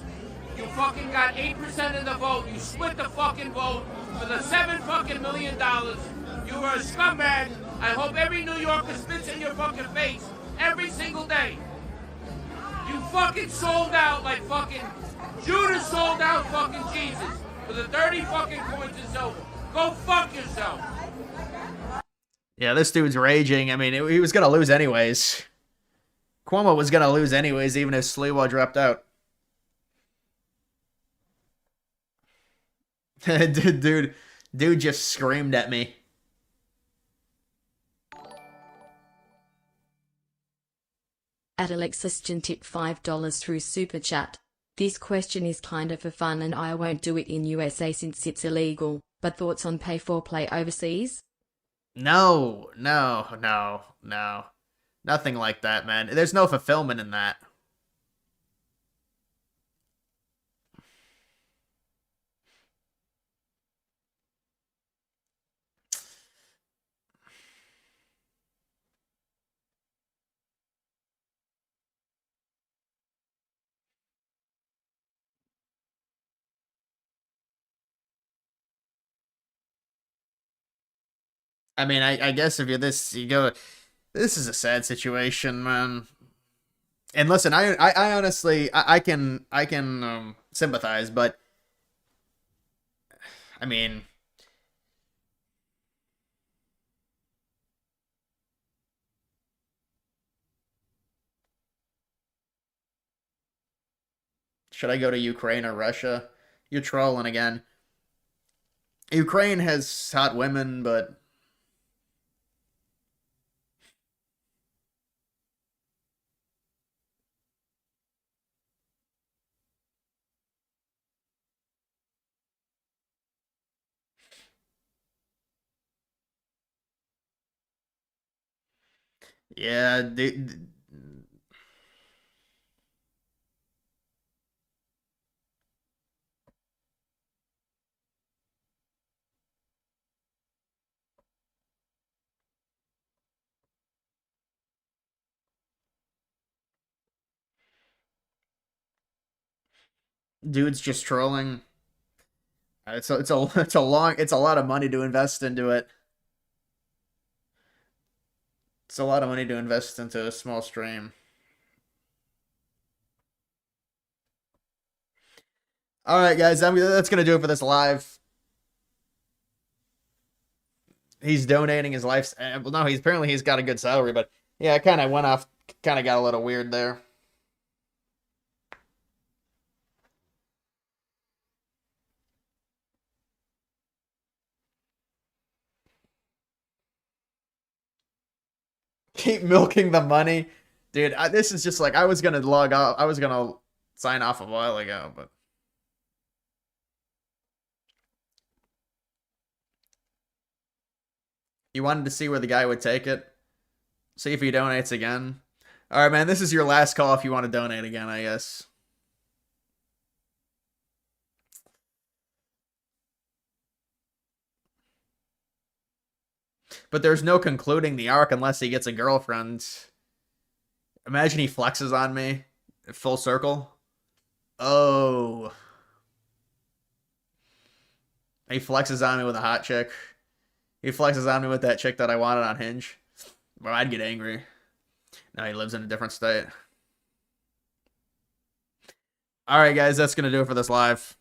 You fucking got 8% of the vote. You split the fucking vote for the $7 million. You were a scumbag. I hope every New Yorker spits in your fucking face every single day. You fucking sold out like fucking Judas sold out fucking Jesus for the 30 fucking coins of silver. Go fuck yourself. Yeah, this dude's raging. I mean, he was going to lose anyways. Cuomo was going to lose anyways, even if Sliwa dropped out. Dude just screamed at me. At Alexis Jin tip $5 through Super Chat. This question is kind of for fun and I won't do it in USA since it's illegal, but thoughts on pay for play overseas? No. Nothing like that, man. There's no fulfillment in that. I mean, I guess if you're this, you go, this is a sad situation, man. And listen, I honestly, I can sympathize, but I mean, should I go to Ukraine or Russia? You're trolling again. Ukraine has hot women, but yeah, dude's just trolling. It's a lot of money to invest into it. It's a lot of money to invest into a small stream. All right, guys, that's gonna do it for this live. He's donating his life. Well, no, he's got a good salary, but yeah, it kind of went off, kind of got a little weird there. Keep milking the money, dude. This is just like I was gonna log off. I was gonna sign off a while ago, but you wanted to see where the guy would take it. See if he donates again. All right, man. This is your last call if you want to donate again, I guess. But there's no concluding the arc unless he gets a girlfriend. Imagine he flexes on me. Full circle. Oh. He flexes on me with a hot chick. He flexes on me with that chick that I wanted on Hinge. Well, I'd get angry. Now he lives in a different state. All right, guys, that's going to do it for this live.